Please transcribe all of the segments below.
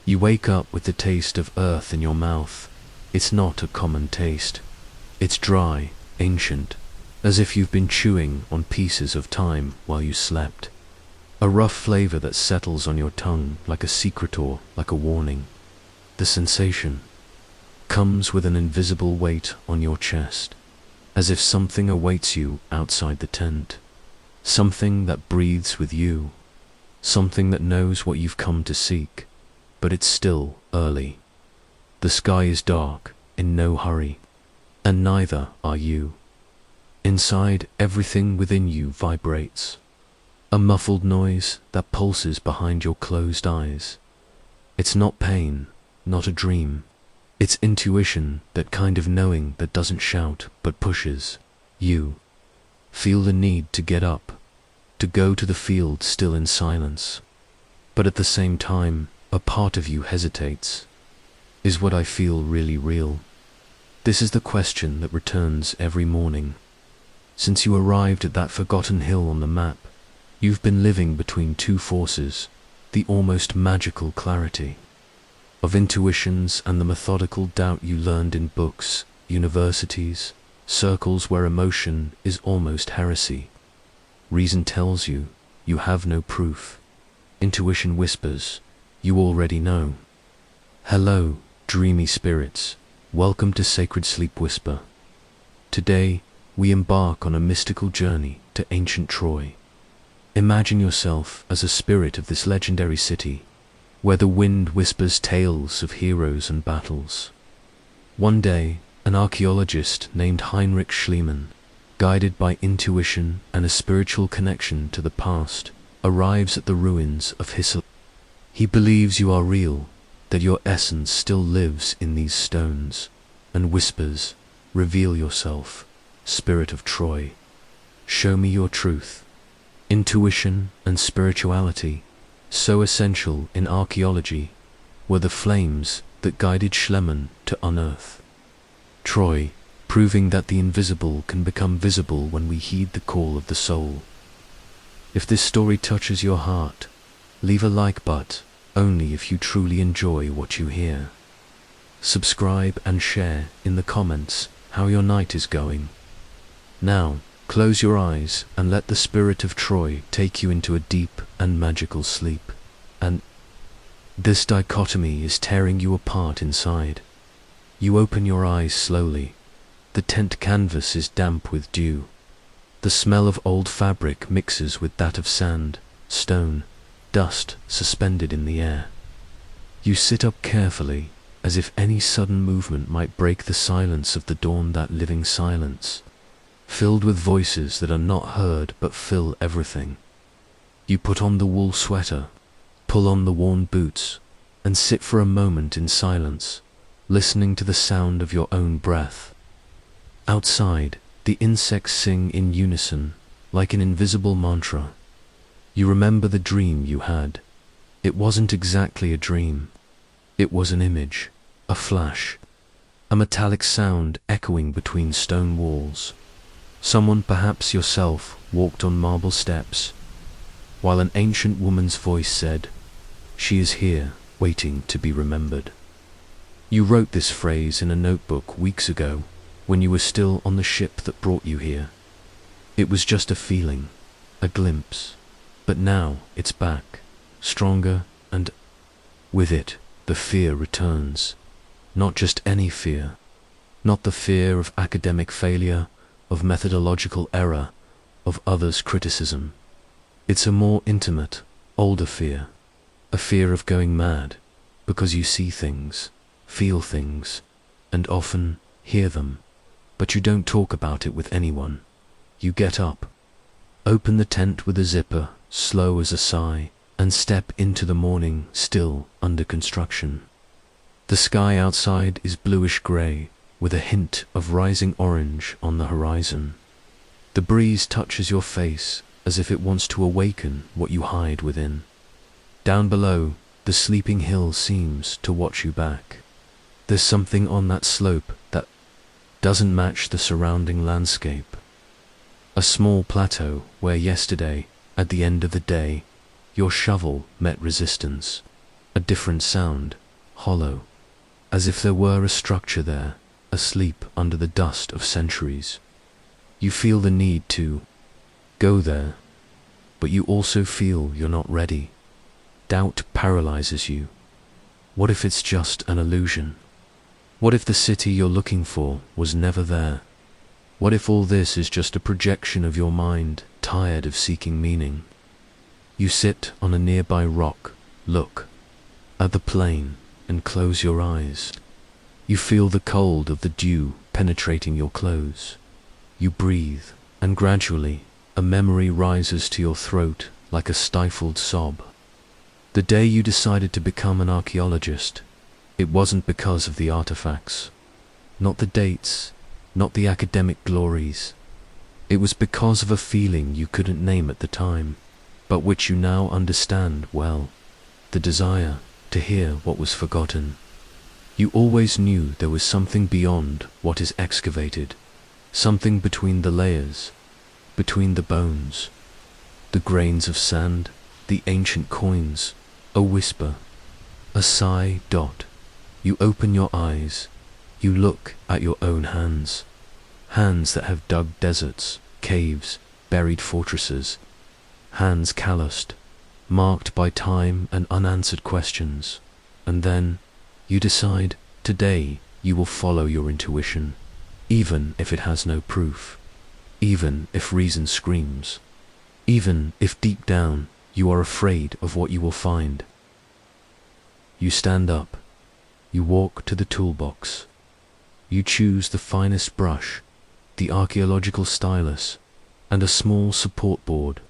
You wake up with the taste of earth in your mouth. It's not a common taste. It's dry, ancient, as if you've been chewing on pieces of time while you slept. A rough flavor that settles on your tongue like a secret or like a warning. The sensation comes with an invisible weight on your chest, as if something awaits you outside the tent. Something that breathes with you. Something that knows what you've come to seek, but it's still early. The sky is dark, in no hurry, and neither are you. Inside, everything within you vibrates. A muffled noise that pulses behind your closed eyes. It's not pain, not a dream. It's intuition, that kind of knowing that doesn't shout but pushes. You feel the need to get up, to go to the field still in silence. But at the same time, a part of you hesitates. Is what I feel really real? This is the question that returns every morning. Since you arrived at that forgotten hill on the map, you've been living between two forces, the almost magical clarity of intuitions and the methodical doubt you learned in books, universities, circles where emotion is almost heresy. Reason tells you, you have no proof. Intuition whispers, you already know. Hello, dreamy spirits, welcome to Sacred Sleep Whisper. Today, we embark on a mystical journey to ancient Troy. Imagine yourself as a spirit of this legendary city, where the wind whispers tales of heroes and battles. One day, an archaeologist named Heinrich Schliemann, guided by intuition and a spiritual connection to the past, arrives at the ruins of Hissel. He believes you are real, that your essence still lives in these stones, and whispers, reveal yourself, spirit of Troy. Show me your truth. Intuition and spirituality, so essential in archaeology, were the flames that guided Schliemann to unearth Troy, proving that the invisible can become visible when we heed the call of the soul. If this story touches your heart, leave a like, but only if you truly enjoy what you hear. Subscribe and share in the comments how your night is going. Now, close your eyes and let the spirit of Troy take you into a deep and magical sleep. And this dichotomy is tearing you apart inside. You open your eyes slowly. The tent canvas is damp with dew. The smell of old fabric mixes with that of sand, stone, dust suspended in the air. You sit up carefully, as if any sudden movement might break the silence of the dawn, that living silence, filled with voices that are not heard but fill everything. You put on the wool sweater, pull on the worn boots, and sit for a moment in silence, listening to the sound of your own breath. Outside, the insects sing in unison, like an invisible mantra. You remember the dream you had. It wasn't exactly a dream. It was an image, a flash, a metallic sound echoing between stone walls. Someone, perhaps yourself, walked on marble steps, while an ancient woman's voice said, "She is here, waiting to be remembered." You wrote this phrase in a notebook weeks ago, when you were still on the ship that brought you here. It was just a feeling, a glimpse, but now it's back, stronger, and with it, the fear returns. Not just any fear, not the fear of academic failure, of methodological error, of others' criticism. It's a more intimate, older fear, a fear of going mad, because you see things, feel things, and often hear them, but you don't talk about it with anyone. You get up, open the tent with a zipper, slow as a sigh, and step into the morning still under construction. The sky outside is bluish-grey, with a hint of rising orange on the horizon. The breeze touches your face as if it wants to awaken what you hide within. Down below, the sleeping hill seems to watch you back. There's something on that slope that doesn't match the surrounding landscape. A small plateau where yesterday, at the end of the day, your shovel met resistance. a different sound, hollow, as if there were a structure there, asleep under the dust of centuries. You feel the need to go there, but you also feel you're not ready. Doubt paralyzes you. What if it's just an illusion? What if the city you're looking for was never there? What if all this is just a projection of your mind, tired of seeking meaning? You sit on a nearby rock, look at the plain, and close your eyes. You feel the cold of the dew penetrating your clothes. You breathe, and gradually, a memory rises to your throat like a stifled sob. The day you decided to become an archaeologist, it wasn't because of the artifacts, not the dates, not the academic glories. It was because of a feeling you couldn't name at the time, but which you now understand well, the desire to hear what was forgotten. You always knew there was something beyond what is excavated, something between the layers, between the bones, the grains of sand, the ancient coins, a whisper, a sigh. You open your eyes, you look at your own hands, hands that have dug deserts, caves, buried fortresses, hands calloused, marked by time and unanswered questions, and then you decide today you will follow your intuition, even if it has no proof, even if reason screams, even if deep down you are afraid of what you will find. You stand up, you walk to the toolbox, you choose the finest brush, the archaeological stylus, and a small support board.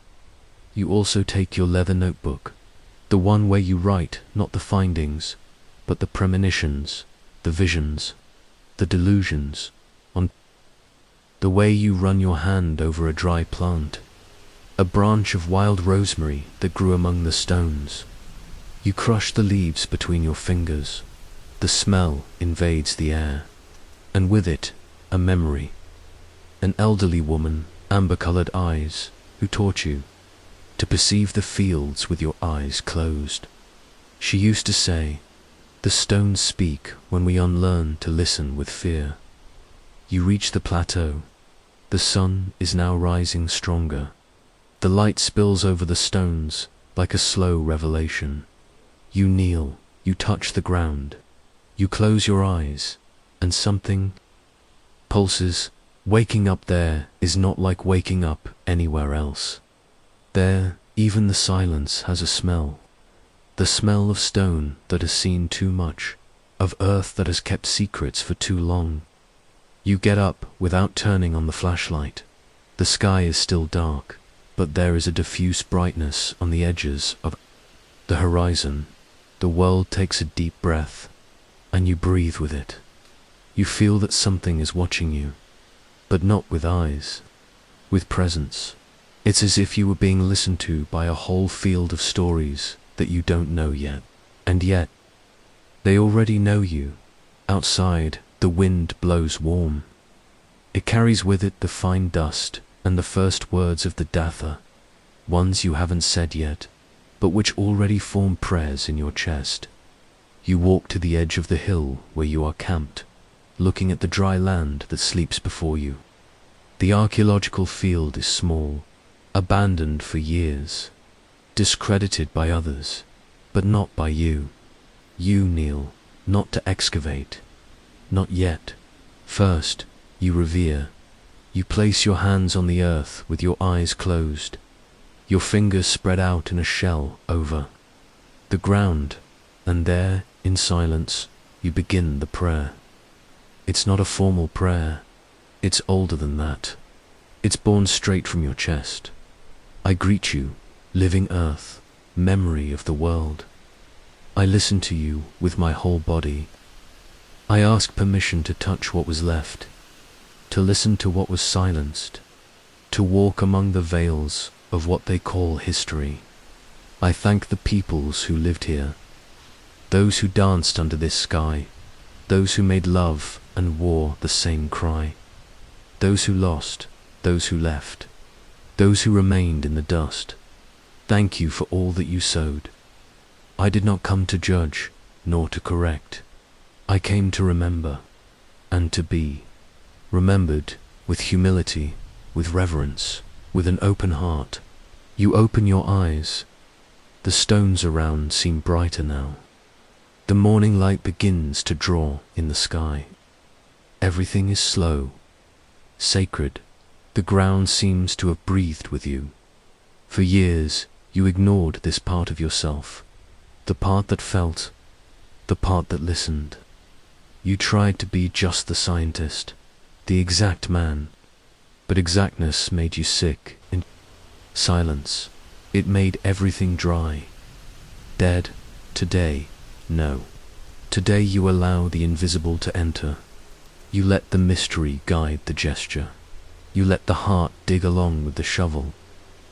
You also take your leather notebook, the one where you write not the findings, but the premonitions, the visions, the delusions, on the way you run your hand over a dry plant, a branch of wild rosemary that grew among the stones. You crush the leaves between your fingers. The smell invades the air, and with it, a memory. An elderly woman, amber-colored eyes, who taught you to perceive the fields with your eyes closed. She used to say, "The stones speak when we unlearn to listen with fear." You reach the plateau. The sun is now rising stronger. The light spills over the stones like a slow revelation. You kneel, you touch the ground, you close your eyes, and something pulses. Waking up there is not like waking up anywhere else. There, even the silence has a smell. The smell of stone that has seen too much, of earth that has kept secrets for too long. You get up without turning on the flashlight. The sky is still dark, but there is a diffuse brightness on the edges of the horizon. The world takes a deep breath, and you breathe with it. You feel that something is watching you, but not with eyes, with presence. It's as if you were being listened to by a whole field of stories that you don't know yet, and yet they already know you. Outside, the wind blows warm. It carries with it the fine dust and the first words of the Datha, ones you haven't said yet, but which already form prayers in your chest. You walk to the edge of the hill where you are camped, looking at the dry land that sleeps before you. The archaeological field is small, abandoned for years, discredited by others, but not by you. You kneel, not to excavate, not yet. First, you revere. You place your hands on the earth with your eyes closed, your fingers spread out in a shell over the ground, and there, in silence, you begin the prayer. It's not a formal prayer. It's older than that. It's born straight from your chest. I greet you, living earth, memory of the world. I listen to you with my whole body. I ask permission to touch what was left, to listen to what was silenced, to walk among the veils of what they call history. I thank the peoples who lived here, those who danced under this sky, those who made love and wore the same cry, those who lost, those who left, those who remained in the dust. Thank you for all that you sowed. I did not come to judge, nor to correct. I came to remember, and to be remembered with humility, with reverence, with an open heart. You open your eyes. The stones around seem brighter now. The morning light begins to draw in the sky. Everything is slow, sacred. The ground seems to have breathed with you. For years, you ignored this part of yourself, the part that felt, the part that listened. You tried to be just the scientist, the exact man, but exactness made you sick. In silence, it made everything dry. Dead. Today, no. Today you allow the invisible to enter. You let the mystery guide the gesture. You let the heart dig along with the shovel.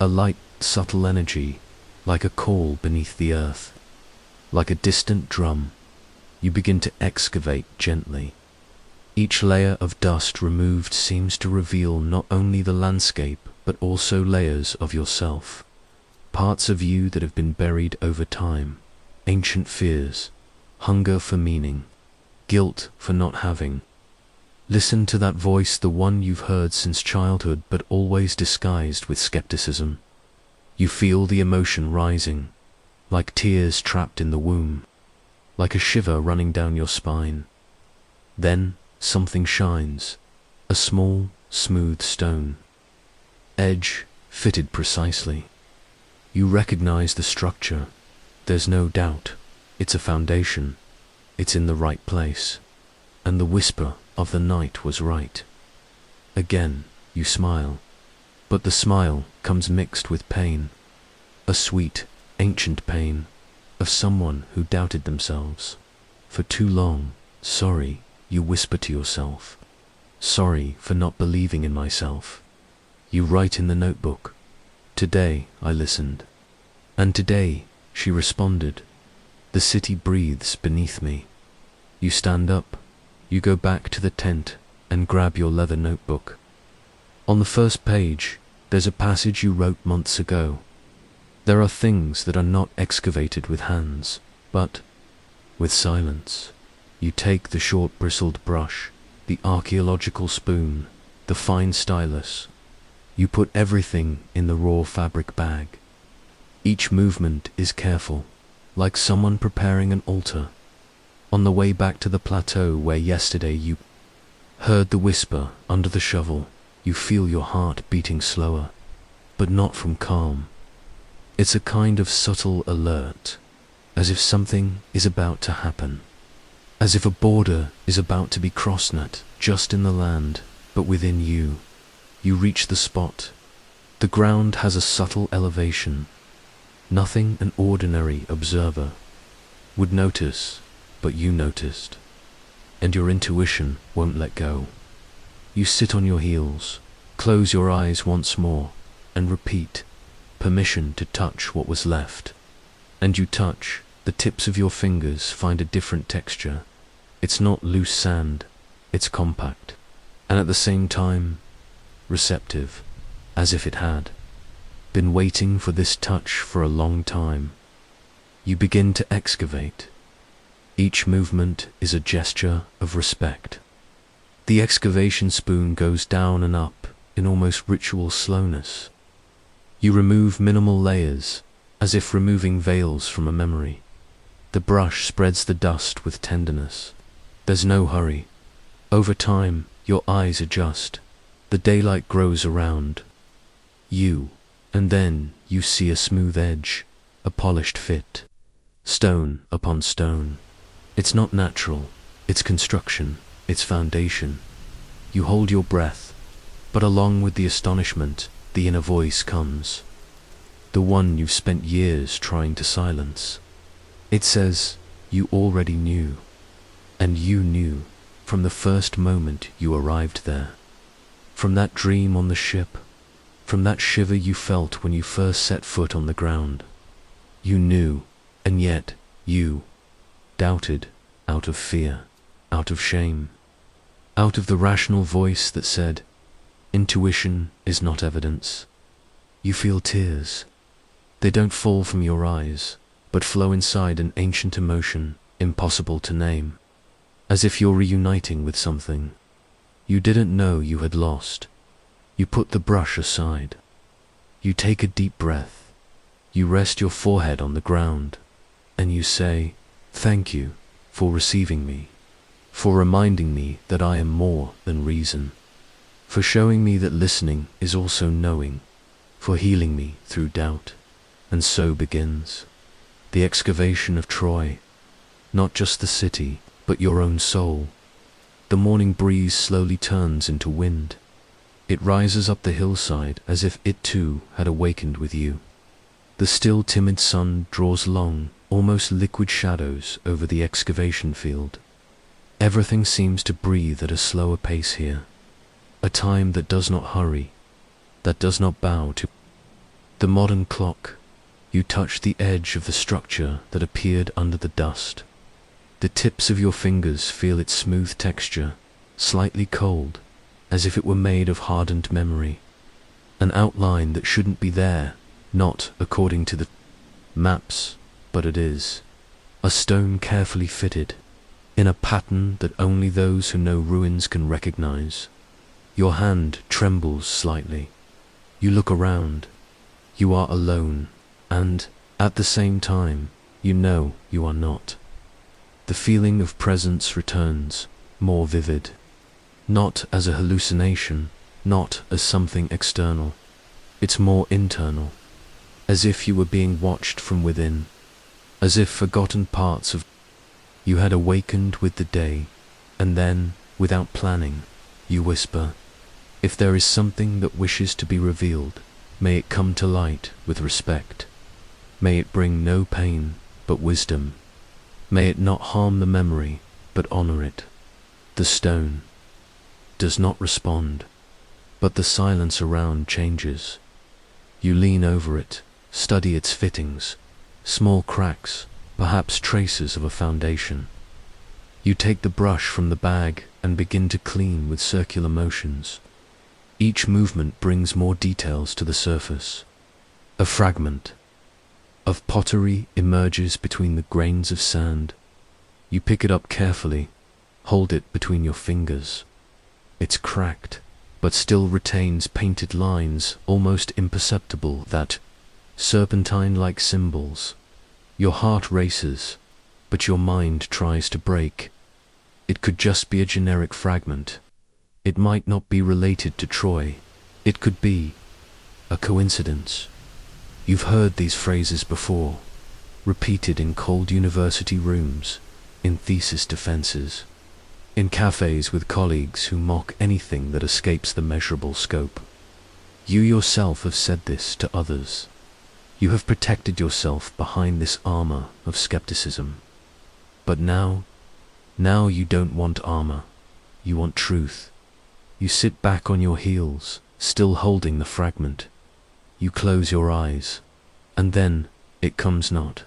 A light, subtle energy, like a call beneath the earth. Like a distant drum, you begin to excavate gently. Each layer of dust removed seems to reveal not only the landscape, but also layers of yourself. Parts of you that have been buried over time. Ancient fears, hunger for meaning, guilt for not having. Listen to that voice, the one you've heard since childhood, but always disguised with skepticism. You feel the emotion rising, like tears trapped in the womb, like a shiver running down your spine. Then something shines, a small, smooth stone. Edge fitted precisely. You recognize the structure. There's no doubt. It's a foundation. It's in the right place. And the whisper of the night was right. Again, you smile. But the smile comes mixed with pain. A sweet, ancient pain of someone who doubted themselves. For too long, sorry, you whisper to yourself. Sorry for not believing in myself. You write in the notebook. Today I listened. And today she responded. The city breathes beneath me. You stand up. You go back to the tent and grab your leather notebook. On the first page, there's a passage you wrote months ago. There are things that are not excavated with hands, but with silence. You take the short bristled brush, the archaeological spoon, the fine stylus. You put everything in the raw fabric bag. Each movement is careful, like someone preparing an altar. On the way back to the plateau where yesterday you heard the whisper under the shovel, you feel your heart beating slower, but not from calm. It's a kind of subtle alert, as if something is about to happen, as if a border is about to be crossed, not just in the land, but within you. You reach the spot. The ground has a subtle elevation, nothing an ordinary observer would notice, but you noticed, and your intuition won't let go. You sit on your heels, close your eyes once more, and repeat, permission to touch what was left. And you touch, the tips of your fingers find a different texture. It's not loose sand, it's compact, and at the same time, receptive, as if it had been waiting for this touch for a long time. You begin to excavate. Each movement is a gesture of respect. The excavation spoon goes down and up in almost ritual slowness. You remove minimal layers, as if removing veils from a memory. The brush spreads the dust with tenderness. There's no hurry. Over time, your eyes adjust. The daylight grows around you, and then you see a smooth edge, a polished fit, stone upon stone. It's not natural, it's construction, it's foundation. You hold your breath, but along with the astonishment, the inner voice comes. The one you've spent years trying to silence. It says, you already knew, and you knew from the first moment you arrived there. From that dream on the ship, from that shiver you felt when you first set foot on the ground. You knew, and yet you doubted, out of fear, out of shame, out of the rational voice that said, intuition is not evidence. You feel tears. They don't fall from your eyes, but flow inside an ancient emotion, impossible to name. As if you're reuniting with something you didn't know you had lost. You put the brush aside. You take a deep breath. You rest your forehead on the ground, and you say, "Thank you for receiving me, for reminding me that I am more than reason, for showing me that listening is also knowing, for healing me through doubt." And so begins the excavation of Troy, not just the city, but your own soul. The morning breeze slowly turns into wind. It rises up the hillside as if it too had awakened with you. The still timid sun draws long, almost liquid shadows over the excavation field. Everything seems to breathe at a slower pace here, a time that does not hurry, that does not bow to the modern clock. You touch the edge of the structure that appeared under the dust. The tips of your fingers feel its smooth texture, slightly cold, as if it were made of hardened memory. An outline that shouldn't be there, not according to the maps, but it is. A stone carefully fitted, in a pattern that only those who know ruins can recognize. Your hand trembles slightly. You look around. You are alone, and, at the same time, you know you are not. The feeling of presence returns, more vivid. Not as a hallucination, not as something external. It's more internal, as if you were being watched from within, as if forgotten parts of you had awakened with the day, and then, without planning, you whisper, "If there is something that wishes to be revealed, may it come to light with respect. May it bring no pain, but wisdom. May it not harm the memory, but honor it." The stone does not respond, but the silence around changes. You lean over it, study its fittings, small cracks, perhaps traces of a foundation. You take the brush from the bag and begin to clean with circular motions. Each movement brings more details to the surface. A fragment of pottery emerges between the grains of sand. You pick it up carefully, hold it between your fingers. It's cracked, but still retains painted lines almost imperceptible, that serpentine-like symbols. Your heart races, but your mind tries to break. It could just be a generic fragment. It might not be related to Troy. It could be a coincidence. You've heard these phrases before, repeated in cold university rooms, in thesis defenses, in cafes with colleagues who mock anything that escapes the measurable scope. You yourself have said this to others. You have protected yourself behind this armor of skepticism. But now you don't want armor. You want truth. You sit back on your heels, still holding the fragment. You close your eyes, and then it comes, not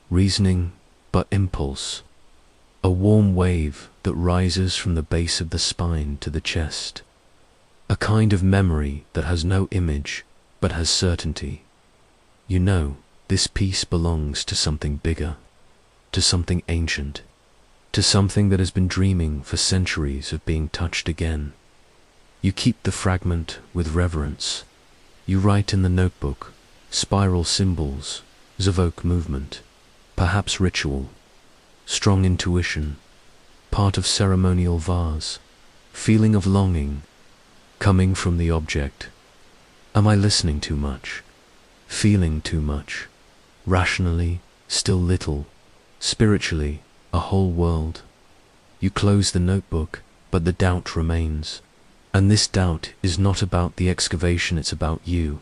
reasoning, but impulse. A warm wave that rises from the base of the spine to the chest. A kind of memory that has no image, but has certainty. You know, this piece belongs to something bigger, to something ancient, to something that has been dreaming for centuries of being touched again. You keep the fragment with reverence. You write in the notebook, spiral symbols, evoke movement, perhaps ritual, strong intuition, part of ceremonial vase, feeling of longing, coming from the object. Am I listening too much? Feeling too much? Rationally, still little. Spiritually, a whole world. You close the notebook, but the doubt remains. And this doubt is not about the excavation, it's about you.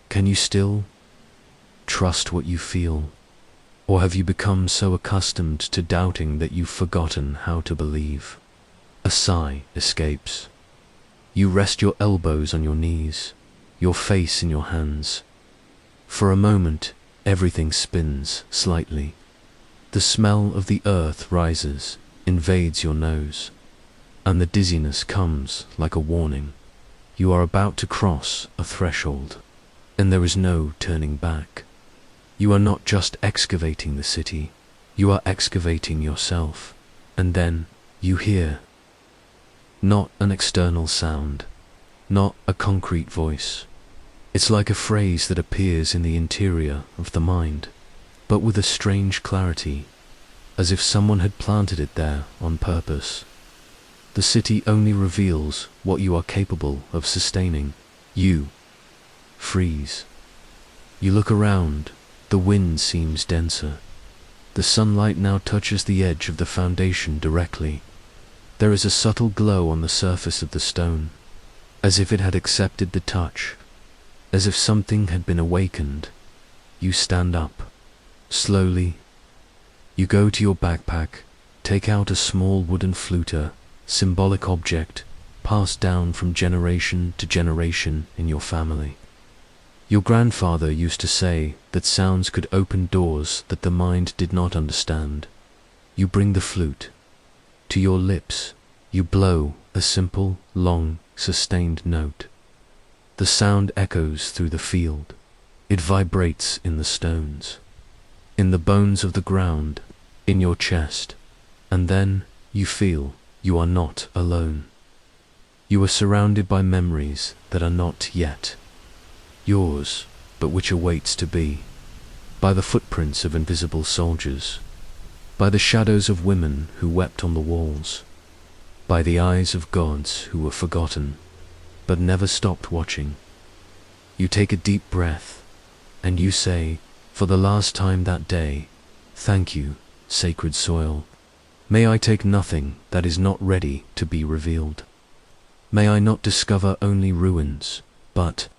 Can you still trust what you feel? Or have you become so accustomed to doubting that you've forgotten how to believe? A sigh escapes. You rest your elbows on your knees, your face in your hands. For a moment, everything spins slightly. The smell of the earth rises, invades your nose, and the dizziness comes like a warning. You are about to cross a threshold, and there is no turning back. You are not just excavating the city, you are excavating yourself. And then you hear not an external sound, not a concrete voice. It's like a phrase that appears in the interior of the mind, but with a strange clarity, as if someone had planted it there on purpose. The city only reveals what you are capable of sustaining. You freeze. You look around, the wind seems denser. The sunlight now touches the edge of the foundation directly. There is a subtle glow on the surface of the stone, as if it had accepted the touch, as if something had been awakened. You stand up. Slowly, you go to your backpack, take out a small wooden fluter, symbolic object, passed down from generation to generation in your family. Your grandfather used to say that sounds could open doors that the mind did not understand. You bring the flute to your lips. You blow a simple, long, sustained note. The sound echoes through the field. It vibrates in the stones, in the bones of the ground, in your chest. And then you feel you are not alone. You are surrounded by memories that are not yet yours, but which awaits to be, by the footprints of invisible soldiers, by the shadows of women who wept on the walls, by the eyes of gods who were forgotten, but never stopped watching. You take a deep breath, and you say, for the last time that day, thank you, sacred soil. May I take nothing that is not ready to be revealed. May I not discover only ruins, but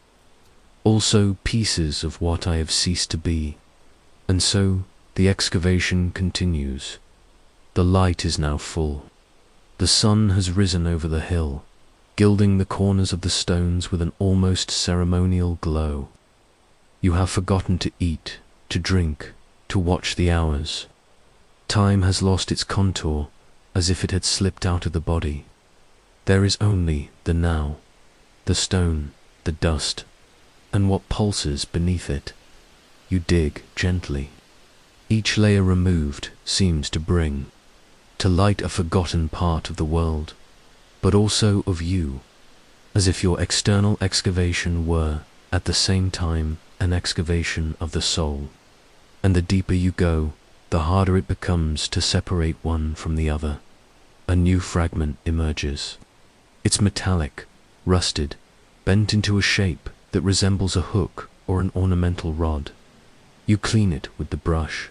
also pieces of what I have ceased to be. And so the excavation continues. The light is now full. The sun has risen over the hill, gilding the corners of the stones with an almost ceremonial glow. You have forgotten to eat, to drink, to watch the hours. Time has lost its contour, as if it had slipped out of the body. There is only the now, the stone, the dust, and what pulses beneath it. You dig gently. Each layer removed seems to bring to light a forgotten part of the world, but also of you, as if your external excavation were, at the same time, an excavation of the soul. And the deeper you go, the harder it becomes to separate one from the other. A new fragment emerges. It's metallic, rusted, bent into a shape that resembles a hook or an ornamental rod. You clean it with the brush.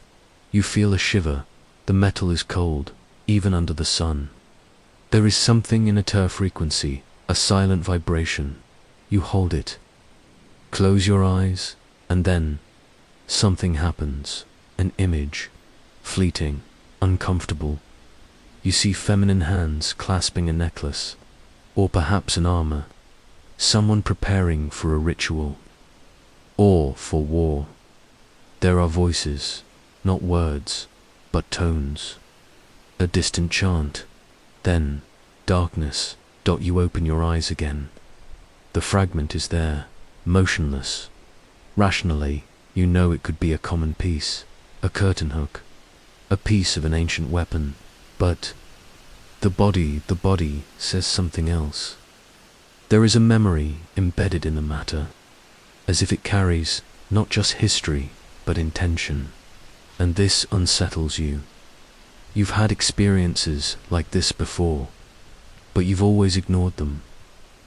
You feel a shiver. The metal is cold, even under the sun. There is something in a turf frequency, a silent vibration. You hold it. Close your eyes, and then something happens. An image, fleeting, uncomfortable. You see feminine hands clasping a necklace, or perhaps an armor. Someone preparing for a ritual, or for war. There are voices, not words, but tones. A distant chant. Then, darkness. You open your eyes again. The fragment is there, motionless. Rationally, you know it could be a common piece, a curtain hook, a piece of an ancient weapon, but the body says something else. There is a memory embedded in the matter, as if it carries not just history, but intention. And this unsettles you. You've had experiences like this before, but you've always ignored them,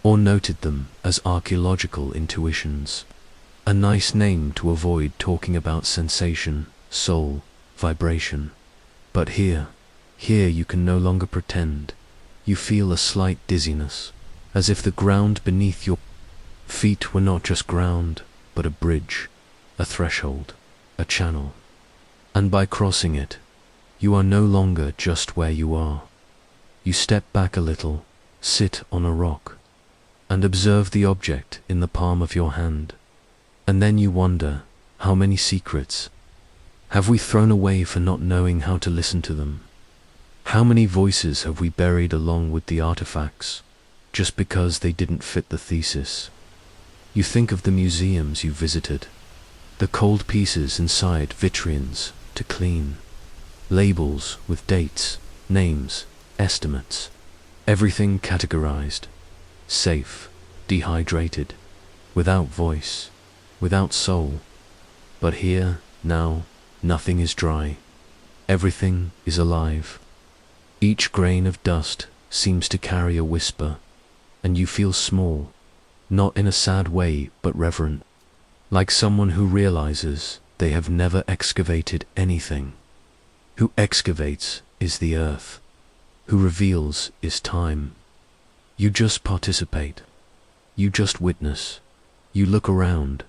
or noted them as archaeological intuitions. A nice name to avoid talking about sensation, soul, vibration. But here you can no longer pretend. You feel a slight dizziness, as if the ground beneath your feet were not just ground, but a bridge, a threshold, a channel. And by crossing it, you are no longer just where you are. You step back a little, sit on a rock, and observe the object in the palm of your hand. And then you wonder, how many secrets have we thrown away for not knowing how to listen to them? How many voices have we buried along with the artifacts, just because they didn't fit the thesis? You think of the museums you visited, The cold pieces inside vitrions to clean. Labels with dates, names, estimates. Everything categorized. Safe, dehydrated, without voice, without soul. But here, now, nothing is dry. Everything is alive. Each grain of dust seems to carry a whisper, and you feel small, not in a sad way but reverent, like someone who realizes they have never excavated anything. Who excavates is the earth. Who reveals is time. You just participate. You just witness. You look around.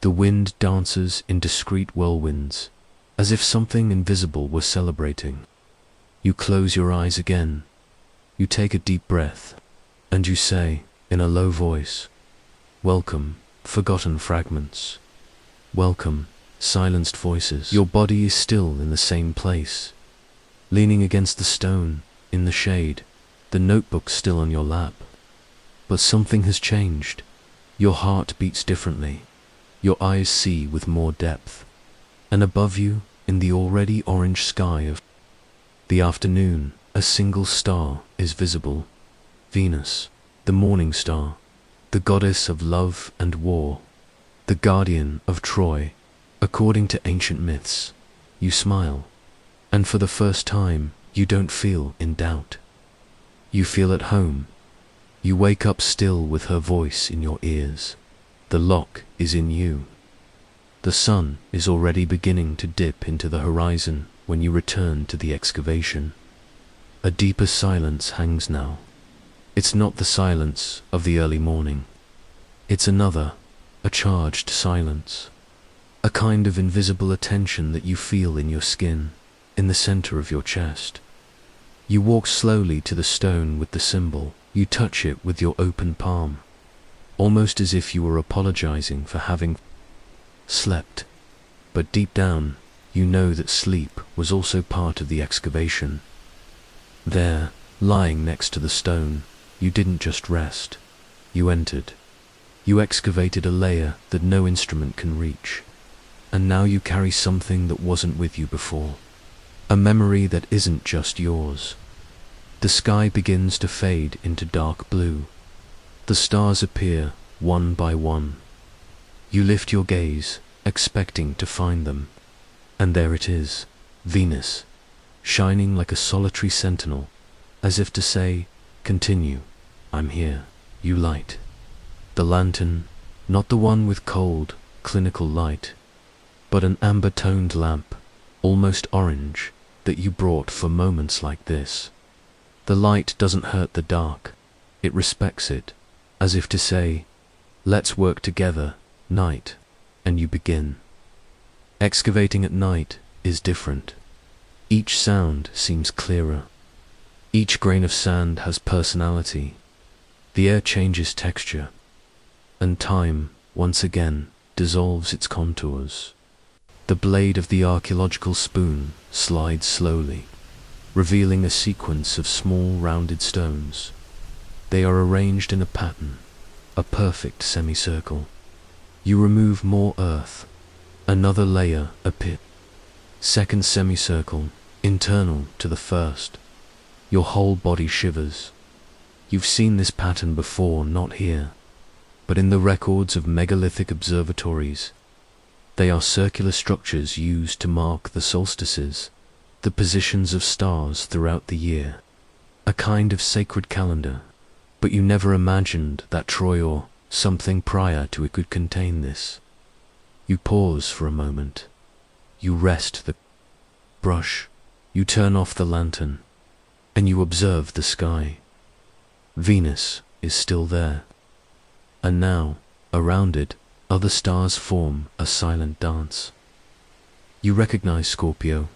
The wind dances in discreet whirlwinds, as if something invisible were celebrating. You close your eyes again. You take a deep breath, and you say, in a low voice, "Welcome, forgotten fragments. Welcome, silenced voices." Your body is still in the same place, leaning against the stone, in the shade, the notebook still on your lap. But something has changed. Your heart beats differently. Your eyes see with more depth. And above you, in the already orange sky of the afternoon, a single star is visible. Venus, the morning star, the goddess of love and war, the guardian of Troy, according to ancient myths. You smile, and for the first time, you don't feel in doubt. You feel at home. You wake up still with her voice in your ears. The lock is in you. The sun is already beginning to dip into the horizon when you return to the excavation. A deeper silence hangs now. It's not the silence of the early morning. It's another, a charged silence. A kind of invisible attention that you feel in your skin, in the center of your chest. You walk slowly to the stone with the symbol. You touch it with your open palm, almost as if you were apologizing for having slept. But deep down, you know that sleep was also part of the excavation. There, lying next to the stone, you didn't just rest. You entered. You excavated a layer that no instrument can reach. And now you carry something that wasn't with you before. A memory that isn't just yours. The sky begins to fade into dark blue. The stars appear one by one. You lift your gaze, expecting to find them. And there it is, Venus, shining like a solitary sentinel, as if to say, "Continue, I'm here." You light the lantern, not the one with cold, clinical light, but an amber-toned lamp, almost orange, that you brought for moments like this. The light doesn't hurt the dark. It respects it, as if to say, "Let's work together, night," and you begin. Excavating at night is different. Each sound seems clearer. Each grain of sand has personality. The air changes texture, and time, once again, dissolves its contours. The blade of the archaeological spoon slides slowly, revealing a sequence of small rounded stones. They are arranged in a pattern, a perfect semicircle. You remove more earth. Another layer appears. Second semicircle, internal to the first. Your whole body shivers. You've seen this pattern before, not here, but in the records of megalithic observatories. They are circular structures used to mark the solstices, the positions of stars throughout the year. A kind of sacred calendar. But you never imagined that Troy or something prior to it could contain this. You pause for a moment. You rest the brush. You turn off the lantern. And you observe the sky. Venus is still there. And now, around it, other stars form a silent dance. You recognize Scorpio,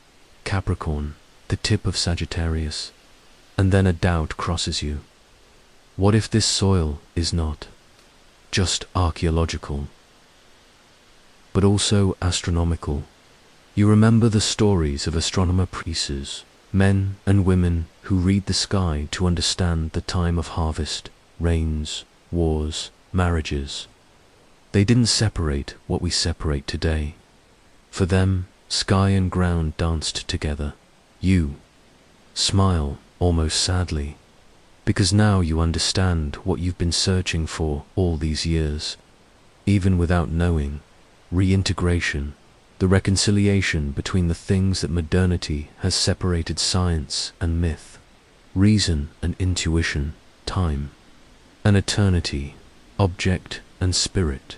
Capricorn, the tip of Sagittarius, and then a doubt crosses you. What if this soil is not just archaeological, but also astronomical? You remember the stories of astronomer priests, men and women who read the sky to understand the time of harvest, rains, wars, marriages. They didn't separate what we separate today. For them, sky and ground danced together. You smile almost sadly, because now you understand what you've been searching for all these years, even without knowing: reintegration, the reconciliation between the things that modernity has separated: science and myth, reason and intuition, time and eternity, object and spirit.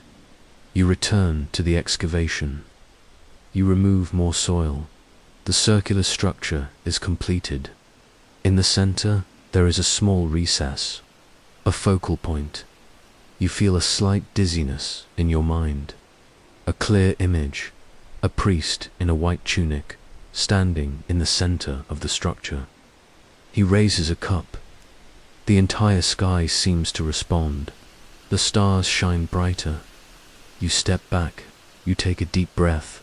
You return to the excavation. You remove more soil. The circular structure is completed. In the center, there is a small recess, a focal point. You feel a slight dizziness in your mind. A clear image, a priest in a white tunic, standing in the center of the structure. He raises a cup. The entire sky seems to respond. The stars shine brighter. You step back. You take a deep breath.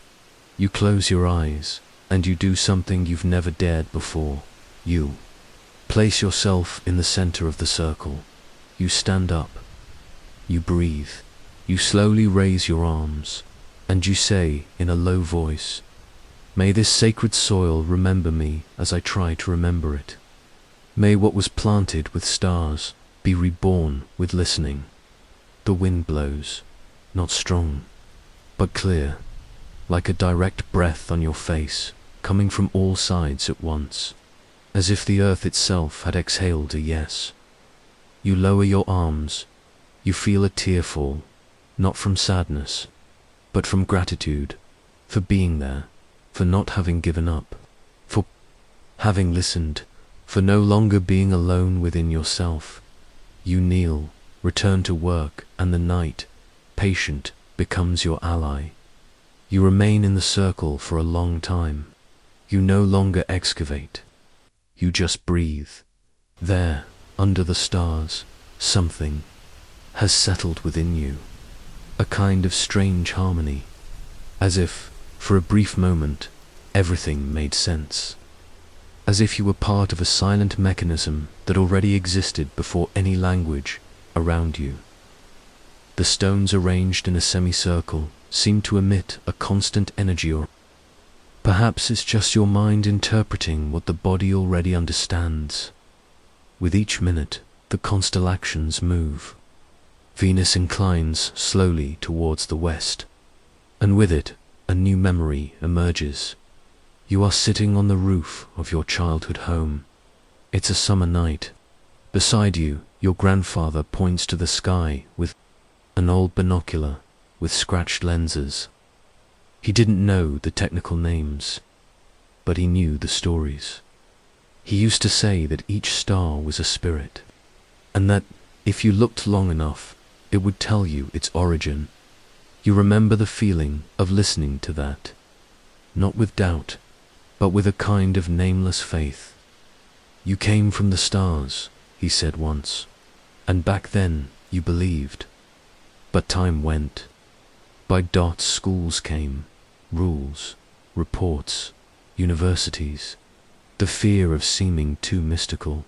You close your eyes, and you do something you've never dared before. You place yourself in the center of the circle. You stand up. You breathe. You slowly raise your arms, and you say in a low voice, "May this sacred soil remember me as I try to remember it. May what was planted with stars be reborn with listening." The wind blows, not strong, but clear, like a direct breath on your face, coming from all sides at once, as if the earth itself had exhaled a yes. You lower your arms. You feel a tear fall, not from sadness, but from gratitude, for being there, for not having given up, for having listened, for no longer being alone within yourself. You kneel, return to work, and the night, patient, becomes your ally. You remain in the circle for a long time. You no longer excavate. You just breathe. There, under the stars, something has settled within you. A kind of strange harmony, as if, for a brief moment, everything made sense. As if you were part of a silent mechanism that already existed before any language around you. The stones arranged in a semicircle seem to emit a constant energy, or perhaps it's just your mind interpreting what the body already understands. With each minute, the constellations move. Venus inclines slowly towards the west, and with it, a new memory emerges. You are sitting on the roof of your childhood home. It's a summer night. Beside you, your grandfather points to the sky with an old binocular with scratched lenses. He didn't know the technical names, but he knew the stories. He used to say that each star was a spirit, and that if you looked long enough, it would tell you its origin. You remember the feeling of listening to that, not with doubt, but with a kind of nameless faith. "You came from the stars," he said once, "and back then you believed." But time went. By dots schools came, rules, reports, universities, the fear of seeming too mystical,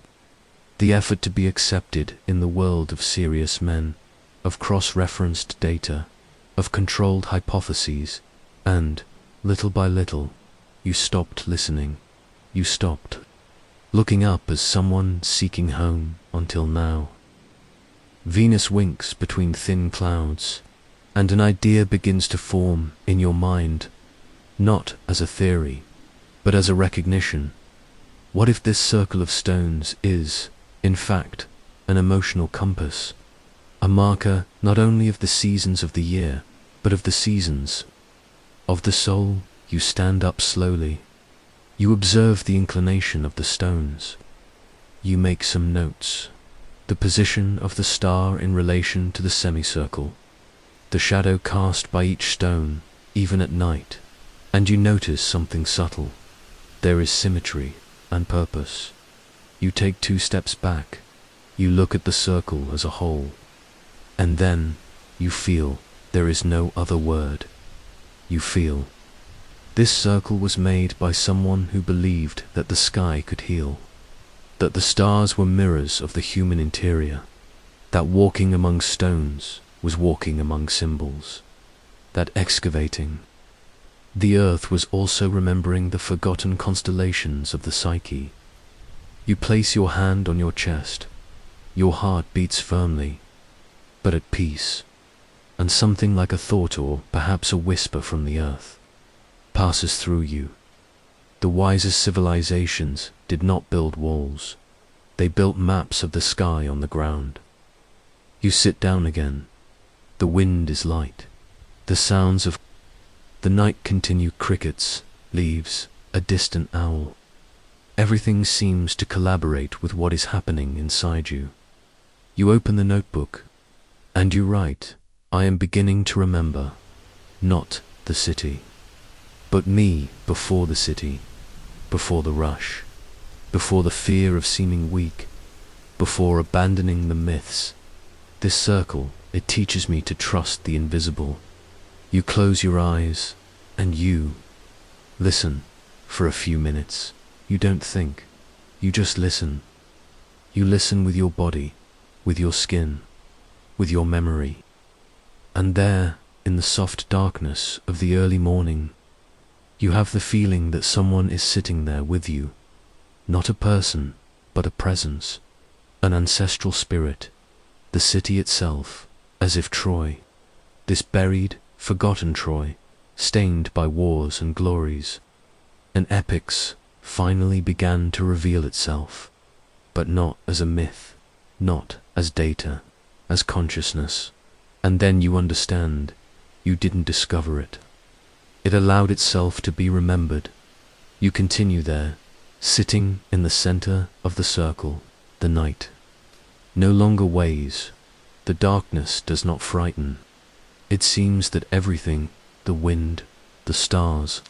the effort to be accepted in the world of serious men, of cross-referenced data, of controlled hypotheses, and, little by little, you stopped listening. You stopped looking up as someone seeking home until now. Venus winks between thin clouds, and an idea begins to form in your mind, not as a theory, but as a recognition. What if this circle of stones is, in fact, an emotional compass? A marker not only of the seasons of the year, but of the seasons of the soul? You stand up slowly. You observe the inclination of the stones. You make some notes. The position of the star in relation to the semicircle, the shadow cast by each stone, even at night, and you notice something subtle. There is symmetry and purpose. You take 2 steps back. You look at the circle as a whole. And then you feel there is no other word. You feel this circle was made by someone who believed that the sky could heal, that the stars were mirrors of the human interior, that walking among stones was walking among symbols, that excavating The earth was also remembering the forgotten constellations of the psyche. You place your hand on your chest. Your heart beats firmly, but at peace, and something like a thought or perhaps a whisper from the earth passes through you. The wisest civilizations did not build walls. They built maps of the sky on the ground. You sit down again. The wind is light. The sounds of the night continue: crickets, leaves, a distant owl. Everything seems to collaborate with what is happening inside you. You open the notebook, and you write, "I am beginning to remember, not the city, but me before the city, before the rush, before the fear of seeming weak, before abandoning the myths. This circle, it teaches me to trust the invisible." You close your eyes, and you listen for a few minutes. You don't think, you just listen. You listen with your body, with your skin, with your memory. And there, in the soft darkness of the early morning, you have the feeling that someone is sitting there with you. Not a person, but a presence, an ancestral spirit, the city itself, as if Troy, this buried, forgotten Troy, stained by wars and glories, and epics, finally began to reveal itself, but not as a myth, not as data, as consciousness. And then you understand, you didn't discover it. It allowed itself to be remembered. You continue there, sitting in the center of the circle. The night no longer weighs. The darkness does not frighten. It seems that everything, the wind, the stars,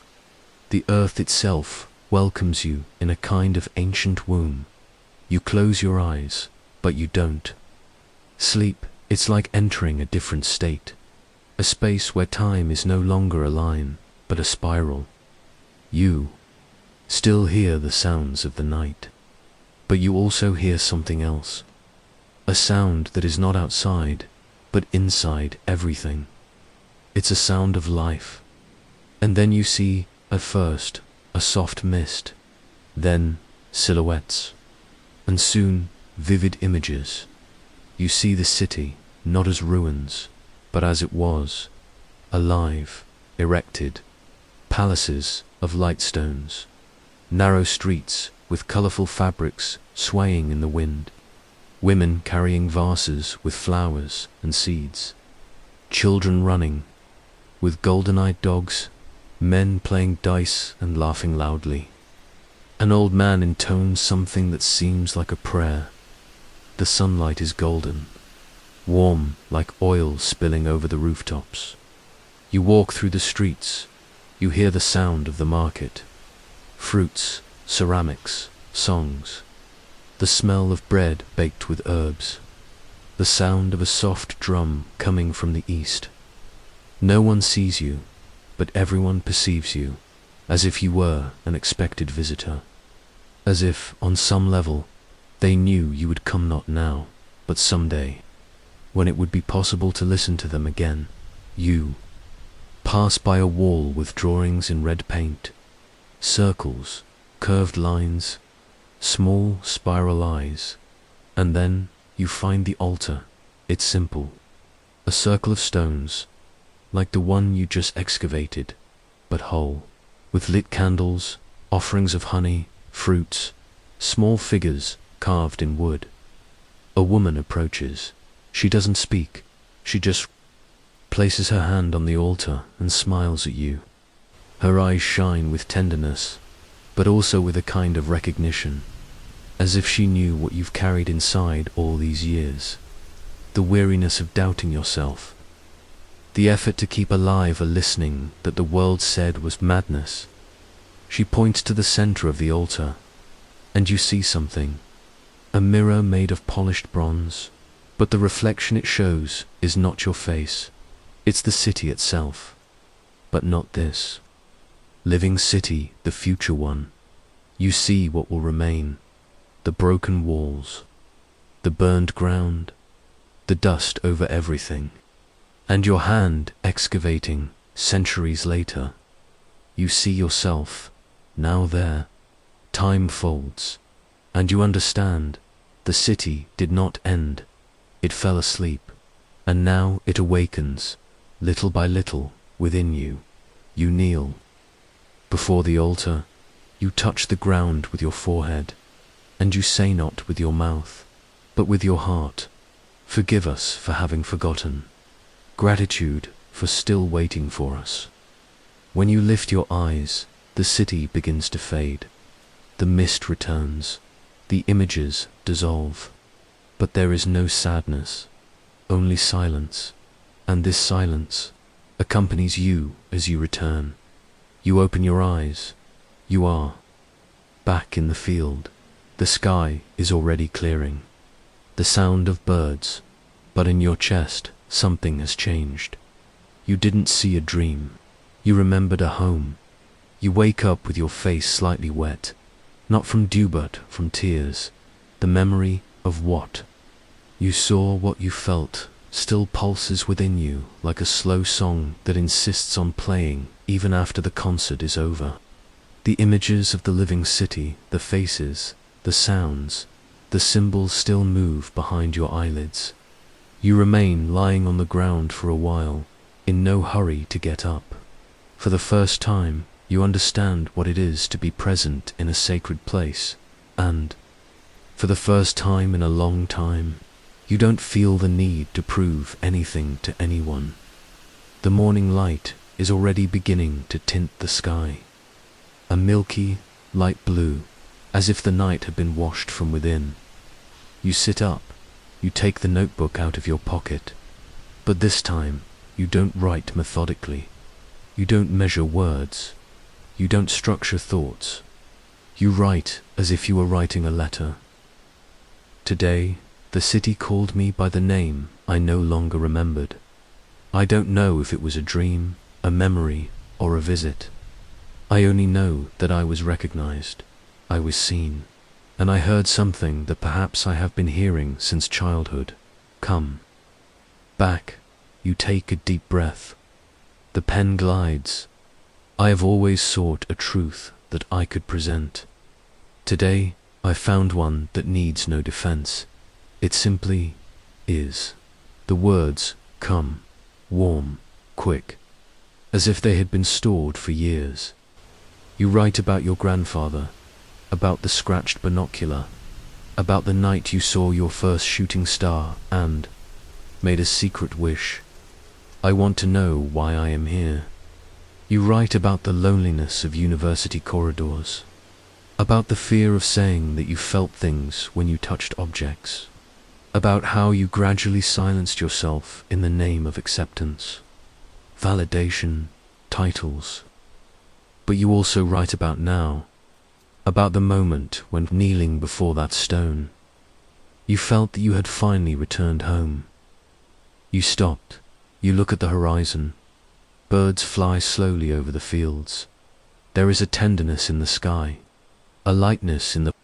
the earth itself, welcomes you in a kind of ancient womb. You close your eyes, but you don't sleep. It's like entering a different state, a space where time is no longer a line, but a spiral. You still hear the sounds of the night, but you also hear something else, a sound that is not outside, but inside everything. It's a sound of life. And then you see, at first, a soft mist, then silhouettes, and soon vivid images. You see the city, not as ruins, but as it was, alive, erected, palaces of light stones, narrow streets with colorful fabrics swaying in the wind, women carrying vases with flowers and seeds, children running with golden-eyed dogs, men playing dice and laughing loudly. An old man intones something that seems like a prayer. The sunlight is golden, warm like oil spilling over the rooftops. You walk through the streets. You hear the sound of the market. Fruits, ceramics, songs. The smell of bread baked with herbs. The sound of a soft drum coming from the east. No one sees you, but everyone perceives you, as if you were an expected visitor. As if, on some level, they knew you would come not now, but someday, when it would be possible to listen to them again. You pass by a wall with drawings in red paint, circles, curved lines, small spiral eyes, and then you find the altar. It's simple, a circle of stones, like the one you just excavated, but whole, with lit candles, offerings of honey, fruits, small figures carved in wood. A woman approaches. She doesn't speak. She just places her hand on the altar and smiles at you. Her eyes shine with tenderness, but also with a kind of recognition, as if she knew what you've carried inside all these years. The weariness of doubting yourself, the effort to keep alive a listening that the world said was madness. She points to the center of the altar, and you see something, a mirror made of polished bronze, but the reflection it shows is not your face. It's the city itself, but not this living city, the future one. You see what will remain, the broken walls, the burned ground, the dust over everything, and your hand excavating centuries later. You see yourself, now there. Time folds. And you understand, the city did not end. It fell asleep. And now it awakens, little by little, within you. You kneel. Before the altar, you touch the ground with your forehead, and you say not with your mouth, but with your heart, "Forgive us for having forgotten. Gratitude for still waiting for us." When you lift your eyes, the city begins to fade. The mist returns. The images dissolve. But there is no sadness, only silence. And this silence accompanies you as you return. You open your eyes. You are back in the field. The sky is already clearing. The sound of birds, but in your chest something has changed. You didn't see a dream. You remembered a home. You wake up with your face slightly wet, not from dew but from tears. The memory of what you saw, what you felt, still pulses within you like a slow song that insists on playing even after the concert is over. The images of the living city, the faces, the sounds, the symbols still move behind your eyelids. You remain lying on the ground for a while, in no hurry to get up. For the first time, you understand what it is to be present in a sacred place, and, for the first time in a long time, you don't feel the need to prove anything to anyone. The morning light is already beginning to tint the sky. A milky, light blue, as if the night had been washed from within. You sit up, you take the notebook out of your pocket, but this time you don't write methodically. You don't measure words. You don't structure thoughts. You write as if you were writing a letter. Today, the city called me by the name I no longer remembered. I don't know if it was a dream, a memory, or a visit. I only know that I was recognized. I was seen. And I heard something that perhaps I have been hearing since childhood. Come. Back. You take a deep breath. The pen glides. I have always sought a truth that I could present. Today, I found one that needs no defense. It simply is. The words come, warm, quick, as if they had been stored for years. You write about your grandfather, about the scratched binocular, about the night you saw your first shooting star and made a secret wish. I want to know why I am here. You write about the loneliness of university corridors, about the fear of saying that you felt things when you touched objects, about how you gradually silenced yourself in the name of acceptance, validation, titles. But you also write about now, about the moment when kneeling before that stone, you felt that you had finally returned home. You stopped. You look at the horizon. Birds fly slowly over the fields. There is a tenderness in the sky, a lightness in the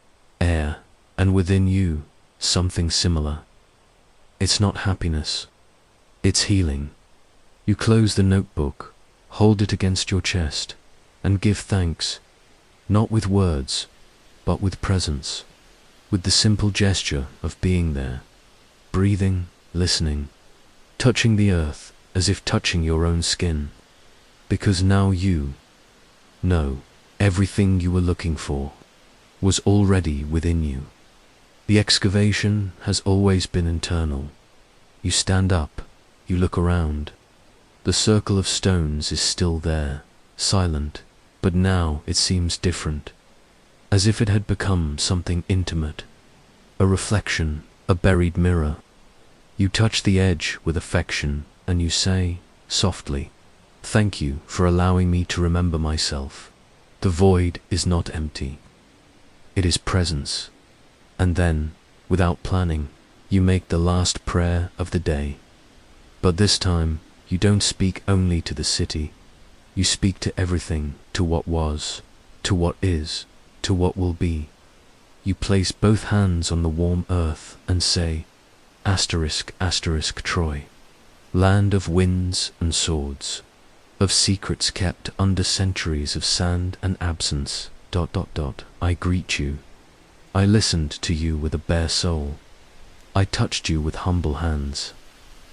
air, and within you, something similar. It's not happiness. It's healing. You close the notebook, hold it against your chest, and give thanks, not with words, but with presence, with the simple gesture of being there, breathing, listening, touching the earth as if touching your own skin, because now you know everything you were looking for was already within you. The excavation has always been internal. You stand up, you look around. The circle of stones is still there, silent, but now it seems different, as if it had become something intimate, a reflection, a buried mirror. You touch the edge with affection, and you say, softly, "Thank you for allowing me to remember myself." The void is not empty. It is presence. And then, without planning, you make the last prayer of the day. But this time, you don't speak only to the city. You speak to everything, to what was, to what is, to what will be. You place both hands on the warm earth and say, ****Troy, land of winds and swords. of secrets kept under centuries of sand and absence. I greet you. I listened to you with a bare soul. I touched you with humble hands,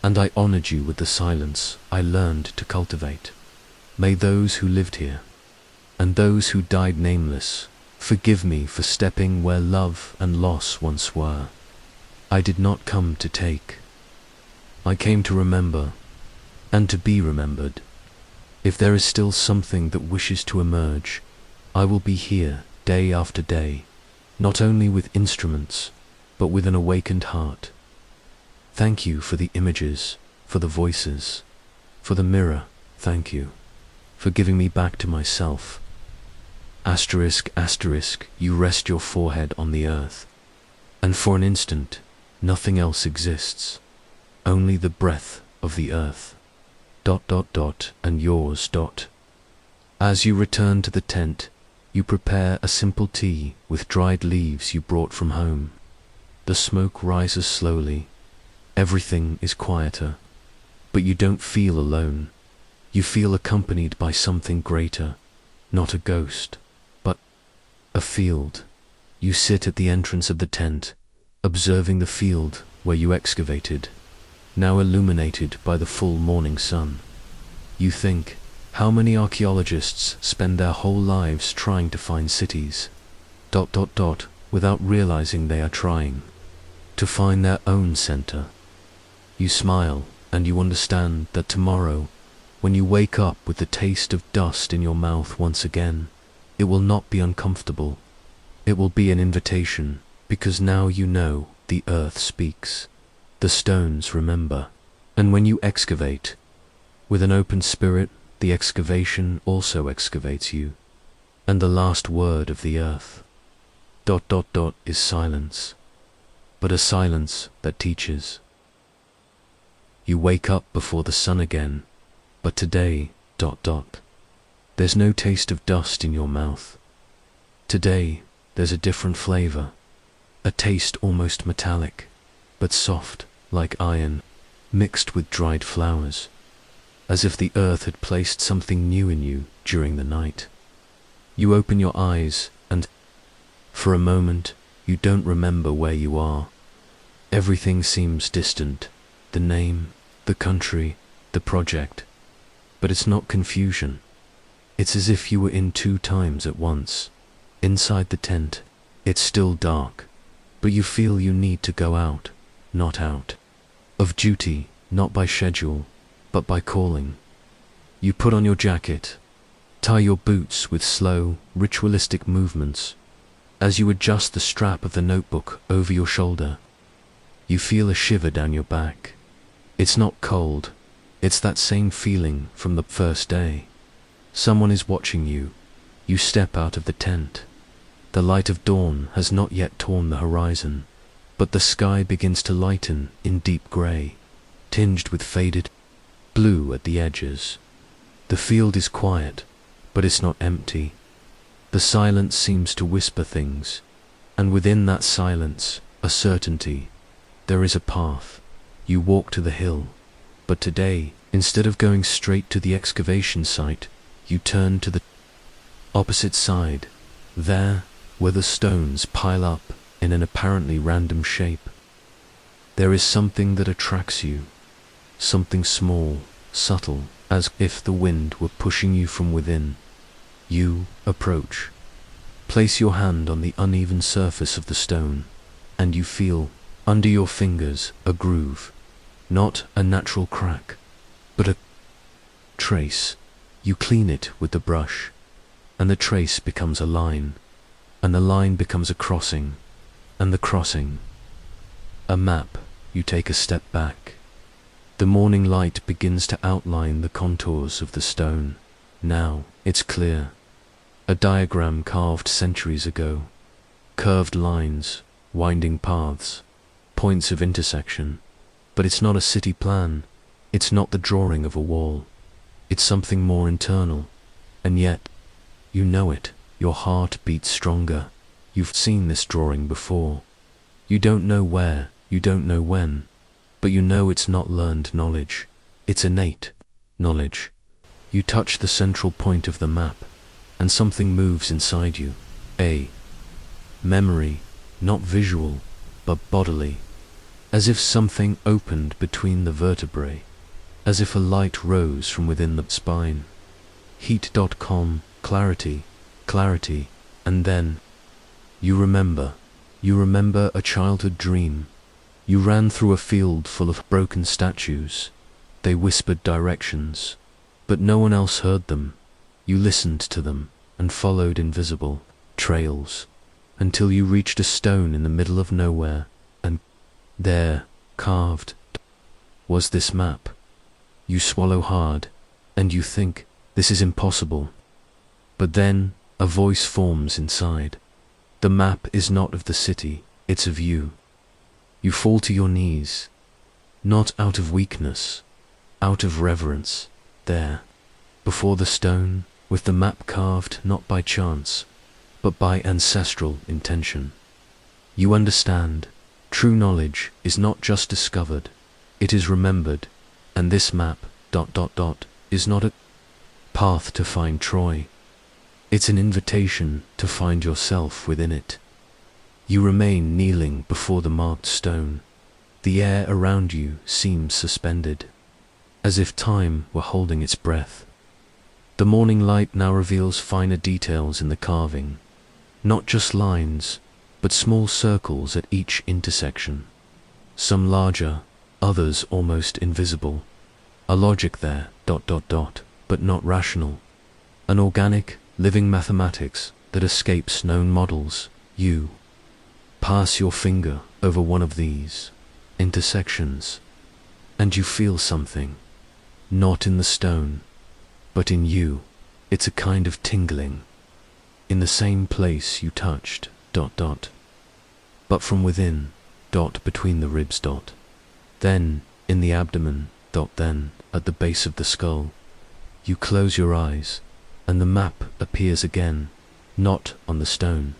and I honored you with the silence I learned to cultivate. May those who lived here, and those who died nameless, forgive me for stepping where love and loss once were. I did not come to take. I came to remember, and to be remembered. If there is still something that wishes to emerge, I will be here day after day, not only with instruments, but with an awakened heart. Thank you for the images, for the voices, for the mirror. Thank you for giving me back to myself. Asterisk, asterisk, you rest your forehead on the earth, and for an instant, nothing else exists, only the breath of the earth. And yours. As you return to the tent, you prepare a simple tea with dried leaves you brought from home. The smoke rises slowly. Everything is quieter, but you don't feel alone. You feel accompanied by something greater, not a ghost, but a field. You sit at the entrance of the tent, observing the field where you excavated, now illuminated by the full morning sun. You think, how many archaeologists spend their whole lives trying to find cities, without realizing they are trying to find their own center. You smile, and you understand that tomorrow, when you wake up with the taste of dust in your mouth once again, it will not be uncomfortable. It will be an invitation, because now you know the earth speaks. The stones remember. And when you excavate, with an open spirit, the excavation also excavates you. And the last word of the earth, is silence, but a silence that teaches. You wake up before the sun again, but today, there's no taste of dust in your mouth. Today, there's a different flavor, a taste almost metallic, but soft, like iron, mixed with dried flowers, as if the earth had placed something new in you during the night. You open your eyes, and for a moment, you don't remember where you are. Everything seems distant, the name, the country, the project, but it's not confusion. It's as if you were in two times at once. Inside the tent, it's still dark, but you feel you need to go out, not out of duty, not by schedule, but by calling. You put on your jacket, tie your boots with slow, ritualistic movements. As you adjust the strap of the notebook over your shoulder, you feel a shiver down your back. It's not cold, it's that same feeling from the first day. Someone is watching you. You step out of the tent. The light of dawn has not yet torn the horizon, but the sky begins to lighten in deep grey, tinged with faded blue at the edges. The field is quiet, but it's not empty. The silence seems to whisper things, and within that silence, a certainty. There is a path. You walk to the hill, but today, instead of going straight to the excavation site, you turn to the opposite side, there, where the stones pile up in an apparently random shape. There is something that attracts you, something small, subtle, as if the wind were pushing you from within. You approach. Place your hand on the uneven surface of the stone, and you feel, under your fingers, a groove. Not a natural crack, but a trace. You clean it with the brush, and the trace becomes a line, and the line becomes a crossing, and the crossing a map. You take a step back. The morning light begins to outline the contours of the stone. Now it's clear. A diagram carved centuries ago. Curved lines, winding paths, points of intersection. But it's not a city plan. It's not the drawing of a wall. It's something more internal. And yet, you know it. Your heart beats stronger. You've seen this drawing before. You don't know where, you don't know when, but you know it's not learned knowledge. It's innate knowledge. You touch the central point of the map, and something moves inside you. A memory, not visual, but bodily, as if something opened between the vertebrae, as if a light rose from within the spine. Heat.com, clarity, clarity, and then you remember a childhood dream. You ran through a field full of broken statues. They whispered directions, but no one else heard them. You listened to them and followed invisible trails until you reached a stone in the middle of nowhere, and there, carved, was this map. You swallow hard, and you think, this is impossible. But then, a voice forms inside. The map is not of the city, it's of you. You fall to your knees, not out of weakness, out of reverence, there, before the stone, with the map carved not by chance, but by ancestral intention. You understand, true knowledge is not just discovered, it is remembered, and this map, is not a path to find Troy. It's an invitation to find yourself within it. You remain kneeling before the marked stone. The air around you seems suspended, as if time were holding its breath. The morning light now reveals finer details in the carving, not just lines, but small circles at each intersection. Some larger, others almost invisible. A logic there, but not rational. An organic, living mathematics that escapes known models. You pass your finger over one of these intersections, and you feel something, not in the stone, but in you. It's a kind of tingling, in the same place you touched, but from within, between the ribs, then in the abdomen, then at the base of the skull. You close your eyes, and the map appears again, not on the stone,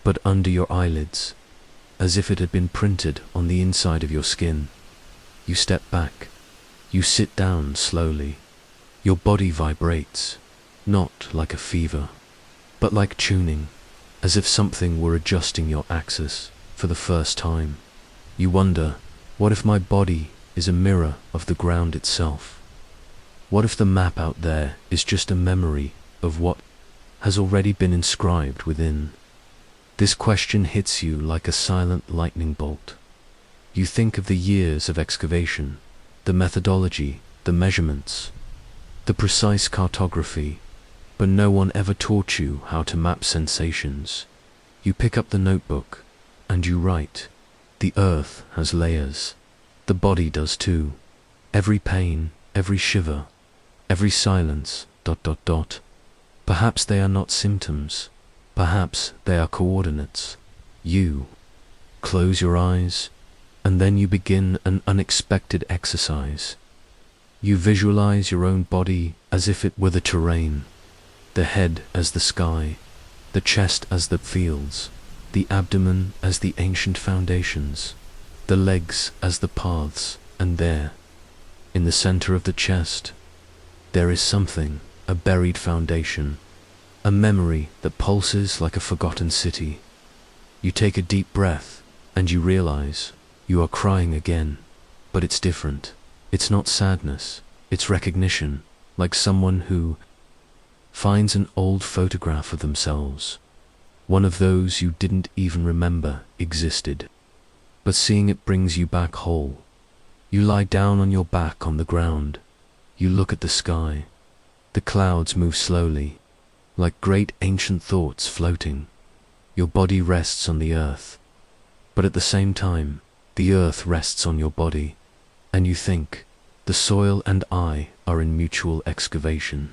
but under your eyelids, as if it had been printed on the inside of your skin. You step back. You sit down slowly. Your body vibrates, not like a fever, but like tuning, as if something were adjusting your axis for the first time. You wonder, what if my body is a mirror of the ground itself? What if the map out there is just a memory of what has already been inscribed within? This question hits you like a silent lightning bolt. You think of the years of excavation, the methodology, the measurements, the precise cartography, but no one ever taught you how to map sensations. You pick up the notebook, and you write. The earth has layers. The body does too. Every pain, every shiver, every silence, Perhaps they are not symptoms. Perhaps they are coordinates. You close your eyes, and then you begin an unexpected exercise. You visualize your own body as if it were the terrain, the head as the sky, the chest as the fields, the abdomen as the ancient foundations, the legs as the paths, and there, in the center of the chest, there is something, a buried foundation, a memory that pulses like a forgotten city. You take a deep breath, and you realize you are crying again, but it's different. It's not sadness, it's recognition, like someone who finds an old photograph of themselves, one of those you didn't even remember existed. But seeing it brings you back whole. You lie down on your back on the ground. You look at the sky. The clouds move slowly, like great ancient thoughts floating. Your body rests on the earth, but at the same time, the earth rests on your body, and you think, the soil and I are in mutual excavation.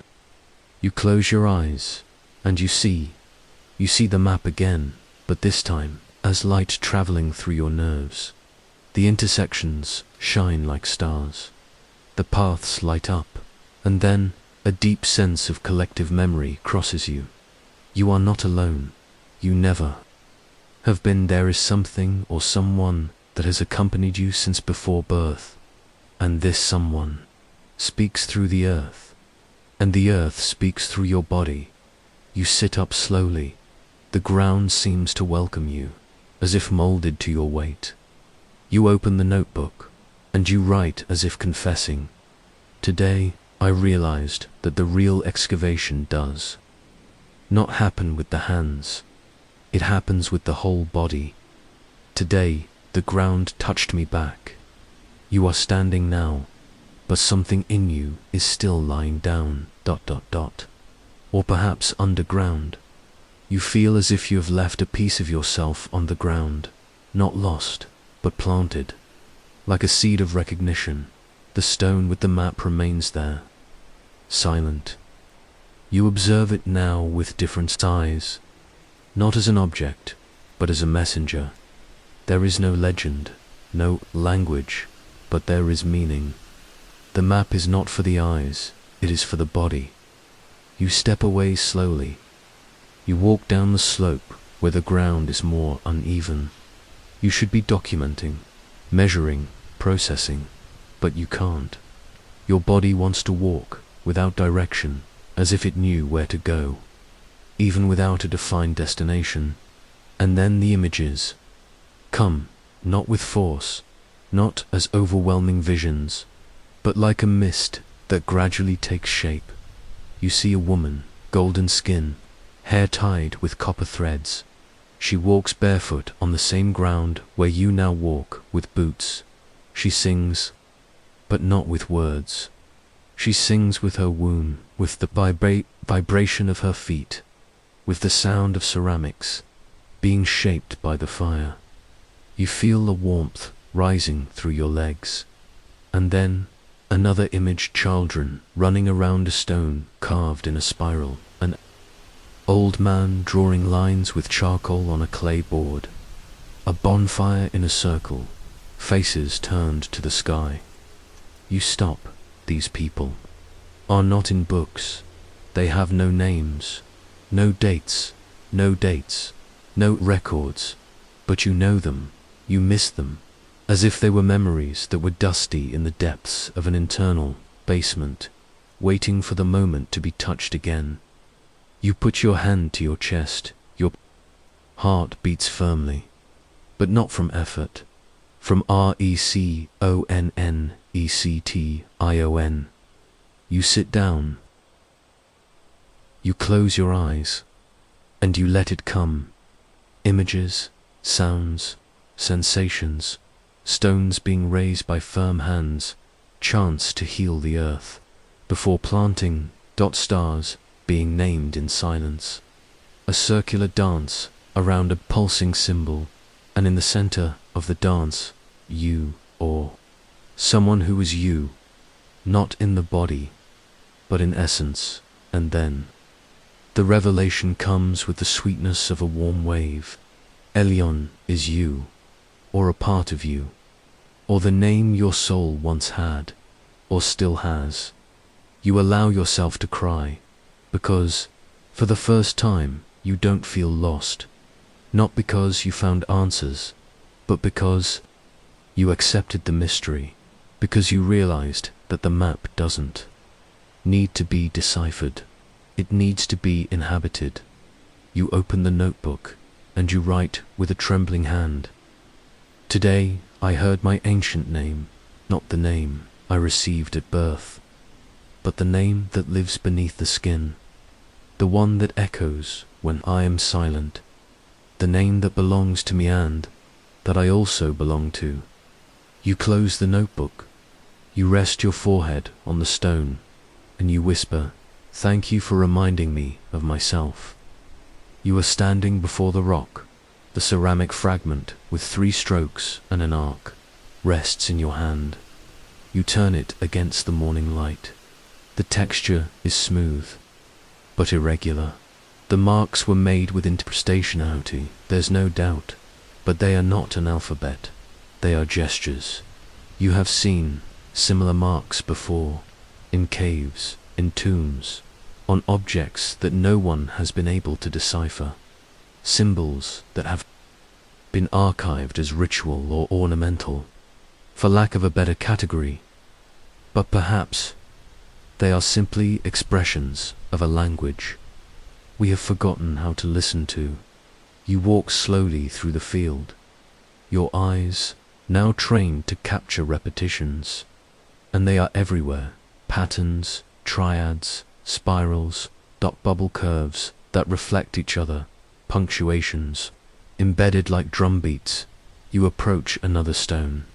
You close your eyes, and you see the map again, but this time, as light traveling through your nerves. The intersections shine like stars. The paths light up, and then a deep sense of collective memory crosses you. You are not alone. You never have been. There is something or someone that has accompanied you since before birth, and this someone speaks through the earth. and the earth speaks through your body. You sit up slowly. The ground seems to welcome you, as if molded to your weight. You open the notebook, and you write as if confessing, "Today I realized that the real excavation does not happen with the hands. It happens with the whole body. Today the ground touched me back. You are standing now, but something in you is still lying down, ... or perhaps underground. You feel as if you have left a piece of yourself on the ground, not lost, but planted. Like a seed of recognition, the stone with the map remains there, silent. You observe it now with different eyes, not as an object, but as a messenger. There is no legend, no language, but there is meaning. The map is not for the eyes, it is for the body. You step away slowly. You walk down the slope where the ground is more uneven. You should be documenting, measuring, processing, but you can't. Your body wants to walk without direction, as if it knew where to go, even without a defined destination. And then the images come, not with force, not as overwhelming visions, but like a mist that gradually takes shape. You see a woman, golden skin, hair tied with copper threads. She walks barefoot on the same ground where you now walk with boots. She sings, but not with words. She sings with her womb, with the vibration of her feet, with the sound of ceramics being shaped by the fire. You feel the warmth rising through your legs. And then another image, children running around a stone carved in a spiral, an old man drawing lines with charcoal on a clay board, a bonfire in a circle, faces turned to the sky. You stop. These people are not in books. They have no names, no dates, no records, but you know them, you miss them, as if they were memories that were dusty in the depths of an internal basement, waiting for the moment to be touched again. You put your hand to your chest, your heart beats firmly, but not from effort, from RECONNECTION. You sit down, you close your eyes, and you let it come. Images, sounds, sensations, stones being raised by firm hands, chants to heal the earth, before planting, stars being named in silence. A circular dance around a pulsing symbol, and in the center of the dance, you, or someone who is you, not in the body, but in essence. And then the revelation comes with the sweetness of a warm wave. Elion is you, or a part of you, or the name your soul once had, or still has. You allow yourself to cry, because, for the first time, you don't feel lost, not because you found answers, but because you accepted the mystery, because you realized that the map doesn't need to be deciphered. It needs to be inhabited. You open the notebook, and you write with a trembling hand, "Today I heard my ancient name, not the name I received at birth, but the name that lives beneath the skin, the one that echoes when I am silent, the name that belongs to me and that I also belong to." You close the notebook. You rest your forehead on the stone, and you whisper, "Thank you for reminding me of myself." You are standing before the rock. The ceramic fragment with 3 strokes and an arc rests in your hand. You turn it against the morning light. The texture is smooth, but irregular. The marks were made with intentionality, there's no doubt, but they are not an alphabet. They are gestures. You have seen similar marks before, in caves, in tombs, on objects that no one has been able to decipher, symbols that have been archived as ritual or ornamental, for lack of a better category. But perhaps They are simply expressions of a language we have forgotten how to listen to. You walk slowly through the field, your eyes now trained to capture repetitions, and they are everywhere: patterns, triads, spirals, dot bubble curves that reflect each other, punctuations, embedded like drum beats. You approach another stone,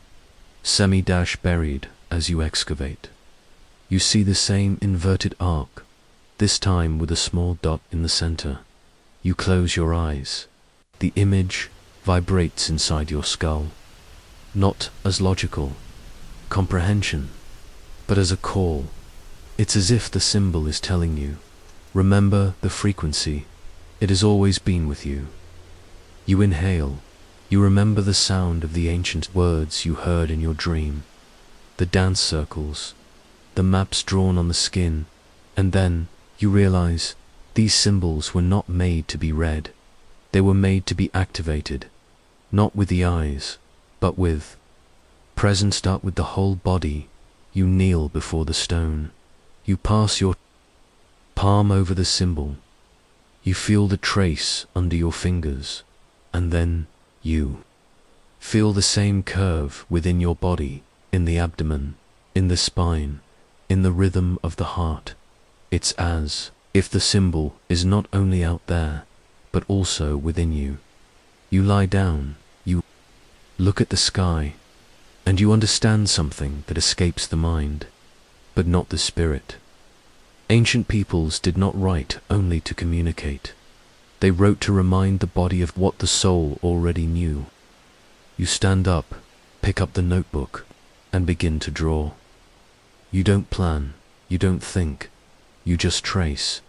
semi-buried as you excavate. You see the same inverted arc, this time with a small dot in the center. You close your eyes. The image vibrates inside your skull, not as logical comprehension, but as a call. It's as if the symbol is telling you, remember the frequency, it has always been with you. You inhale, you remember the sound of the ancient words you heard in your dream, the dance circles, the maps drawn on the skin, and then you realize these symbols were not made to be read. They were made to be activated, not with the eyes, but with presence. Start with the whole body. You kneel before the stone. You pass your palm over the symbol. You feel the trace under your fingers, and then you feel the same curve within your body, in the abdomen, in the spine, in the rhythm of the heart. It's as if the symbol is not only out there, but also within you. You lie down, you look at the sky, and you understand something that escapes the mind, but not the spirit. Ancient peoples did not write only to communicate. They wrote to remind the body of what the soul already knew. You stand up, pick up the notebook, and begin to draw. You don't plan, you don't think, you just trace.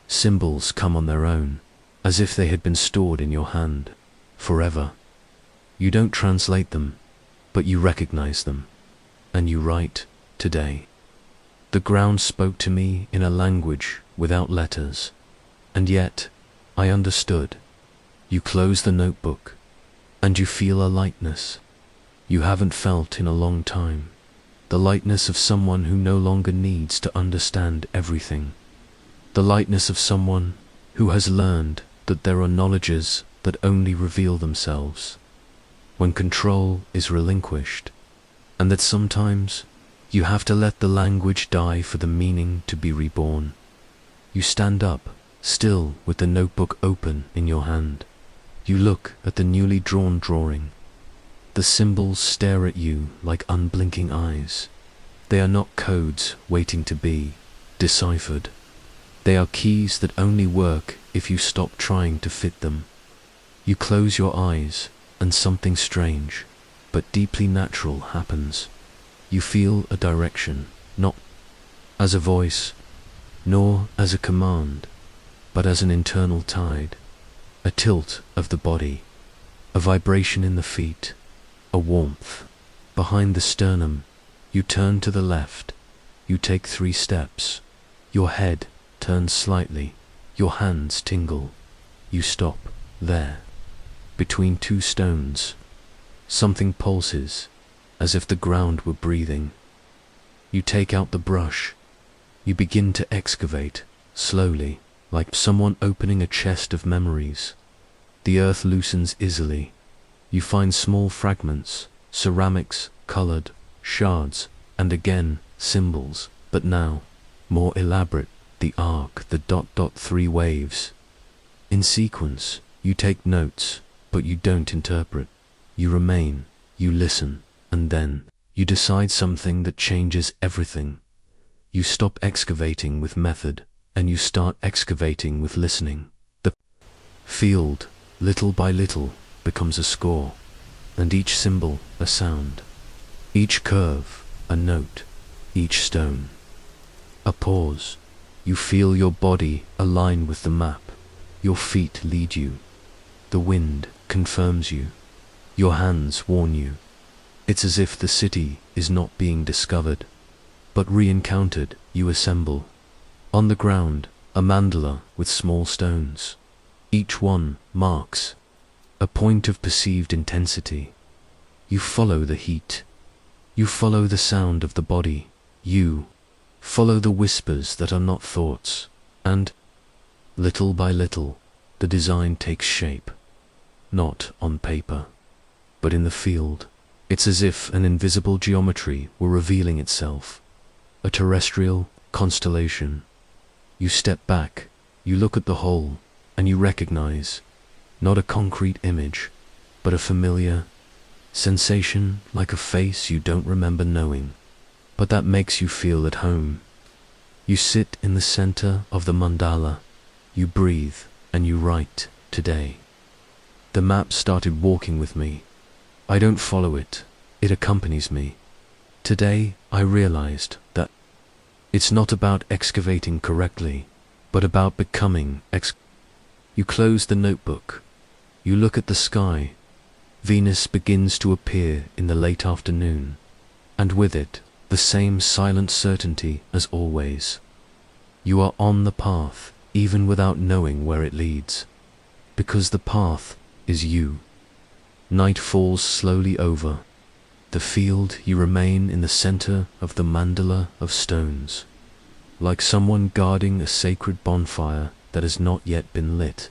Symbols come on their own, as if they had been stored in your hand forever. You don't translate them, but you recognize them, and you write, today. The ground spoke to me in a language without letters, and yet I understood. You close the notebook, and you feel a lightness you haven't felt in a long time, the lightness of someone who no longer needs to understand everything, the lightness of someone who has learned that there are knowledges that only reveal themselves when control is relinquished, and that sometimes you have to let the language die for the meaning to be reborn. You stand up, still with the notebook open in your hand. You look at the newly drawn drawing. The symbols stare at you like unblinking eyes. They are not codes waiting to be deciphered. They are keys that only work if you stop trying to fit them. You close your eyes, and something strange, but deeply natural happens. You feel a direction, not as a voice, nor as a command, but as an internal tide, a tilt of the body, a vibration in the feet, a warmth. Behind the sternum, you turn to the left. You take 3 steps. Your head turns slightly. Your hands tingle. You stop there, between 2 stones. Something pulses, as if the ground were breathing. You take out the brush. You begin to excavate, slowly, like someone opening a chest of memories. The earth loosens easily. You find small fragments, ceramics, colored, shards, and again, symbols, but now, more elaborate, the arc, the ... 3 waves. In sequence, you take notes, but you don't interpret. You remain, you listen, and then, you decide something that changes everything. You stop excavating with method, and you start excavating with listening. The field, little by little, becomes a score, and each symbol a sound, each curve a note, each stone a pause. You feel your body align with the map. Your feet lead you. The wind confirms you. Your hands warn you. It's as if the city is not being discovered, but re-encountered. You assemble. On the ground, a mandala with small stones. Each one marks a point of perceived intensity. You follow the heat. You follow the sound of the body. You Follow the whispers that are not thoughts, and, little by little, the design takes shape, not on paper, but in the field. It's as if an invisible geometry were revealing itself, a terrestrial constellation. You step back, you look at the whole, and you recognize, not a concrete image, but a familiar sensation, like a face you don't remember knowing, but that makes you feel at home. You sit in the center of the mandala, you breathe, and you write, today. The map started walking with me. I don't follow it, it accompanies me. Today I realized that it's not about excavating correctly, but about becoming You close the notebook. You look at the sky. Venus begins to appear in the late afternoon, and with it, the same silent certainty as always. You are on the path, even without knowing where it leads, because the path is you. Night falls slowly over the field. You remain in the center of the mandala of stones, like someone guarding a sacred bonfire that has not yet been lit.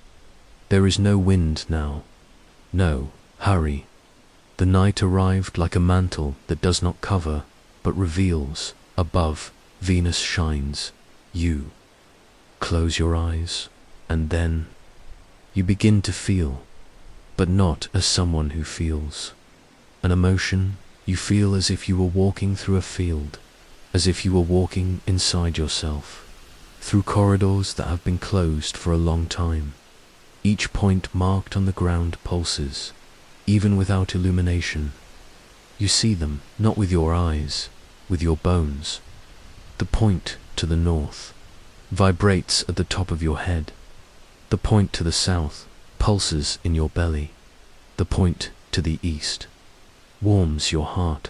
There is no wind now, no hurry. The night arrived like a mantle that does not cover, but reveals. Above, Venus shines. You close your eyes, and then you begin to feel, but not as someone who feels. An emotion. You feel as if you were walking through a field, as if you were walking inside yourself, through corridors that have been closed for a long time. Each point marked on the ground pulses, even without illumination. You see them, not with your eyes, with your bones. The point to the north vibrates at the top of your head. The point to the south pulses in your belly. The point to the east warms your heart.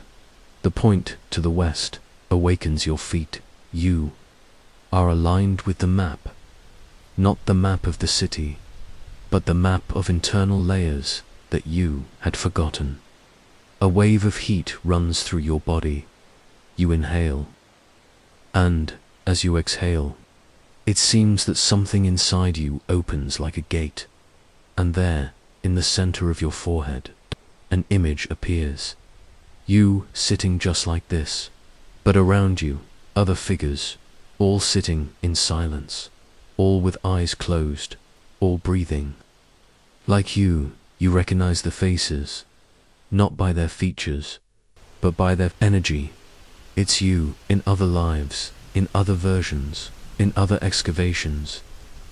The point to the west awakens your feet. You are aligned with the map, not the map of the city, but the map of internal layers that you had forgotten. A wave of heat runs through your body. You inhale, and as you exhale, it seems that something inside you opens like a gate, and there, in the center of your forehead, an image appears. You sitting just like this, but around you, other figures, all sitting in silence, all with eyes closed, all breathing. Like you recognize the faces, not by their features, but by their energy. It's you in other lives, in other versions, in other excavations,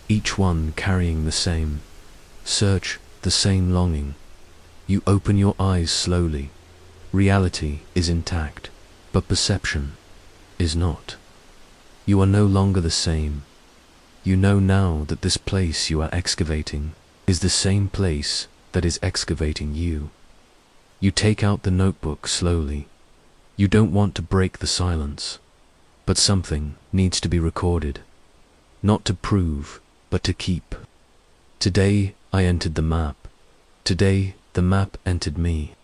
each one carrying the same search, the same longing. You open your eyes slowly. Reality is intact, but perception is not. You are no longer the same. You know now that this place you are excavating is the same place that is excavating you. You take out the notebook slowly. You don't want to break the silence, but something needs to be recorded, not to prove, but to keep. Today I entered the map. Today the map entered me.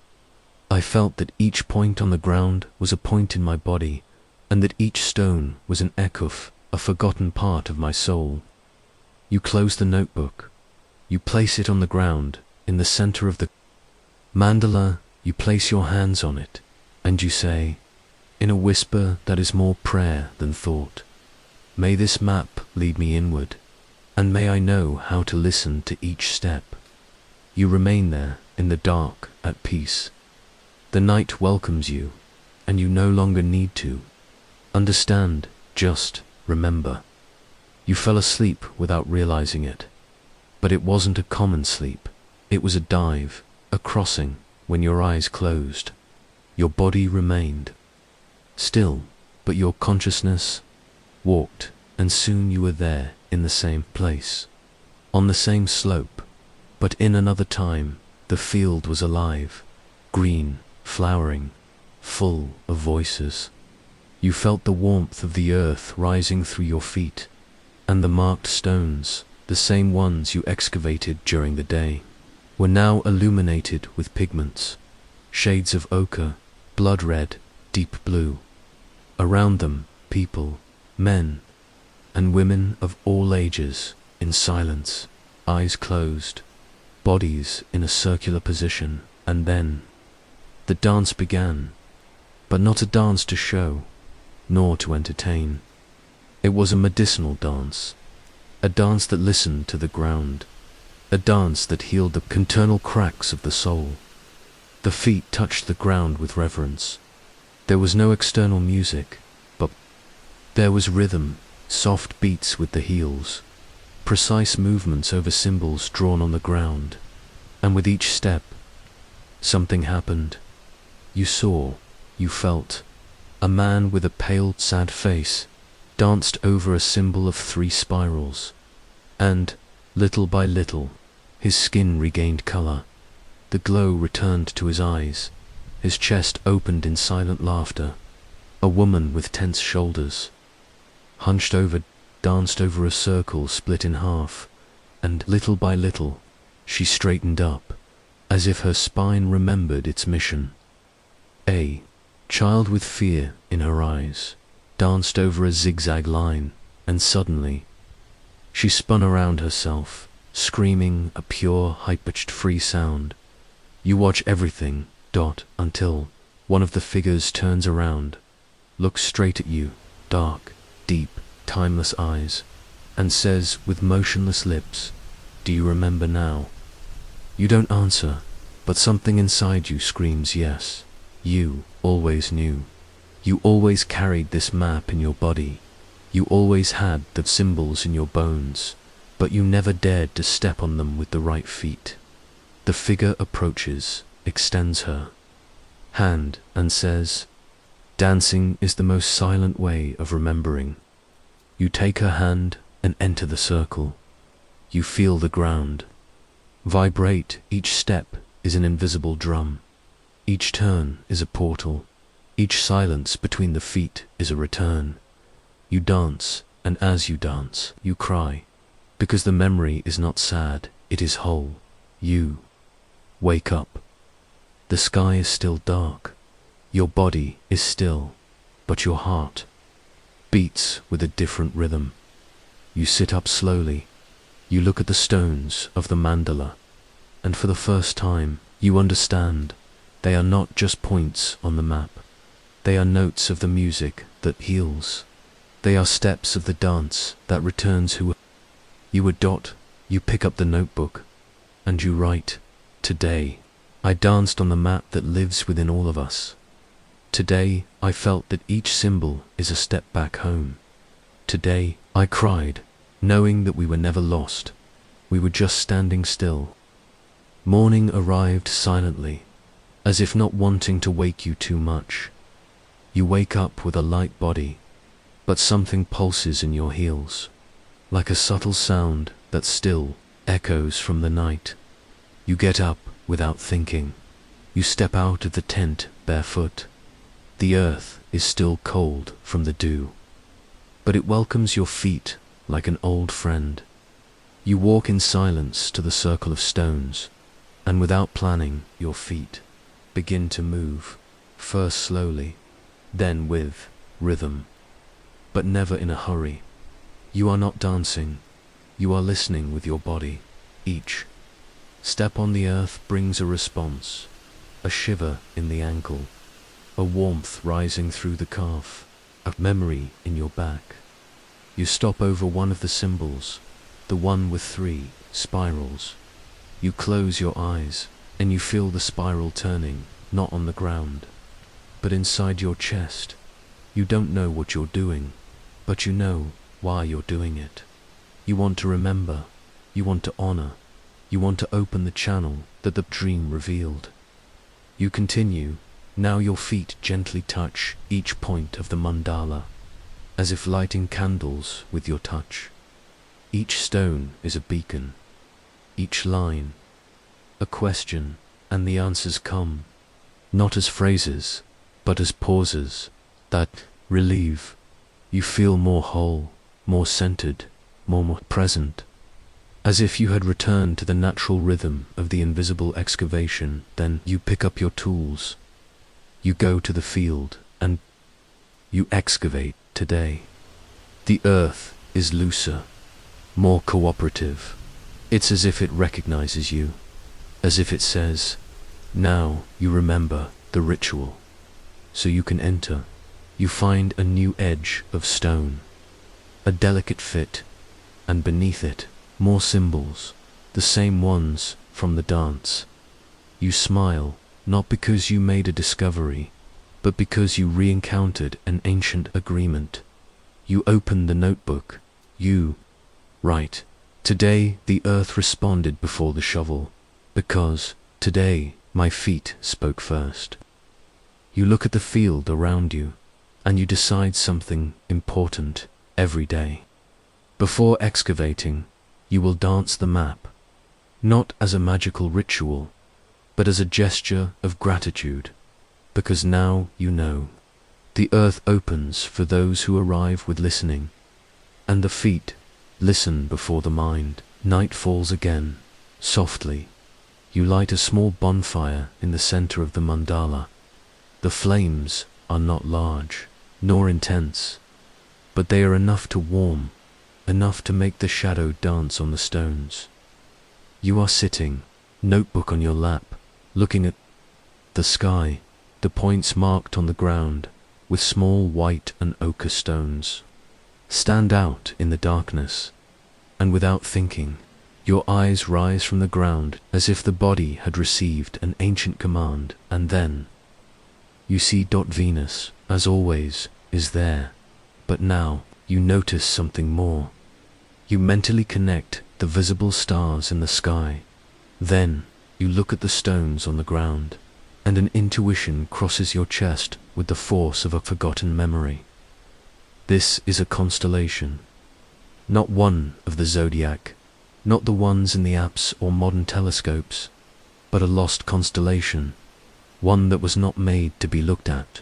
I felt that each point on the ground was a point in my body, and that each stone was an echo, a forgotten part of my soul. You close the notebook. You place it on the ground, in the center of the mandala. You place your hands on it, and you say, in a whisper that is more prayer than thought, may this map lead me inward, and may I know how to listen to each step. You remain there, in the dark, at peace. The night welcomes you, and you no longer need to understand, just remember. You fell asleep without realizing it, but it wasn't a common sleep. It was a dive, a crossing. When your eyes closed, your body remained still, but your consciousness walked, and soon you were there in the same place, on the same slope, but in another time. The field was alive, green, flowering, full of voices. You felt the warmth of the earth rising through your feet, and the marked stones, the same ones you excavated during the day, were now illuminated with pigments, shades of ochre, blood red, deep blue. Around them, people, Men and women of all ages, in silence, eyes closed, bodies in a circular position, and then the dance began, but not a dance to show, nor to entertain. It was a medicinal dance, a dance that listened to the ground, a dance that healed the internal cracks of the soul. The feet touched the ground with reverence. There was no external music, but there was rhythm, soft beats with the heels, precise movements over symbols drawn on the ground, and with each step, something happened. You saw, you felt. A man with a pale, sad face danced over a symbol of 3 spirals, and, little by little, his skin regained color. The glow returned to his eyes. His chest opened in silent laughter. A woman with tense shoulders, hunched over, danced over a circle split in half, and little by little, she straightened up, as if her spine remembered its mission. A child with fear in her eyes danced over a zigzag line, and suddenly, she spun around herself, screaming a pure, high-pitched free sound. You watch everything, until one of the figures turns around, looks straight at you, dark, deep, timeless eyes, and says with motionless lips, "Do you remember now?" You don't answer, but something inside you screams yes. You always knew. You always carried this map in your body. You always had the symbols in your bones, but you never dared to step on them with the right feet. The figure approaches, extends her hand, and says, "Dancing is the most silent way of remembering." You take her hand and enter the circle. You feel the ground vibrate. Each step is an invisible drum. Each turn is a portal. Each silence between the feet is a return. You dance, and as you dance, you cry, because the memory is not sad, it is whole. You wake up. The sky is still dark. Your body is still, but your heart beats with a different rhythm. You sit up slowly. You look at the stones of the mandala, and for the first time, you understand. They are not just points on the map. They are notes of the music that heals. They are steps of the dance that returns who you were. You pick up the notebook, and you write, "Today, I danced on the map that lives within all of us. Today, I felt that each symbol is a step back home. Today, I cried, knowing that we were never lost. We were just standing still." Morning arrived silently, as if not wanting to wake you too much. You wake up with a light body, but something pulses in your heels, like a subtle sound that still echoes from the night. You get up without thinking. You step out of the tent barefoot. The earth is still cold from the dew, but it welcomes your feet like an old friend. You walk in silence to the circle of stones, and without planning, your feet begin to move, first slowly, then with rhythm, but never in a hurry. You are not dancing, you are listening with your body. Each step on the earth brings a response, a shiver in the ankle, a warmth rising through the calf, a memory in your back. You stop over one of the symbols, the one with 3 spirals. You close your eyes, and you feel the spiral turning, not on the ground, but inside your chest. You don't know what you're doing, but you know why you're doing it. You want to remember, you want to honor, you want to open the channel that the dream revealed. You continue. Now your feet gently touch each point of the mandala, as if lighting candles with your touch. Each stone is a beacon, each line a question, and the answers come, not as phrases, but as pauses that relieve. You feel more whole, more centered, more present, as if you had returned to the natural rhythm of the invisible excavation. Then you pick up your tools. You go to the field, and you excavate today. The earth is looser, more cooperative. It's as if it recognizes you, as if it says, now you remember the ritual. So you can enter. You find a new edge of stone, a delicate fit, and beneath it, more symbols, the same ones from the dance. You smile, not because you made a discovery, but because you re-encountered an ancient agreement. You open the notebook. You write, today the earth responded before the shovel, because today my feet spoke first. You look at the field around you, and you decide something important every day. Before excavating, you will dance the map, not as a magical ritual, but as a gesture of gratitude, because now you know. The earth opens for those who arrive with listening, and the feet listen before the mind. Night falls again, softly. You light a small bonfire in the center of the mandala. The flames are not large, nor intense, but they are enough to warm, enough to make the shadow dance on the stones. You are sitting, notebook on your lap, looking at the sky, the points marked on the ground with small white and ochre stones stand out in the darkness, and without thinking, your eyes rise from the ground as if the body had received an ancient command, and then you see Venus, as always, is there, but now you notice something more. You mentally connect the visible stars in the sky. Then you look at the stones on the ground, and an intuition crosses your chest with the force of a forgotten memory. This is a constellation, not one of the zodiac, not the ones in the apps or modern telescopes, but a lost constellation, one that was not made to be looked at.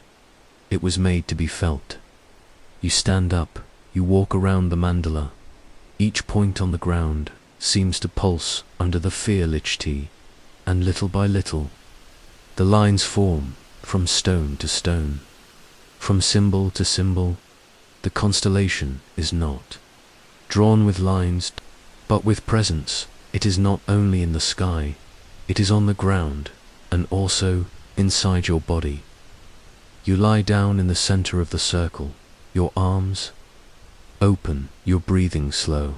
It was made to be felt. You stand up, you walk around the mandala. Each point on the ground seems to pulse under the fear-lich tea, and little by little, the lines form from stone to stone, from symbol to symbol. The constellation is not drawn with lines, but with presence. It is not only in the sky, it is on the ground, and also inside your body. You lie down in the center of the circle, your arms open, your breathing slow,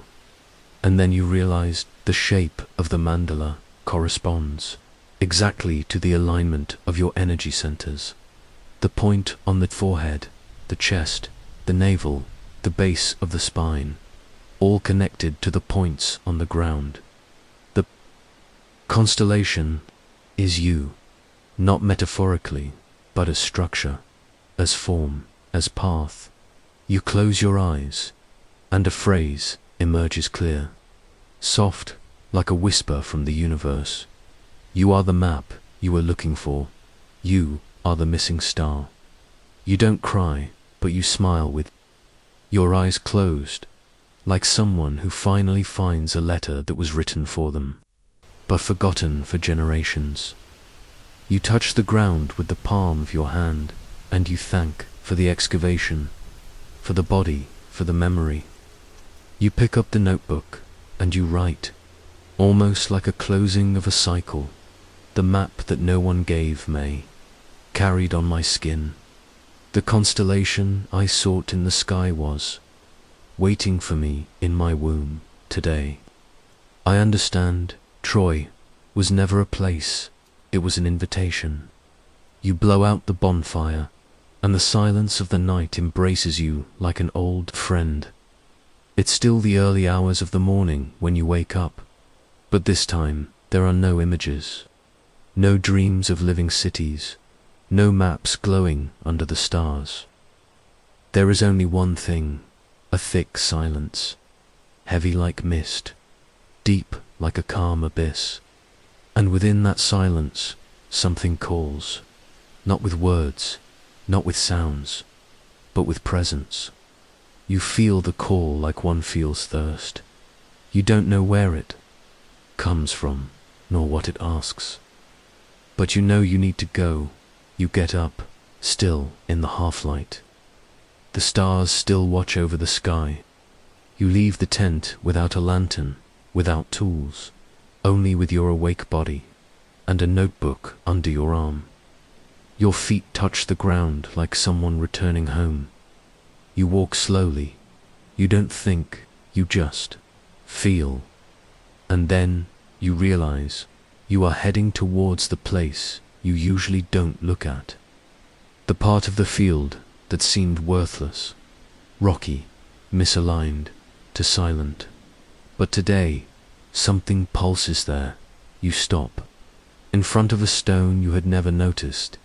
and then you realize the shape of the mandala corresponds exactly to the alignment of your energy centers. The point on the forehead, the chest, the navel, the base of the spine, all connected to the points on the ground. The constellation is you, not metaphorically, but as structure, as form, as path. You close your eyes, and a phrase emerges clear, soft, like a whisper from the universe. You are the map you were looking for. You are the missing star. You don't cry, but you smile with your eyes closed, like someone who finally finds a letter that was written for them, but forgotten for generations. You touch the ground with the palm of your hand, and you thank for the excavation, for the body, for the memory. You pick up the notebook, and you write, almost like a closing of a cycle, the map that no one gave me, carried on my skin. The constellation I sought in the sky was waiting for me in my womb today. I understand Troy was never a place, it was an invitation. You blow out the bonfire, and the silence of the night embraces you like an old friend. It's still the early hours of the morning when you wake up, but this time there are no images, no dreams of living cities, no maps glowing under the stars. There is only one thing, a thick silence, heavy like mist, deep like a calm abyss. And within that silence, something calls, not with words, not with sounds, but with presence. You feel the call like one feels thirst. You don't know where it comes from, nor what it asks. But you know you need to go. You get up, still in the half-light. The stars still watch over the sky. You leave the tent without a lantern, without tools, only with your awake body and a notebook under your arm. Your feet touch the ground like someone returning home. You walk slowly. You don't think, you just feel. And then you realize you are heading towards the place you usually don't look at. The part of the field that seemed worthless, rocky, misaligned, to silent. But today, something pulses there. You stop. In front of a stone you had never noticed.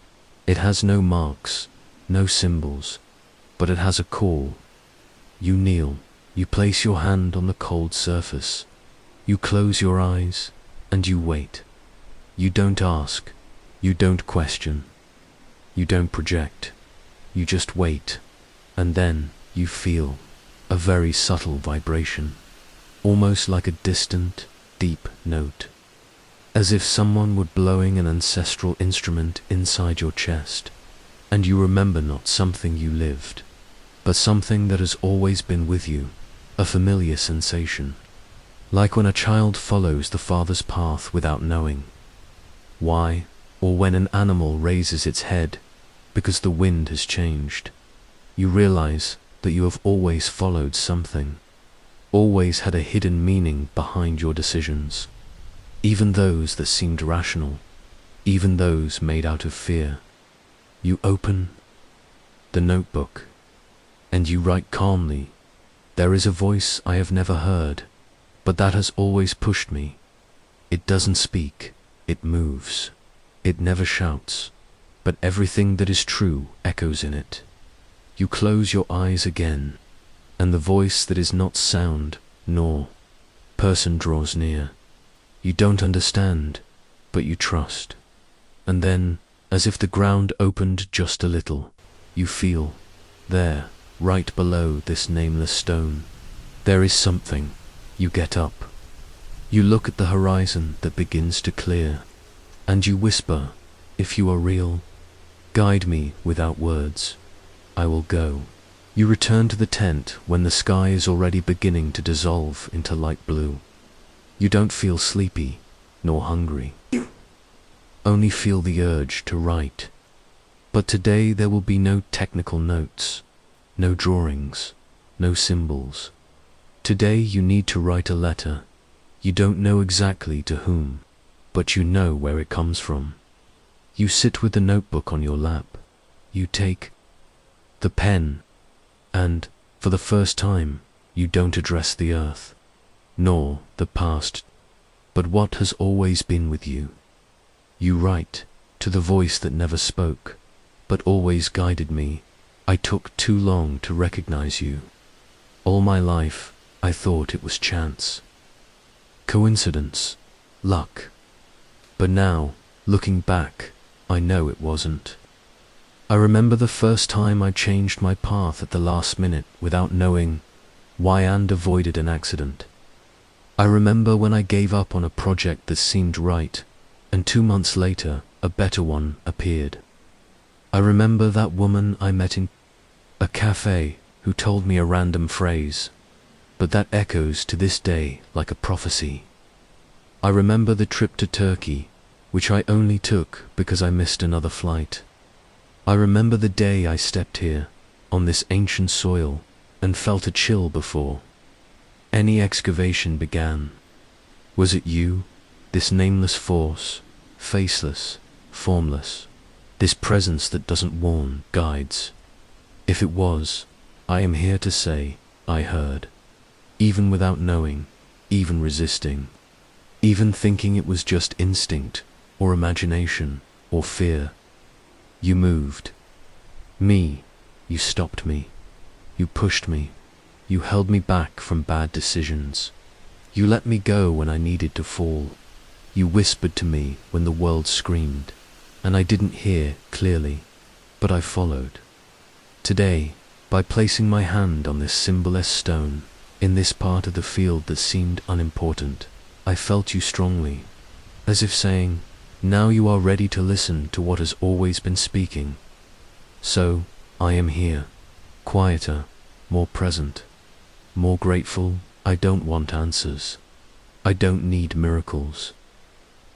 It has no marks, no symbols, but it has a call. You kneel. You place your hand on the cold surface. You close your eyes, and you wait. You don't ask. You don't question. You don't project. You just wait. And then you feel a very subtle vibration, almost like a distant, deep note, as if someone were blowing an ancestral instrument inside your chest. And you remember not something you lived, but something that has always been with you, a familiar sensation, like when a child follows the father's path without knowing why, or when an animal raises its head because the wind has changed. You realize that you have always followed something, always had a hidden meaning behind your decisions, even those that seemed rational, even those made out of fear. You open the notebook, and you write calmly, "There is a voice I have never heard, but that has always pushed me. It doesn't speak, it moves. It never shouts, but everything that is true echoes in it." You close your eyes again, and the voice that is not sound nor person draws near. You don't understand, but you trust. And then, as if the ground opened just a little, you feel, there, right below this nameless stone, there is something. You get up. You look at the horizon that begins to clear, and you whisper, "If you are real, guide me without words. I will go." You return to the tent when the sky is already beginning to dissolve into light blue. You don't feel sleepy, nor hungry. Only feel the urge to write. But today there will be no technical notes, no drawings, no symbols. Today you need to write a letter. You don't know exactly to whom, but you know where it comes from. You sit with the notebook on your lap. You take the pen, and, for the first time, you don't address the earth, nor the past, but what has always been with you. You write to the voice that never spoke, but always guided me. "I took too long to recognize you. All my life, I thought it was chance, coincidence, luck. But now, looking back, I know it wasn't. I remember the first time I changed my path at the last minute without knowing why and avoided an accident. I remember when I gave up on a project that seemed right, and 2 months later, a better one appeared. I remember that woman I met in a cafe who told me a random phrase, but that echoes to this day like a prophecy. I remember the trip to Turkey, which I only took because I missed another flight. I remember the day I stepped here, on this ancient soil, and felt a chill before any excavation began. Was it you, this nameless force, faceless, formless, this presence that doesn't warn, guides? If it was, I am here to say, I heard, even without knowing, even resisting, even thinking it was just instinct, or imagination, or fear. You moved. Me. You stopped me. You pushed me. You held me back from bad decisions. You let me go when I needed to fall. You whispered to me when the world screamed, and I didn't hear clearly, but I followed. Today, by placing my hand on this symbolless stone, in this part of the field that seemed unimportant, I felt you strongly, as if saying, now you are ready to listen to what has always been speaking. So, I am here. quieter, more present, more grateful. I don't want answers. I don't need miracles.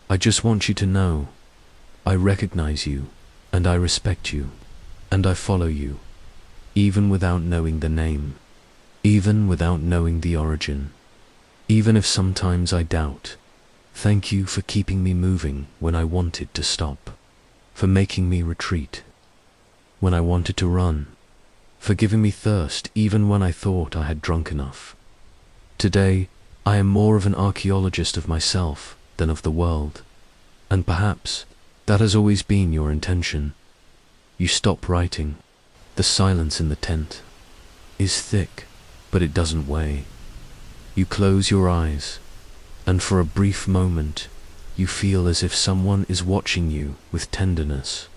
I just want you to know I recognize you, and I respect you, and I follow you, even without knowing the name, even without knowing the origin, even if sometimes I doubt. Thank you for keeping me moving when I wanted to stop, for making me retreat when I wanted to run, for giving me thirst even when I thought I had drunk enough. Today, I am more of an archaeologist of myself than of the world, and perhaps that has always been your intention. You stop writing. The silence in the tent is thick, but it doesn't weigh. You close your eyes, and for a brief moment, you feel as if someone is watching you with tenderness,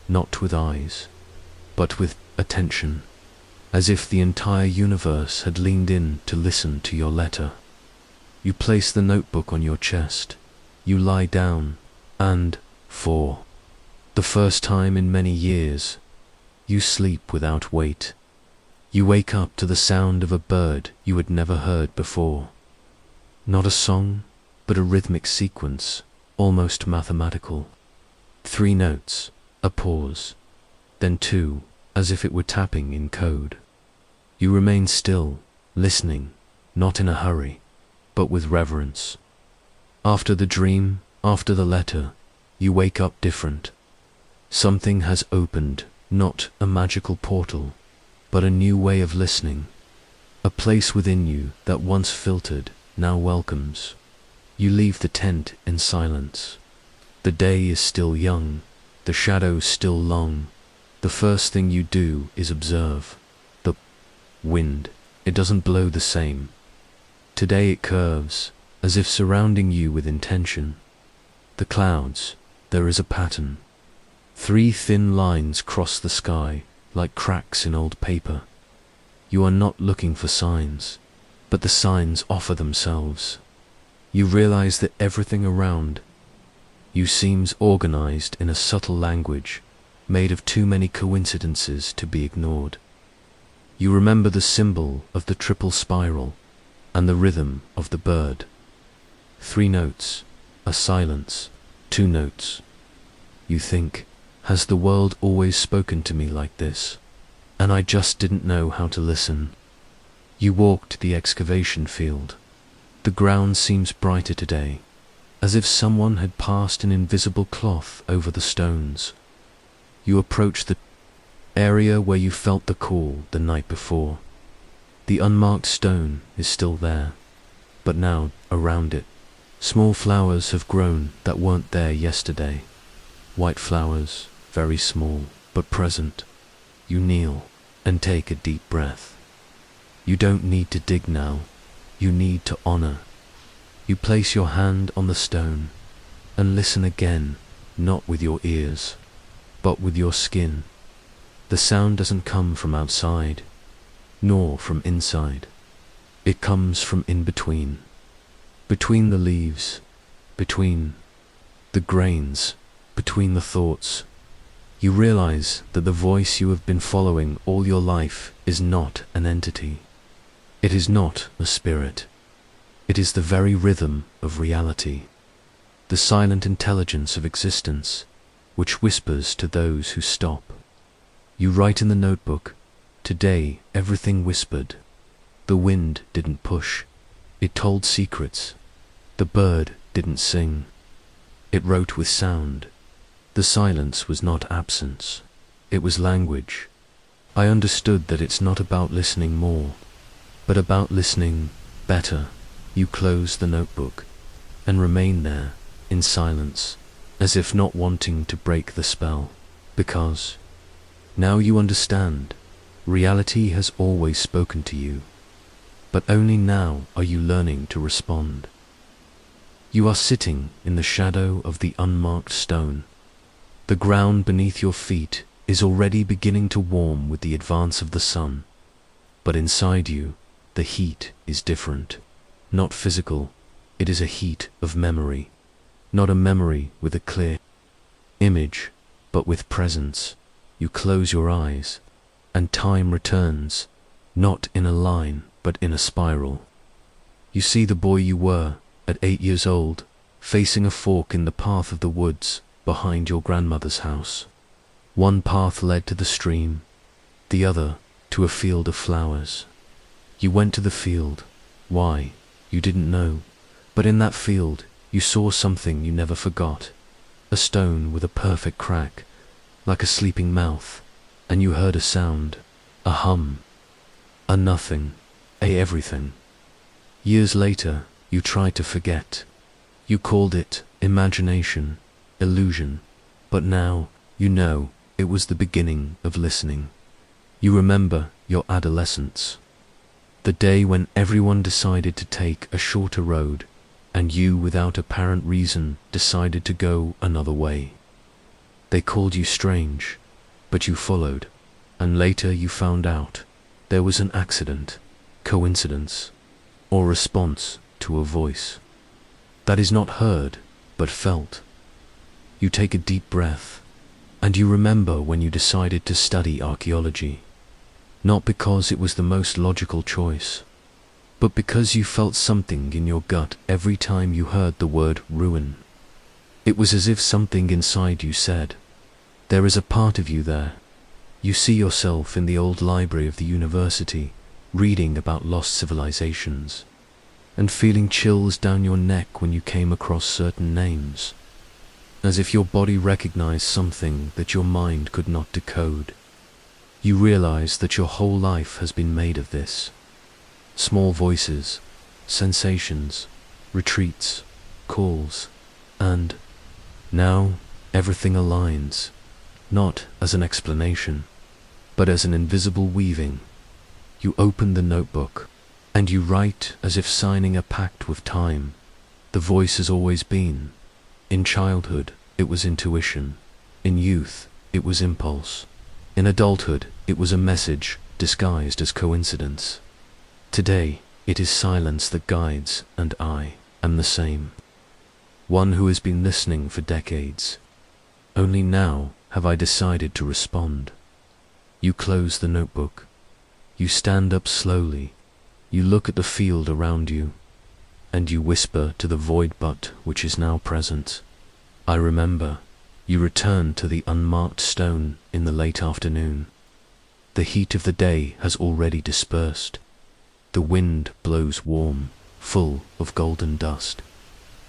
not with eyes, but with attention, as if the entire universe had leaned in to listen to your letter. You place the notebook on your chest, you lie down, and, for the first time in many years, you sleep without weight. You wake up to the sound of a bird you had never heard before. Not a song, but a rhythmic sequence, almost mathematical. 3 notes, a pause, then 2, as if it were tapping in code. You remain still, listening, not in a hurry, but with reverence. After the dream, after the letter, you wake up different. Something has opened, not a magical portal, but a new way of listening. A place within you that once filtered, now welcomes. You leave the tent in silence. The day is still young, the shadows still long. The first thing you do is observe the wind. It doesn't blow the same. Today it curves, as if surrounding you with intention. The clouds, there is a pattern. 3 thin lines cross the sky, like cracks in old paper. You are not looking for signs, but the signs offer themselves. You realize that everything around you seems organized in a subtle language, made of too many coincidences to be ignored. You remember the symbol of the triple spiral, and the rhythm of the bird. 3 notes, a silence, 2 notes. You think, has the world always spoken to me like this? And I just didn't know how to listen. You walk to the excavation field. The ground seems brighter today, as if someone had passed an invisible cloth over the stones. You approach the area where you felt the call the night before. The unmarked stone is still there, but now, around it, small flowers have grown that weren't there yesterday. White flowers, very small, but present. You kneel and take a deep breath. You don't need to dig now, you need to honor. You place your hand on the stone and listen again, not with your ears, but with your skin. The sound doesn't come from outside, nor from inside. It comes from in between. Between the leaves, between the grains, between the thoughts. You realize that the voice you have been following all your life is not an entity. It is not a spirit. It is the very rhythm of reality, the silent intelligence of existence, which whispers to those who stop. You write in the notebook, today everything whispered. The wind didn't push, it told secrets. The bird didn't sing, it wrote with sound. The silence was not absence, it was language. I understood that it's not about listening more, but about listening better. You close the notebook and remain there in silence, as if not wanting to break the spell, because now you understand, reality has always spoken to you, but only now are you learning to respond. You are sitting in the shadow of the unmarked stone. The ground beneath your feet is already beginning to warm with the advance of the sun, but inside you, the heat is different. Not physical, it is a heat of memory, not a memory with a clear image, but with presence. You close your eyes, and time returns, not in a line, but in a spiral. You see the boy you were at 8 years old, facing a fork in the path of the woods behind your grandmother's house. One path led to the stream, the other to a field of flowers. You went to the field. Why? You didn't know. But in that field, you saw something you never forgot. A stone with a perfect crack, like a sleeping mouth, and you heard a sound, a hum, a nothing, a everything. Years later, you tried to forget. You called it imagination, illusion, but now you know it was the beginning of listening. You remember your adolescence, the day when everyone decided to take a shorter road, and you, without apparent reason, decided to go another way. They called you strange, but you followed, and later you found out there was an accident, coincidence, or response to a voice that is not heard, but felt. You take a deep breath, and you remember when you decided to study archaeology, not because it was the most logical choice, but because you felt something in your gut every time you heard the word ruin. It was as if something inside you said, there is a part of you there. You see yourself in the old library of the university, reading about lost civilizations, and feeling chills down your neck when you came across certain names, as if your body recognized something that your mind could not decode. You realize that your whole life has been made of this. Small voices, sensations, retreats, calls, and now everything aligns, not as an explanation, but as an invisible weaving. You open the notebook, and you write as if signing a pact with time. The voice has always been. In childhood, it was intuition. In youth, it was impulse. In adulthood, it was a message disguised as coincidence. Today, it is silence that guides, and I am the same. One who has been listening for decades. Only now have I decided to respond. You close the notebook. You stand up slowly. You look at the field around you, and you whisper to the void but which is now present. I remember. You return to the unmarked stone in the late afternoon. The heat of the day has already dispersed. The wind blows warm, full of golden dust,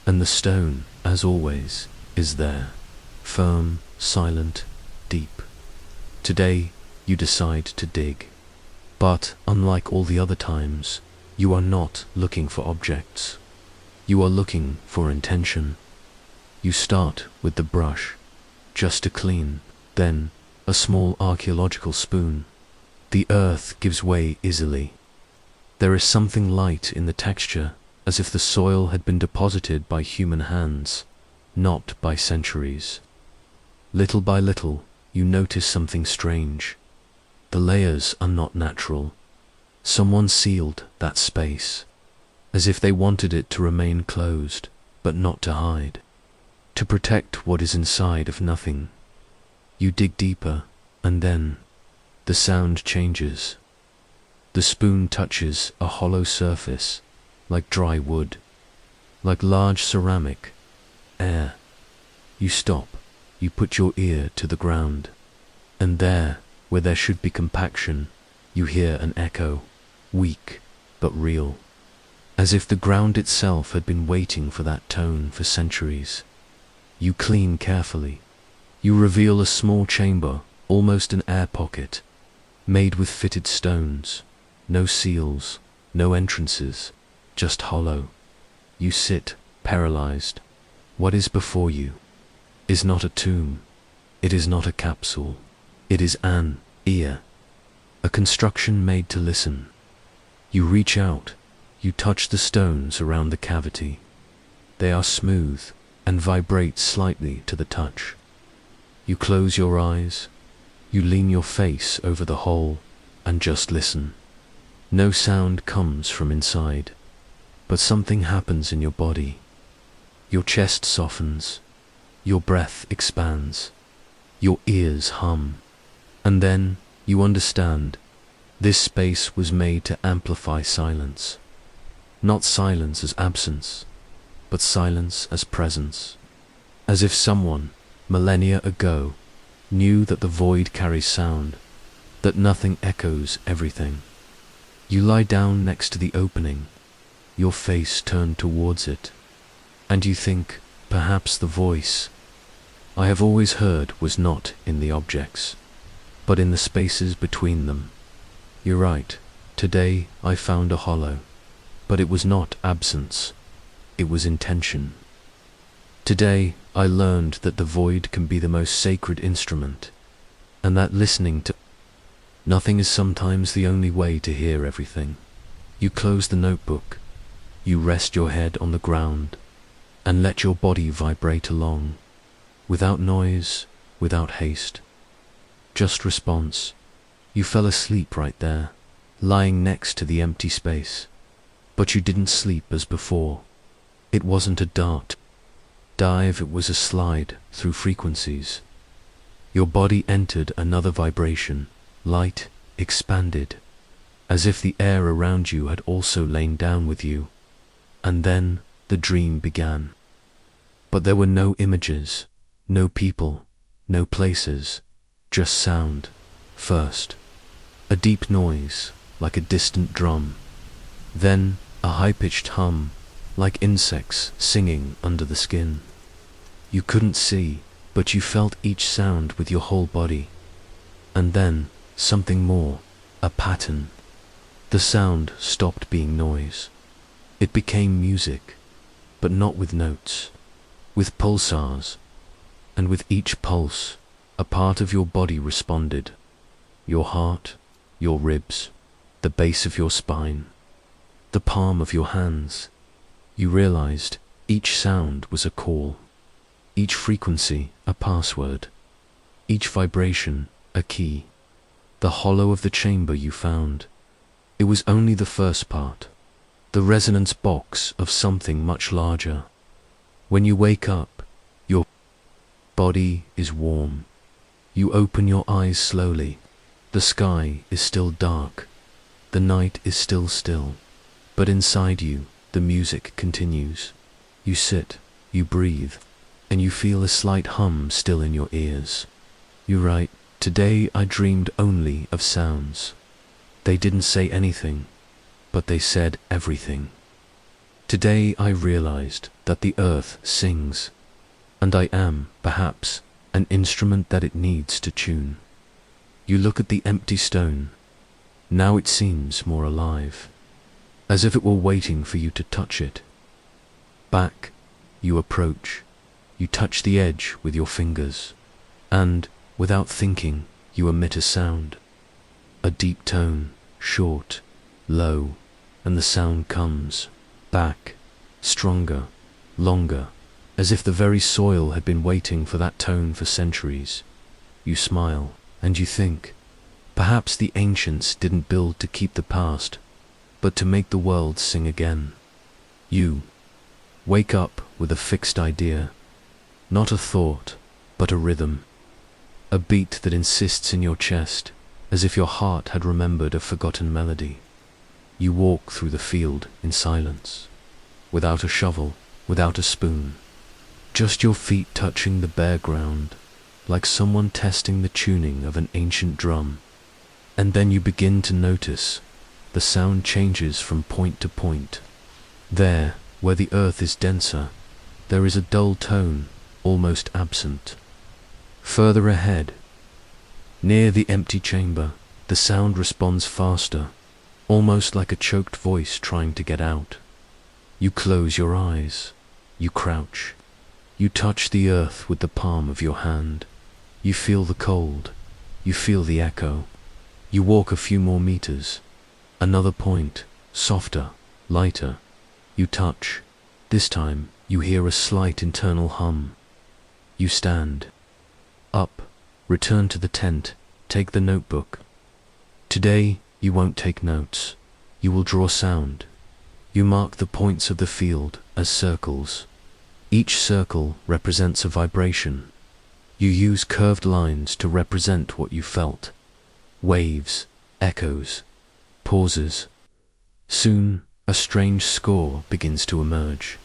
and the stone, as always, is there, firm, silent, deep. Today you decide to dig. But, unlike all the other times, you are not looking for objects. You are looking for intention. You start with the brush, just to clean, then a small archaeological spoon. The earth gives way easily. There is something light in the texture, as if the soil had been deposited by human hands, not by centuries. Little by little, you notice something strange. The layers are not natural. Someone sealed that space, as if they wanted it to remain closed, but not to hide, to protect what is inside of nothing. You dig deeper, and then the sound changes. The spoon touches a hollow surface, like dry wood, like large ceramic, air. You stop, you put your ear to the ground, and there, where there should be compaction, you hear an echo, weak but real, as if the ground itself had been waiting for that tone for centuries. You clean carefully. You reveal a small chamber, almost an air pocket, made with fitted stones. No seals, no entrances, just hollow. You sit, paralyzed. What is before you is not a tomb. It is not a capsule. It is an ear, a construction made to listen. You reach out. You touch the stones around the cavity. They are smooth and vibrate slightly to the touch. You close your eyes. You lean your face over the hole and just listen. No sound comes from inside, but something happens in your body. Your chest softens, your breath expands, your ears hum, and then You understand. This space was made to amplify silence. Not silence as absence, but silence as presence. As if someone, millennia ago, knew that the void carries sound, that nothing echoes everything. You lie down next to the opening, your face turned towards it, and you think, perhaps the voice I have always heard was not in the objects, but in the spaces between them. You're right, today I found a hollow, but it was not absence, it was intention. Today I learned that the void can be the most sacred instrument, and that listening to nothing is sometimes the only way to hear everything. You close the notebook, you rest your head on the ground, and let your body vibrate along, without noise, without haste. Just response. You fell asleep right there, lying next to the empty space. But you didn't sleep as before. It wasn't a dart dive, it was a slide through frequencies. Your body entered another vibration, light, expanded, as if the air around you had also lain down with you. And then the dream began. But there were no images, no people, no places, just sound. First, a deep noise, like a distant drum. Then a high-pitched hum, like insects singing under the skin. You couldn't see, but you felt each sound with your whole body. And then something more, a pattern. The sound stopped being noise. It became music, but not with notes, with pulsars, and with each pulse, a part of your body responded. Your heart, your ribs, the base of your spine, the palm of your hands. You realized each sound was a call, each frequency a password, each vibration a key. The hollow of the chamber you found, it was only the first part, the resonance box of something much larger. When you wake up, your body is warm. You open your eyes slowly. The sky is still dark. The night is still still. But inside you, the music continues. You sit, you breathe, and you feel a slight hum still in your ears. You write, today I dreamed only of sounds. They didn't say anything, but they said everything. Today I realized that the earth sings, and I am, perhaps, an instrument that it needs to tune. You look at the empty stone. Now it seems more alive, as if it were waiting for you to touch it. Back, you approach. You touch the edge with your fingers, and, without thinking, you emit a sound. A deep tone, short, low, and the sound comes back, stronger, longer, as if the very soil had been waiting for that tone for centuries. You smile, and you think, perhaps the ancients didn't build to keep the past, but to make the world sing again. You wake up with a fixed idea, not a thought, but a rhythm, a beat that insists in your chest, as if your heart had remembered a forgotten melody. You walk through the field in silence, without a shovel, without a spoon, just your feet touching the bare ground, like someone testing the tuning of an ancient drum. And then you begin to notice the sound changes from point to point. There, where the earth is denser, there is a dull tone, almost absent. Further ahead, near the empty chamber, the sound responds faster, almost like a choked voice trying to get out. You close your eyes. You crouch. You touch the earth with the palm of your hand. You feel the cold. You feel the echo. You walk a few more meters. Another point, softer, lighter. You touch. This time, you hear a slight internal hum. You stand. Up. Return to the tent. Take the notebook. Today, you won't take notes. You will draw sound. You mark the points of the field as circles. Each circle represents a vibration. You use curved lines to represent what you felt. Waves, echoes, pauses. Soon, a strange score begins to emerge.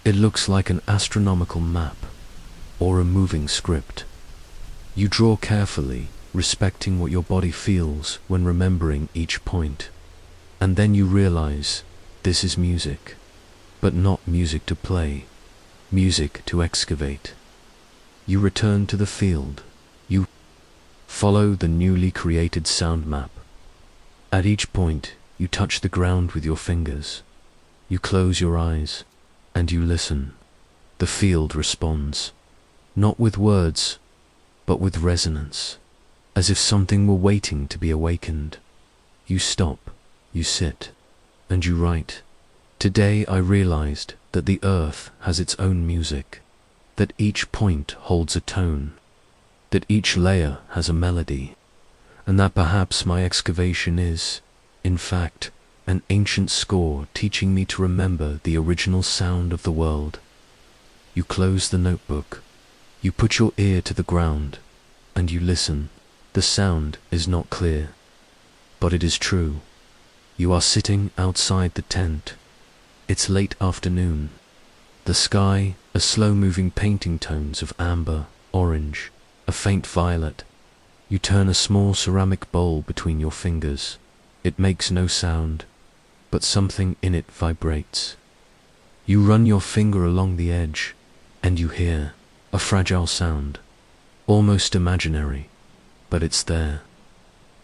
It looks like an astronomical map or a moving script. You draw carefully, respecting what your body feels when remembering each point. And then you realize this is music, but not music to play, music to excavate. You return to the field. You follow the newly created sound map. At each point, you touch the ground with your fingers. You close your eyes, and you listen. The field responds, not with words, but with resonance, as if something were waiting to be awakened. You stop, you sit, and you write. Today I realized that the earth has its own music, that each point holds a tone, that each layer has a melody, and that perhaps my excavation is, in fact, an ancient score teaching me to remember the original sound of the world. You close the notebook. You put your ear to the ground, and you listen. The sound is not clear, but it is true. You are sitting outside the tent. It's late afternoon. The sky, a slow-moving painting tones of amber, orange, a faint violet. You turn a small ceramic bowl between your fingers. It makes no sound, but something in it vibrates. You run your finger along the edge, and you hear a fragile sound, almost imaginary, but it's there.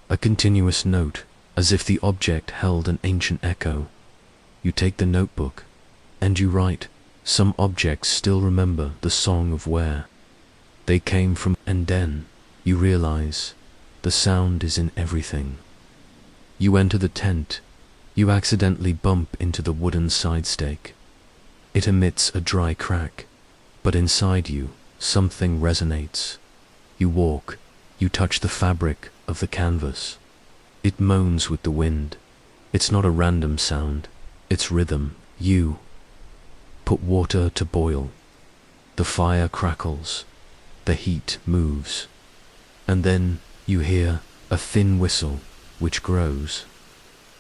A continuous note, as if the object held an ancient echo. You take the notebook, and you write. Some objects still remember the song of where they came from, and then you realize the sound is in everything. You enter the tent. You accidentally bump into the wooden side stake. It emits a dry crack, but inside you, something resonates. You walk. You touch the fabric of the canvas. It moans with the wind. It's not a random sound. It's rhythm. You put water to boil. The fire crackles. The heat moves. And then you hear a thin whistle, which grows.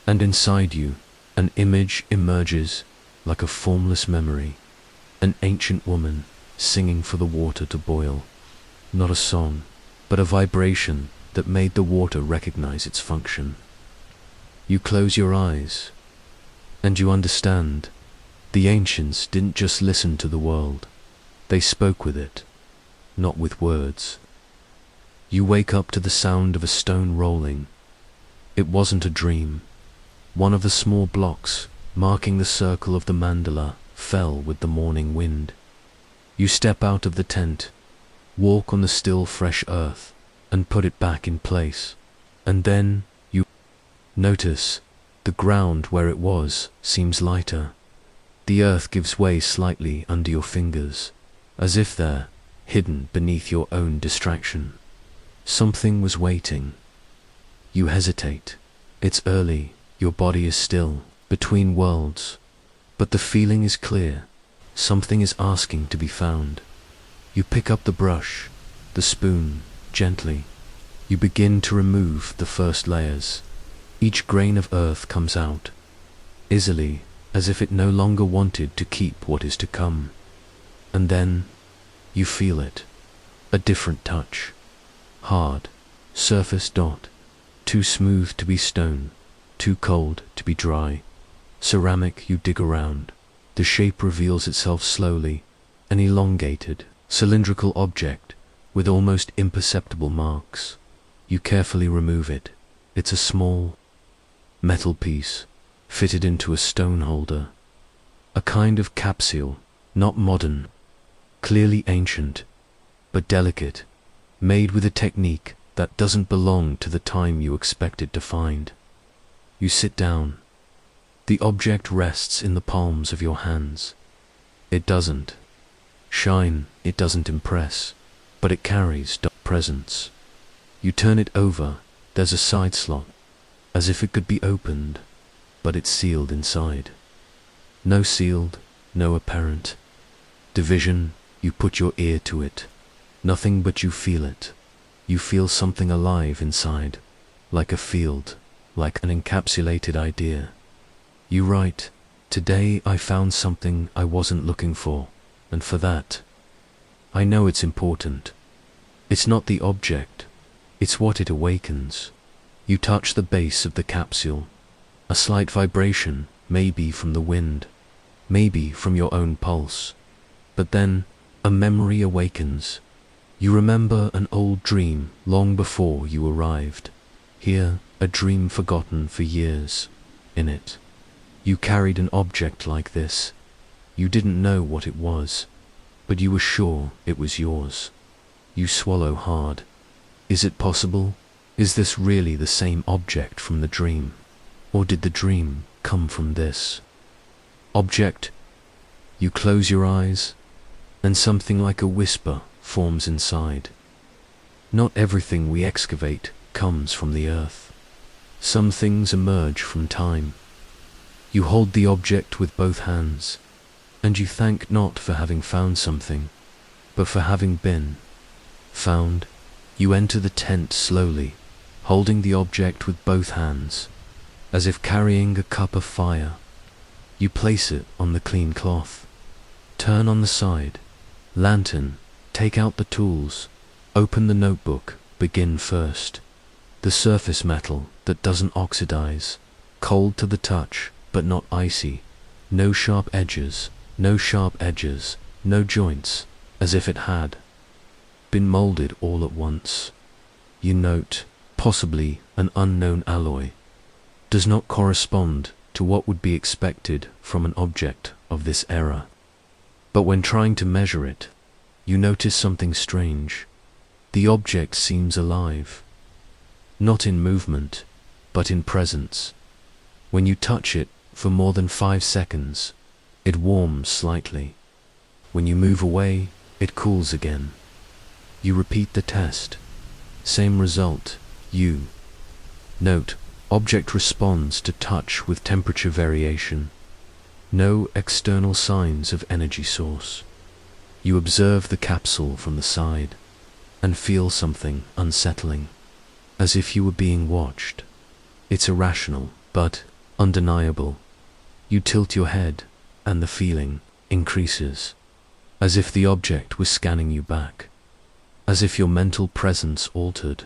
And inside you, an image emerges like a formless memory. An ancient woman singing for the water to boil. Not a song, but a vibration that made the water recognize its function. You close your eyes, and you understand. The ancients didn't just listen to the world. They spoke with it, not with words. You wake up to the sound of a stone rolling. It wasn't a dream. One of the small blocks, marking the circle of the mandala, fell with the morning wind. You step out of the tent, walk on the still fresh earth, and put it back in place. And then you notice the ground where it was seems lighter. The earth gives way slightly under your fingers, as if they're hidden beneath your own distraction. Something was waiting. You hesitate. It's early. Your body is still, between worlds. But the feeling is clear. Something is asking to be found. You pick up the brush, the spoon, gently. You begin to remove the first layers. Each grain of earth comes out, easily, as if it no longer wanted to keep what is to come. And then you feel it. A different touch. Hard, surface dot. Too smooth to be stone, too cold to be dry. Ceramic you dig around. The shape reveals itself slowly, an elongated, cylindrical object with almost imperceptible marks. You carefully remove it. It's a small metal piece fitted into a stone holder. A kind of capsule, not modern, clearly ancient, but delicate, made with a technique that doesn't belong to the time you expected to find. You sit down. The object rests in the palms of your hands. It doesn't shine, it doesn't impress, but it carries presence. You turn it over. There's a side slot, as if it could be opened, but it's sealed inside. No sealed, no apparent division. You put your ear to it. Nothing, but you feel it. You feel something alive inside. like a field, like an encapsulated idea. You write, "Today I found something I wasn't looking for, and for that, I know it's important. It's not the object, it's what it awakens." You touch the base of the capsule. A slight vibration, maybe from the wind, maybe from your own pulse. But then, a memory awakens. You remember an old dream long before you arrived. Here, a dream forgotten for years. In it, you carried an object like this. You didn't know what it was, but you were sure it was yours. You swallow hard. Is it possible? Is this really the same object from the dream? Or did the dream come from this object? You close your eyes, and something like a whisper forms inside. Not everything we excavate comes from the earth. Some things emerge from time. You hold the object with both hands, and you thank not for having found something, but for having been found. You enter the tent slowly, holding the object with both hands, as if carrying a cup of fire. You place it on the clean cloth. Turn on the side. Lantern. Take out the tools. Open the notebook. Begin first. The surface metal that doesn't oxidize. Cold to the touch, but not icy. No sharp edges. No sharp edges. No joints, as if it had been molded all at once. You note, possibly an unknown alloy. Does not correspond to what would be expected from an object of this era. But when trying to measure it, you notice something strange. The object seems alive. Not in movement, but in presence. When you touch it for more than 5 seconds, it warms slightly. When you move away, it cools again. You repeat the test. Same result. You note, object responds to touch with temperature variation. No external signs of energy source. You observe the capsule from the side and feel something unsettling, as if you were being watched. It's irrational, but undeniable. You tilt your head, and the feeling increases, as if the object was scanning you back, as if your mental presence altered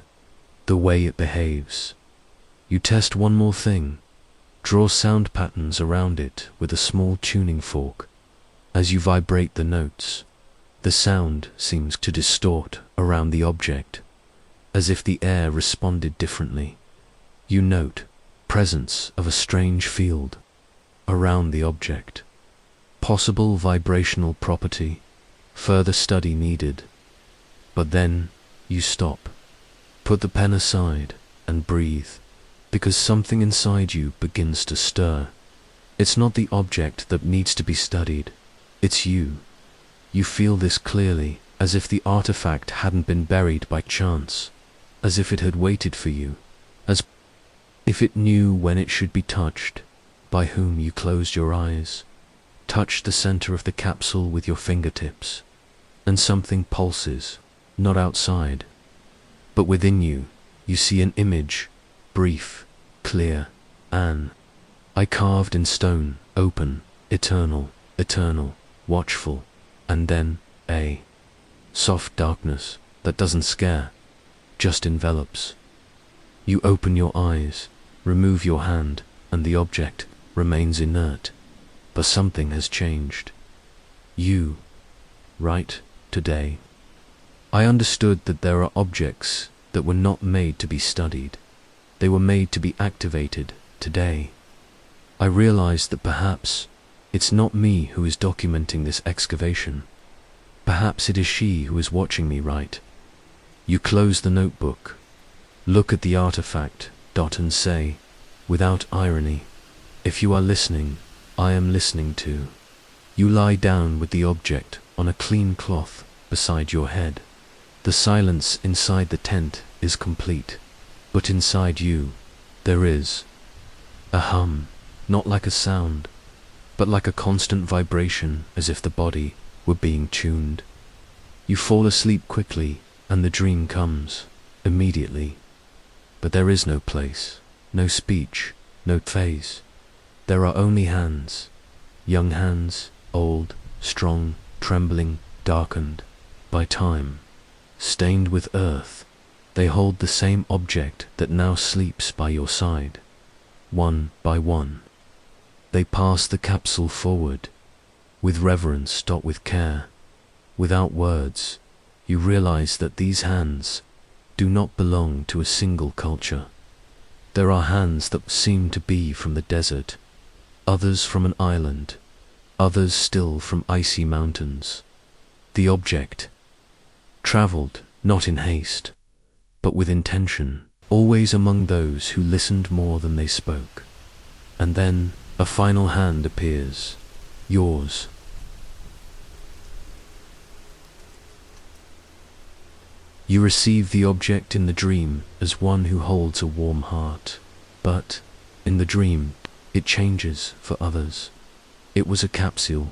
the way it behaves. You test one more thing. Draw sound patterns around it with a small tuning fork. As you vibrate the notes, the sound seems to distort around the object, as if the air responded differently. You note presence of a strange field around the object. Possible vibrational property. Further study needed. But then you stop. Put the pen aside and breathe, because something inside you begins to stir. It's not the object that needs to be studied. It's you. You feel this clearly, as if the artifact hadn't been buried by chance, as if it had waited for you, as if it knew when it should be touched, by whom you closed your eyes. Touch the center of the capsule with your fingertips, and something pulses, not outside, but within you. You see an image, brief, clear, an eye carved in stone, open, eternal, eternal, watchful, and then a soft darkness that doesn't scare, just envelops. You open your eyes, remove your hand, and the object remains inert. But something has changed. You write, "Today I understood that there are objects that were not made to be studied. They were made to be activated today. I realized that perhaps it's not me who is documenting this excavation. Perhaps it is she who is watching me write." You close the notebook, look at the artifact, and say, without irony, "If you are listening, I am listening too." You lie down with the object on a clean cloth beside your head. The silence inside the tent is complete, but inside you, there is a hum, not like a sound, but like a constant vibration, as if the body were being tuned. You fall asleep quickly, and the dream comes immediately. But there is no place, no speech, no phase. There are only hands. Young hands, old, strong, trembling, darkened by time, stained with earth. They hold the same object that now sleeps by your side. One by one, they pass the capsule forward, with reverence, with care. Without words, you realize that these hands do not belong to a single culture. There are hands that seem to be from the desert, others from an island, others still from icy mountains. The object traveled not in haste, but with intention, always among those who listened more than they spoke. And then a final hand appears, yours. You receive the object in the dream as one who holds a warm heart, but in the dream it changes for others. It was a capsule,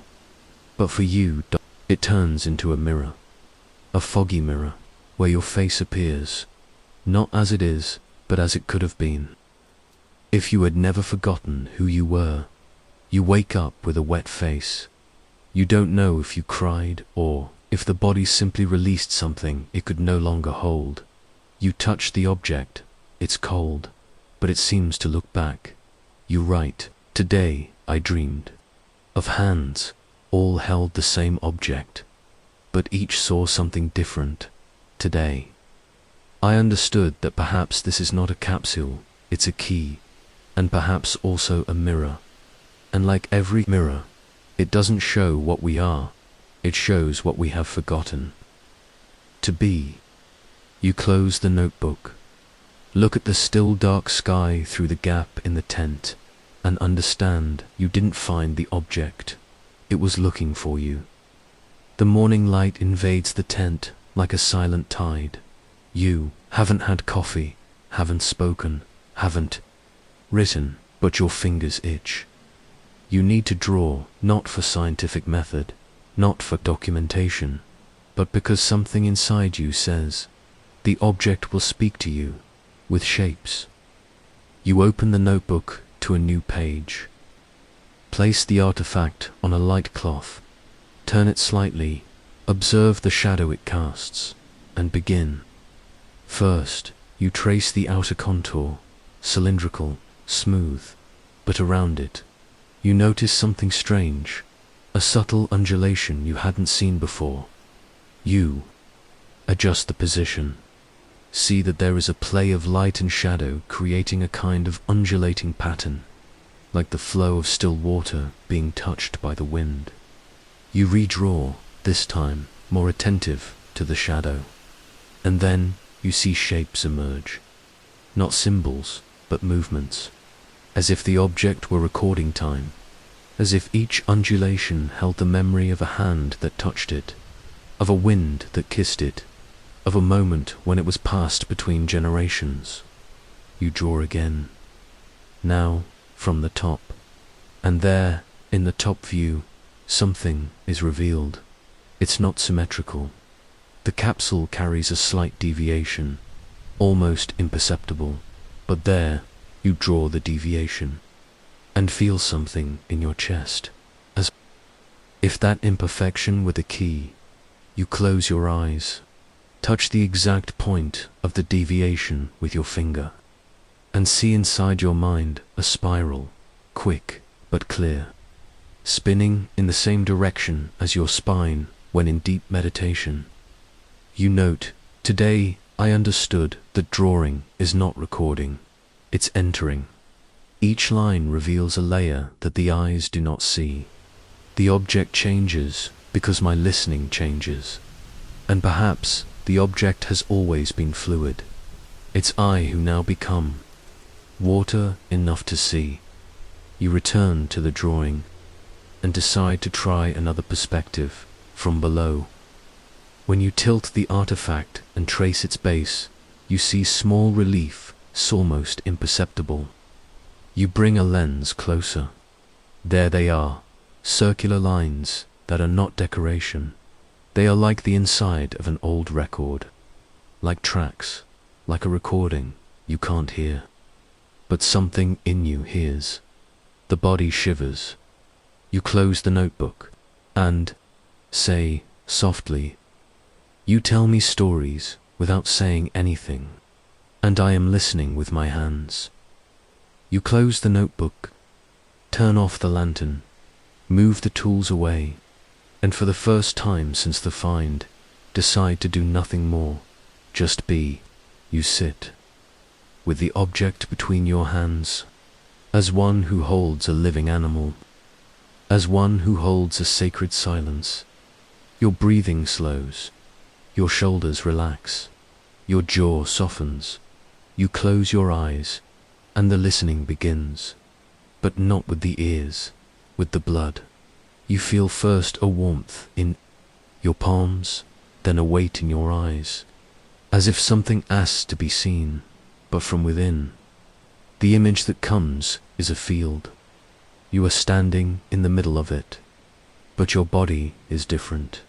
but for you it turns into a mirror, a foggy mirror, where your face appears, not as it is, but as it could have been. If you had never forgotten who you were, you wake up with a wet face. You don't know if you cried or if the body simply released something it could no longer hold. You touch the object, it's cold, but it seems to look back. You write, "Today I dreamed of hands, all held the same object, but each saw something different. Today I understood that perhaps this is not a capsule, it's a key, and perhaps also a mirror. And like every mirror, it doesn't show what we are, it shows what we have forgotten to be." You close the notebook, look at the still dark sky through the gap in the tent, and understand you didn't find the object, it was looking for you. The morning light invades the tent like a silent tide. You haven't had coffee, haven't spoken, haven't written, but your fingers itch. You need to draw, not for scientific method, not for documentation, but because something inside you says, the object will speak to you, with shapes. You open the notebook to a new page. Place the artifact on a light cloth, turn it slightly, observe the shadow it casts, and begin. First, you trace the outer contour, cylindrical, smooth, but around it, you notice something strange, a subtle undulation you hadn't seen before. You adjust the position, see that there is a play of light and shadow creating a kind of undulating pattern, like the flow of still water being touched by the wind. You redraw, this time more attentive to the shadow, and then you see shapes emerge, not symbols, but movements, as if the object were recording time, as if each undulation held the memory of a hand that touched it, of a wind that kissed it, of a moment when it was passed between generations. You draw again, now from the top, and there, in the top view, something is revealed. It's not symmetrical. The capsule carries a slight deviation, almost imperceptible, but there you draw the deviation, and feel something in your chest, as if that imperfection were the key. You close your eyes, touch the exact point of the deviation with your finger, and see inside your mind a spiral, quick but clear, spinning in the same direction as your spine when in deep meditation. You note, today I understood that drawing is not recording, it's entering. Each line reveals a layer that the eyes do not see. The object changes because my listening changes. And perhaps the object has always been fluid. It's I who now become water enough to see. You return to the drawing and decide to try another perspective from below. When you tilt the artifact and trace its base, you see small relief, almost imperceptible. You bring a lens closer. There they are, circular lines that are not decoration. They are like the inside of an old record, like tracks, like a recording, you can't hear. But something in you hears. The body shivers. You close the notebook and say softly, "You tell me stories without saying anything, and I am listening with my hands." You close the notebook, turn off the lantern, move the tools away, and for the first time since the find, decide to do nothing more, just be. You sit with the object between your hands, as one who holds a living animal, as one who holds a sacred silence. Your breathing slows, your shoulders relax, your jaw softens, you close your eyes, and the listening begins. But not with the ears, with the blood. You feel first a warmth in your palms, then a weight in your eyes, as if something asks to be seen, but from within. The image that comes is a field. You are standing in the middle of it, but your body is different.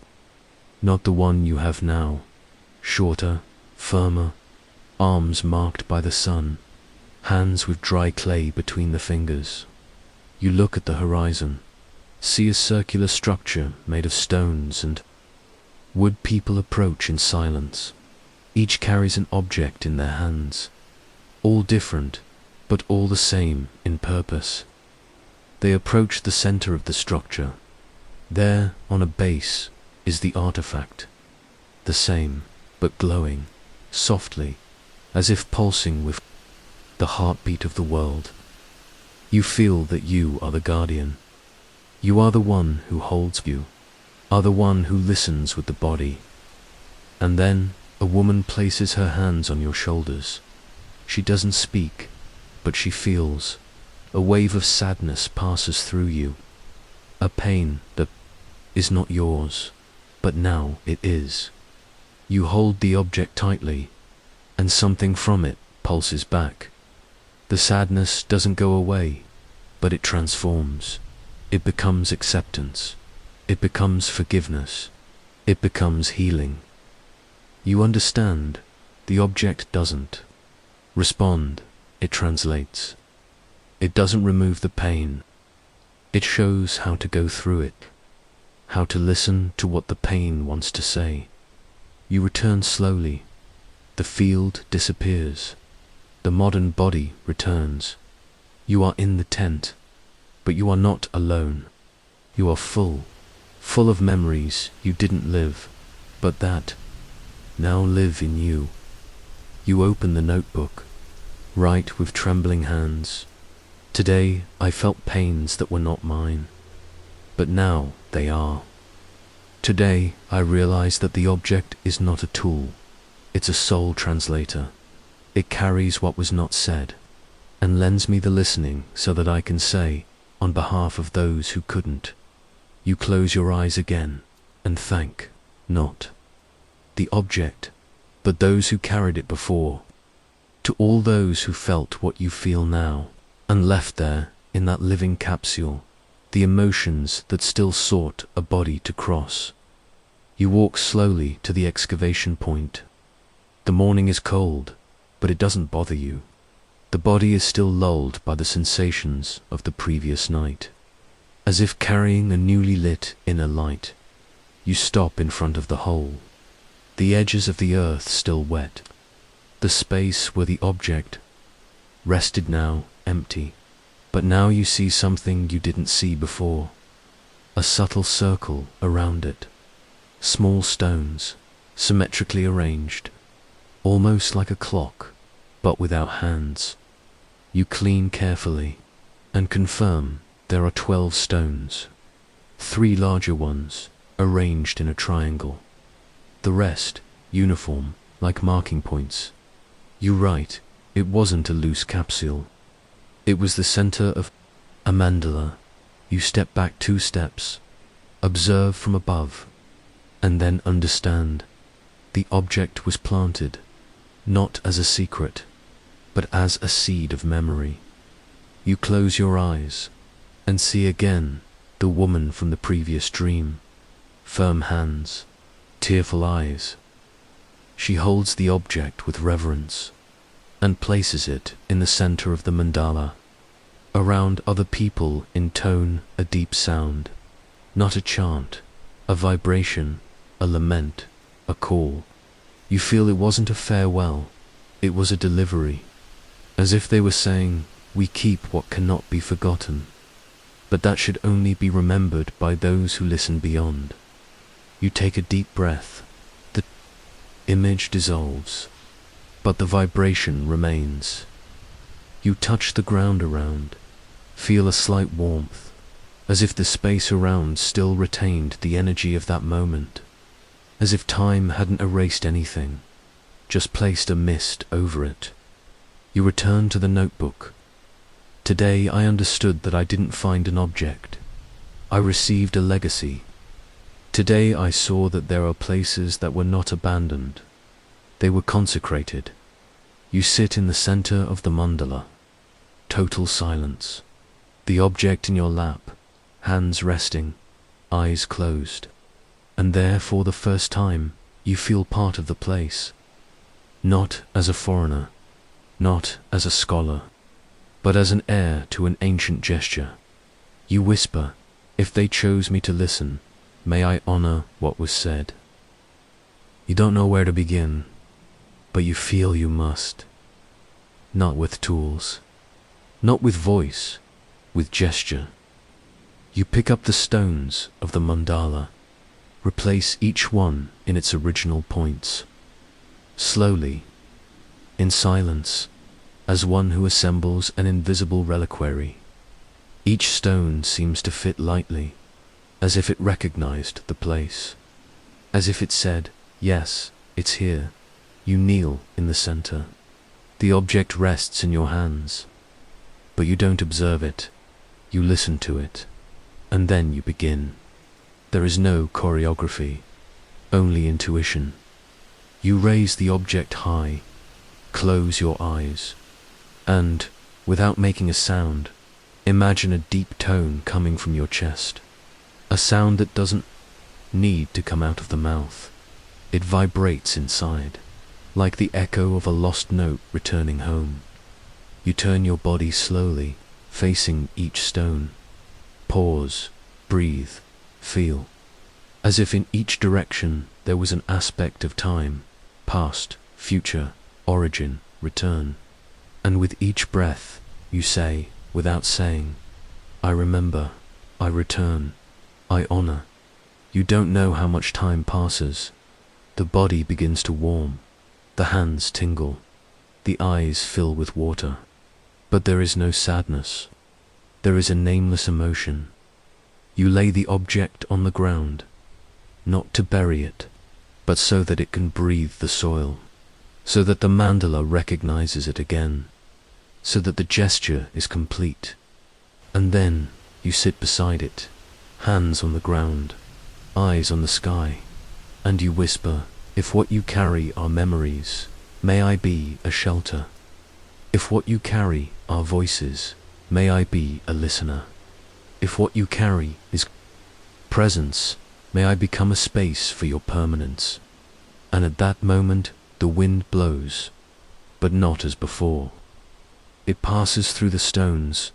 Not the one you have now, shorter, firmer, arms marked by the sun, hands with dry clay between the fingers. You look at the horizon, see a circular structure made of stones and wood. People approach in silence. Each carries an object in their hands, all different, but all the same in purpose. They approach the center of the structure. There, on a base, is the artifact, the same, but glowing, softly, as if pulsing with the heartbeat of the world. You feel that you are the guardian. You are the one who holds you, are the one who listens with the body. And then a woman places her hands on your shoulders. She doesn't speak, but she feels. A wave of sadness passes through you, a pain that is not yours, but now it is. You hold the object tightly, and something from it pulses back. The sadness doesn't go away, but it transforms. It becomes acceptance. It becomes forgiveness. It becomes healing. You understand. The object doesn't respond. It translates. It doesn't remove the pain. It shows how to go through it, how to listen to what the pain wants to say. You return slowly. The field disappears. The modern body returns. You are in the tent, but you are not alone. You are full of memories you didn't live, but that now live in you. You open the notebook, write with trembling hands. Today I felt pains that were not mine, but now they are. Today I realize that the object is not a tool, it's a soul translator. It carries what was not said, and lends me the listening so that I can say, on behalf of those who couldn't. You close your eyes again, and thank, not the object, but those who carried it before. To all those who felt what you feel now, and left there, in that living capsule, the emotions that still sought a body to cross. You walk slowly to the excavation point. The morning is cold, but it doesn't bother you. The body is still lulled by the sensations of the previous night. As if carrying a newly lit inner light, you stop in front of the hole. The edges of the earth still wet. The space where the object rested now empty. But now you see something you didn't see before. A subtle circle around it. Small stones, symmetrically arranged, almost like a clock, but without hands. You clean carefully and confirm there are 12 stones, 3 larger ones arranged in a triangle. The rest uniform, like marking points. You write, it wasn't a loose capsule. It was the center of a mandala. You step back 2 steps, observe from above, and then understand. The object was planted, not as a secret, but as a seed of memory. You close your eyes and see again the woman from the previous dream. Firm hands, tearful eyes. She holds the object with reverence. and places it in the center of the mandala. Around other people intone a deep sound, not a chant, a vibration, a lament, a call. You feel it wasn't a farewell, it was a delivery, as if they were saying, "We keep what cannot be forgotten, but that should only be remembered by those who listen beyond." You take a deep breath. The image dissolves, but the vibration remains. You touch the ground around, feel a slight warmth, as if the space around still retained the energy of that moment, as if time hadn't erased anything, just placed a mist over it. You return to the notebook. Today I understood that I didn't find an object. I received a legacy. Today I saw that there are places that were not abandoned. They were consecrated. You sit in the center of the mandala. Total silence. The object in your lap, hands resting, eyes closed. And there, for the first time, you feel part of the place. Not as a foreigner, not as a scholar, but as an heir to an ancient gesture. You whisper, "If they chose me to listen, may I honor what was said." You don't know where to begin, but you feel you must. Not with tools, not with voice, with gesture. You pick up the stones of the mandala, replace each one in its original points. Slowly, in silence, as one who assembles an invisible reliquary. Each stone seems to fit lightly, as if it recognized the place, as if it said, "Yes, it's here." You kneel in the center. The object rests in your hands, but you don't observe it. You listen to it, and then you begin. There is no choreography, only intuition. You raise the object high, close your eyes, and, without making a sound, imagine a deep tone coming from your chest. A sound that doesn't need to come out of the mouth. It vibrates inside, like the echo of a lost note returning home. You turn your body slowly, facing each stone. Pause, breathe, feel. As if in each direction there was an aspect of time, past, future, origin, return. And with each breath, you say, without saying, "I remember, I return, I honor." You don't know how much time passes. The body begins to warm, the hands tingle, the eyes fill with water. But there is no sadness. There is a nameless emotion. You lay the object on the ground, not to bury it, but so that it can breathe the soil, so that the mandala recognizes it again, so that the gesture is complete. And then you sit beside it, hands on the ground, eyes on the sky, and you whisper, "If what you carry are memories, may I be a shelter. If what you carry are voices, may I be a listener. If what you carry is presence, may I become a space for your permanence." And at that moment, the wind blows, but not as before. It passes through the stones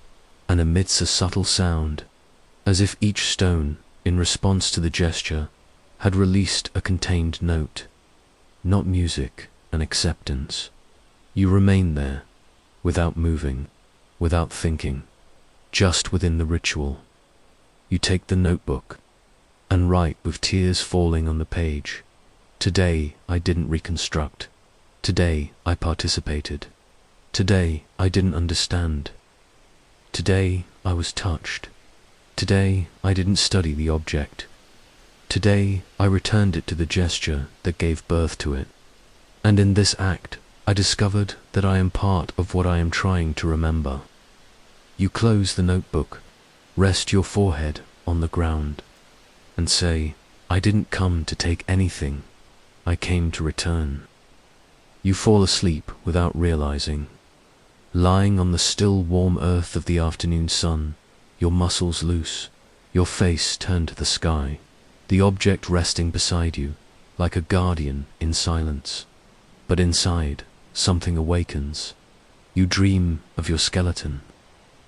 and emits a subtle sound, as if each stone, in response to the gesture, had released a contained note. Not music, an acceptance. You remain there, without moving, without thinking, just within the ritual. You take the notebook and write with tears falling on the page. Today I didn't reconstruct. Today I participated. Today I didn't understand. Today I was touched. Today I didn't study the object. Today I returned it to the gesture that gave birth to it. And in this act, I discovered that I am part of what I am trying to remember. You close the notebook, rest your forehead on the ground, and say, "I didn't come to take anything, I came to return." You fall asleep without realizing. Lying on the still warm earth of the afternoon sun, your muscles loose, your face turned to the sky, the object resting beside you, like a guardian in silence. But inside, something awakens. You dream of your skeleton,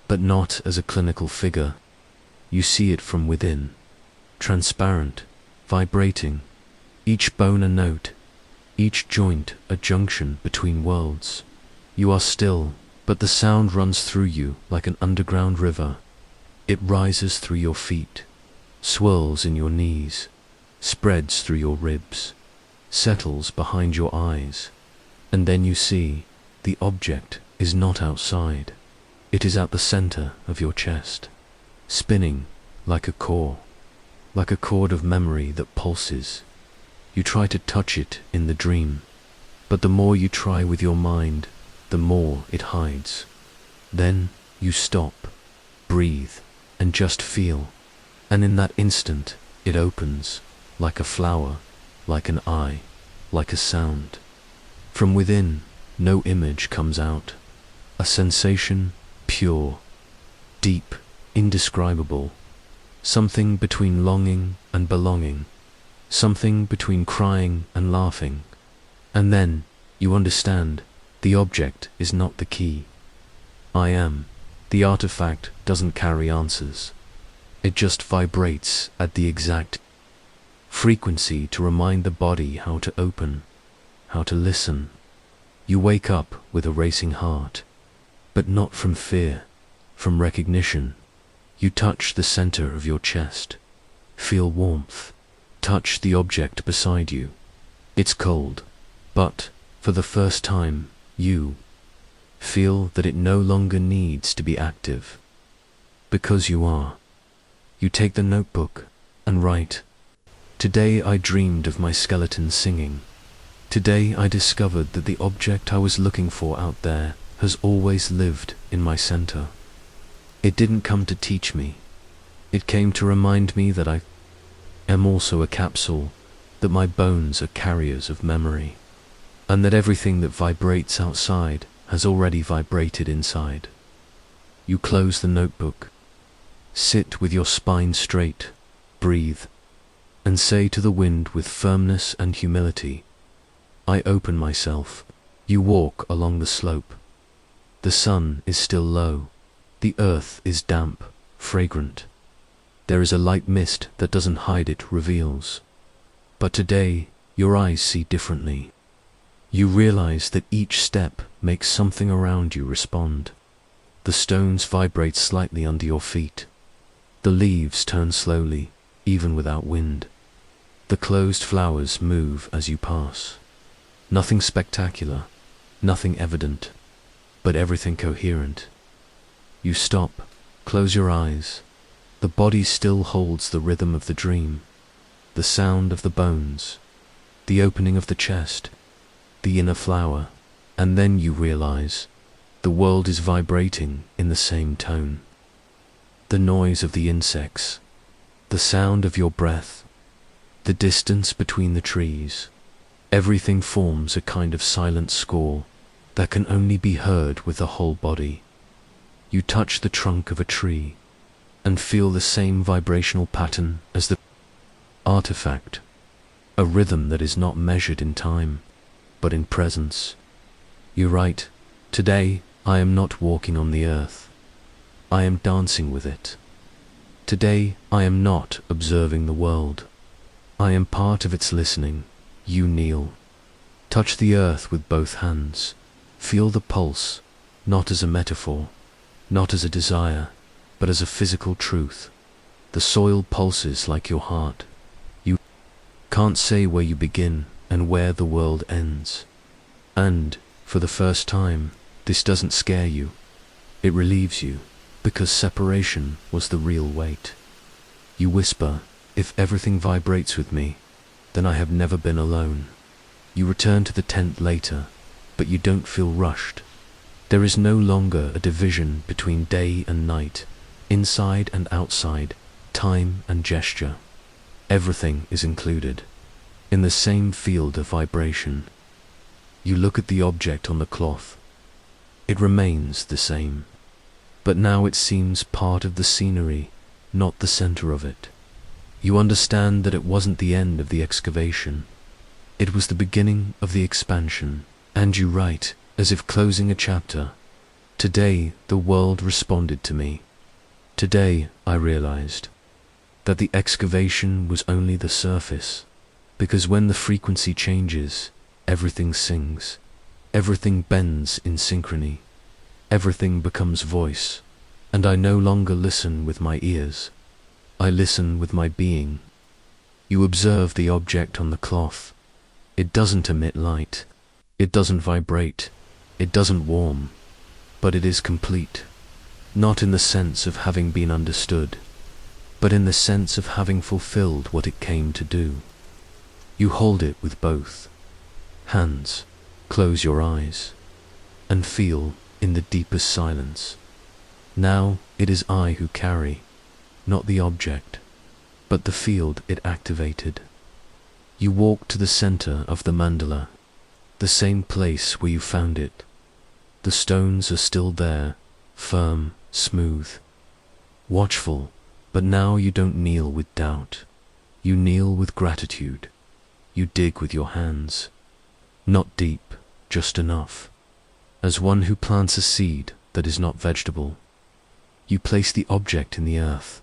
but not as a clinical figure. You see it from within, transparent, vibrating, each bone a note, each joint a junction between worlds. You are still, but the sound runs through you like an underground river. It rises through your feet, swirls in your knees, spreads through your ribs, settles behind your eyes, and then you see the object is not outside. It is at the center of your chest, spinning like a core, like a cord of memory that pulses. You try to touch it in the dream, but the more you try with your mind, the more it hides. Then you stop, breathe, and just feel, and in that instant it opens, like a flower, like an eye, like a sound. From within, no image comes out. A sensation, pure, deep, indescribable, something between longing and belonging, something between crying and laughing. And then you understand the object is not the key. I am. The artifact doesn't carry answers. It just vibrates at the exact frequency to remind the body how to open, how to listen. You wake up with a racing heart, but not from fear, from recognition. You touch the center of your chest, feel warmth, touch the object beside you. It's cold, but for the first time, you feel that it no longer needs to be active, because you are. You take the notebook and write, "Today I dreamed of my skeleton singing. Today I discovered that the object I was looking for out there has always lived in my center. It didn't come to teach me. It came to remind me that I am also a capsule, that my bones are carriers of memory, and that everything that vibrates outside has already vibrated inside." You close the notebook, sit with your spine straight, breathe, and say to the wind with firmness and humility, "I open myself." You walk along the slope. The sun is still low. The earth is damp, fragrant. There is a light mist that doesn't hide, it reveals. But today, your eyes see differently. You realize that each step makes something around you respond. The stones vibrate slightly under your feet. The leaves turn slowly, even without wind. The closed flowers move as you pass. Nothing spectacular, nothing evident, but everything coherent. You stop, close your eyes. The body still holds the rhythm of the dream, the sound of the bones, the opening of the chest, the inner flower, and then you realize the world is vibrating in the same tone. The noise of the insects, the sound of your breath, the distance between the trees, everything forms a kind of silent score that can only be heard with the whole body. You touch the trunk of a tree and feel the same vibrational pattern as the artifact, a rhythm that is not measured in time, but in presence. You write, "Today I am not walking on the earth. I am dancing with it. Today I am not observing the world. I am part of its listening." You kneel. Touch the earth with both hands. Feel the pulse, not as a metaphor, not as a desire, but as a physical truth. The soil pulses like your heart. You can't say where you begin and where the world ends. And, for the first time, this doesn't scare you. It relieves you, because separation was the real weight. You whisper, "If everything vibrates with me, then I have never been alone." You return to the tent later, but you don't feel rushed. There is no longer a division between day and night, inside and outside, time and gesture. Everything is included, in the same field of vibration. You look at the object on the cloth. It remains the same, but now it seems part of the scenery, not the center of it. You understand that it wasn't the end of the excavation. It was the beginning of the expansion, And you write, as if closing a chapter. Today, the world responded to me. Today, I realized that the excavation was only the surface, because when the frequency changes, everything sings, everything bends in synchrony, everything becomes voice, and I no longer listen with my ears, I listen with my being. You observe the object on the cloth. It doesn't emit light, it doesn't vibrate, it doesn't warm, but it is complete, not in the sense of having been understood, but in the sense of having fulfilled what it came to do. You hold it with both hands, close your eyes, and feel in the deepest silence. Now it is I who carry, not the object, but the field it activated. You walk to the center of the mandala, the same place where you found it. The stones are still there, firm, smooth, watchful, but now you don't kneel with doubt. You kneel with gratitude. You dig with your hands. Not deep, just enough. As one who plants a seed that is not vegetable. You place the object in the earth,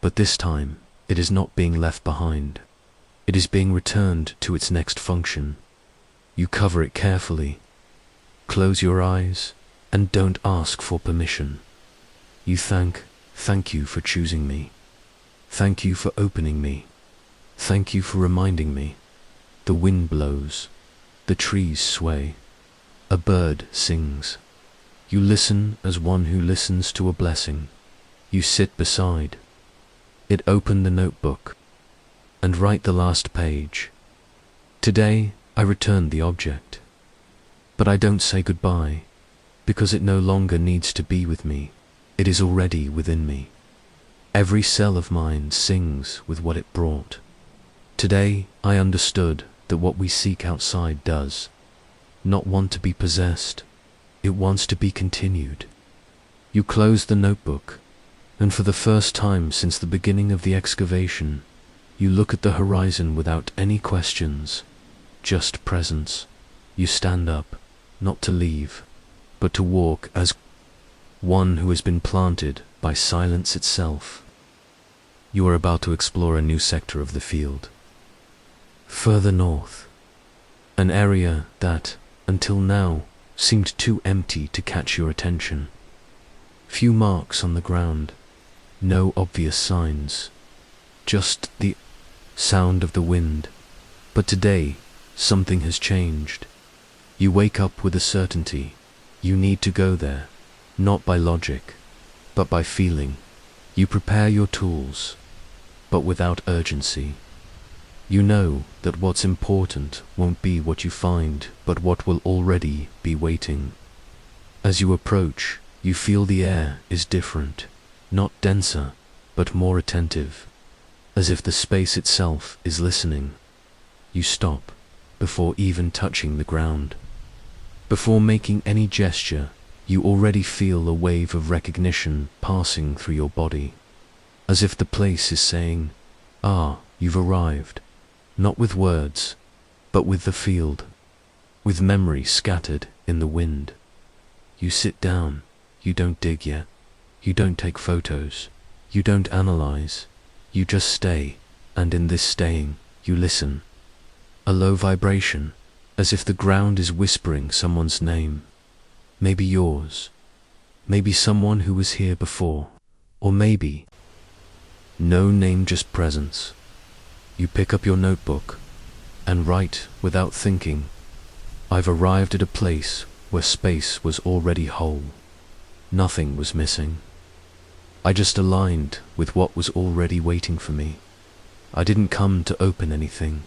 but this time it is not being left behind. It is being returned to its next function. You cover it carefully. Close your eyes and don't ask for permission. You thank you for choosing me. Thank you for opening me. Thank you for reminding me. The wind blows. The trees sway. A bird sings. You listen as one who listens to a blessing. You sit beside it, open the notebook, and write the last page. Today, I return the object. But I don't say goodbye, because it no longer needs to be with me. It is already within me. Every cell of mine sings with what it brought. Today, I understood that what we seek outside does not want to be possessed. It wants to be continued. You close the notebook, and for the first time since the beginning of the excavation, you look at the horizon without any questions, just presence. You stand up, not to leave, but to walk as one who has been planted by silence itself. You are about to explore a new sector of the field. Further north, an area that, until now, seemed too empty to catch your attention. Few marks on the ground, no obvious signs, just the sound of the wind. But today, something has changed. You wake up with a certainty. You need to go there, not by logic, but by feeling. You prepare your tools, but without urgency. You know that what's important won't be what you find, but what will already be waiting. As you approach, you feel the air is different, not denser, but more attentive, as if the space itself is listening. You stop, before even touching the ground. Before making any gesture, you already feel a wave of recognition passing through your body, as if the place is saying, "Ah, you've arrived," not with words, but with the field, with memory scattered in the wind. You sit down, you don't dig yet, you don't take photos, you don't analyze, you just stay, and in this staying, you listen. A low vibration, as if the ground is whispering someone's name. Maybe yours, maybe someone who was here before, or maybe no name, just presence. You pick up your notebook and write without thinking. I've arrived at a place where space was already whole. Nothing was missing. I just aligned with what was already waiting for me. I didn't come to open anything.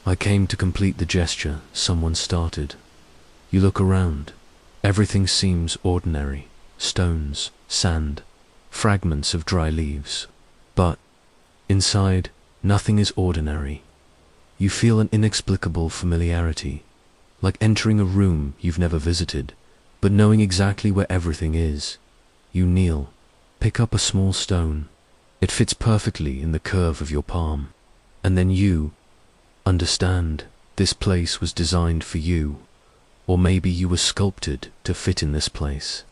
I came to complete the gesture someone started. You look around. Everything seems ordinary. Stones, sand, fragments of dry leaves. But inside, nothing is ordinary. You feel an inexplicable familiarity, like entering a room you've never visited, but knowing exactly where everything is. You kneel, pick up a small stone. It fits perfectly in the curve of your palm. And then you understand this place was designed for you, Or maybe you were sculpted to fit in this place.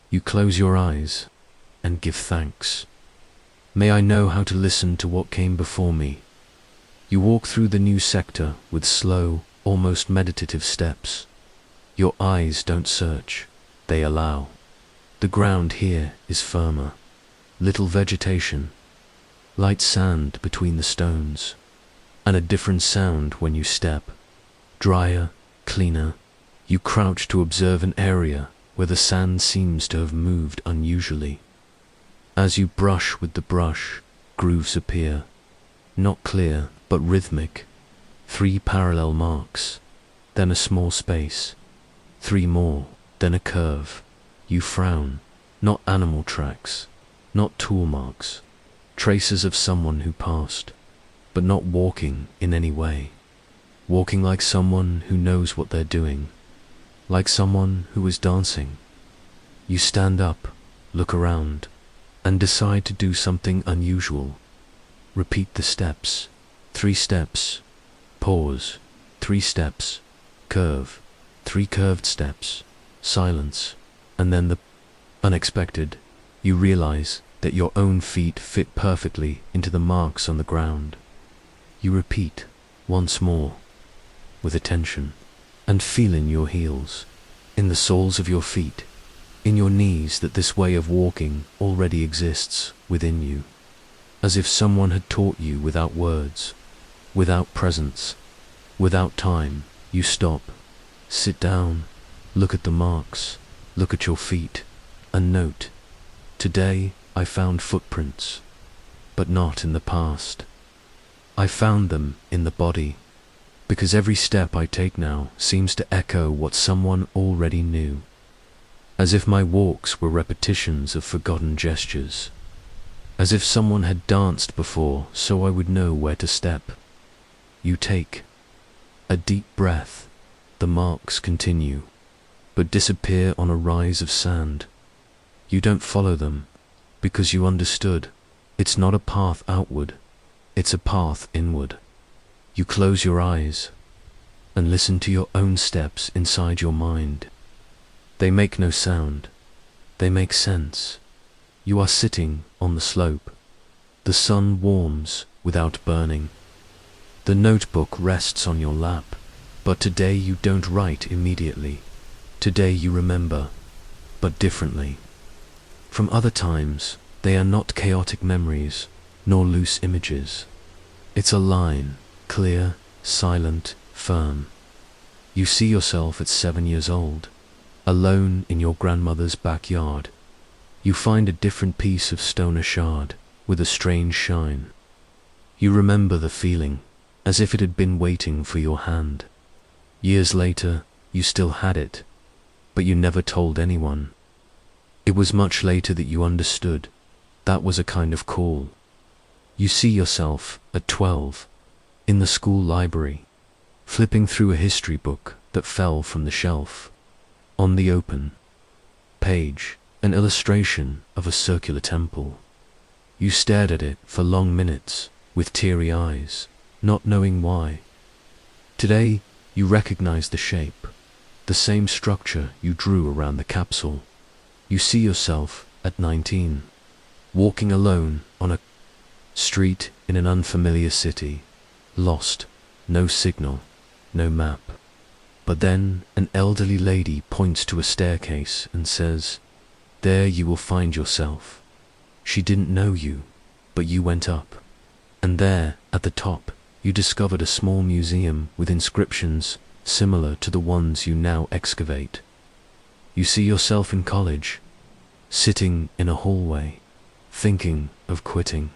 You close your eyes and give thanks. May I know how to listen to what came before me. You walk through the new sector with slow, almost meditative steps. Your eyes don't search, they allow. The ground here is firmer. Little vegetation, light sand between the stones, and a different sound when you step. Drier, cleaner. You crouch to observe an area where the sand seems to have moved unusually. As you brush with the brush, grooves appear, not clear but rhythmic. 3 parallel marks, then a small space. 3 more, then a curve. You frown. Not animal tracks, not tool marks, traces of someone who passed, but not walking in any way. Walking like someone who knows what they're doing, like someone who is dancing. You stand up, look around, and decide to do something unusual. Repeat the steps. 3 steps, pause. 3 steps, curve. 3 curved steps, silence, and then the unexpected. You realize that your own feet fit perfectly into the marks on the ground. You repeat once more, with attention, and feel in your heels, in the soles of your feet, in your knees, that this way of walking already exists within you, as if someone had taught you without words, without presence, without time. You stop, sit down, look at the marks, look at your feet, and note, today I found footprints, but not in the past. I found them in the body, because every step I take now seems to echo what someone already knew, as if my walks were repetitions of forgotten gestures, as if someone had danced before so I would know where to step. You take a deep breath. The marks continue, but disappear on a rise of sand. You don't follow them, because you understood. It's not a path outward, it's a path inward. You close your eyes and listen to your own steps inside your mind. They make no sound, they make sense. You are sitting on the slope. The sun warms without burning. The notebook rests on your lap. But today you don't write immediately. Today you remember, but differently. From other times, they are not chaotic memories, nor loose images. It's a line, clear, silent, firm. You see yourself at 7 years old, alone in your grandmother's backyard. You find a different piece of stone shard, with a strange shine. You remember the feeling, as if it had been waiting for your hand. Years later, you still had it, but you never told anyone. It was much later that you understood. That was a kind of call. You see yourself at 12, in the school library, flipping through a history book that fell from the shelf. On the open page, an illustration of a circular temple. You stared at it for long minutes, with teary eyes, not knowing why. Today, you recognize the shape, the same structure you drew around the capsule. You see yourself at 19, walking alone on a street in an unfamiliar city, lost, no signal, no map. But then an elderly lady points to a staircase and says, "There you will find yourself." She didn't know you, but you went up. And there, at the top, you discovered a small museum with inscriptions similar to the ones you now excavate. You see yourself in college, sitting in a hallway, thinking of quitting.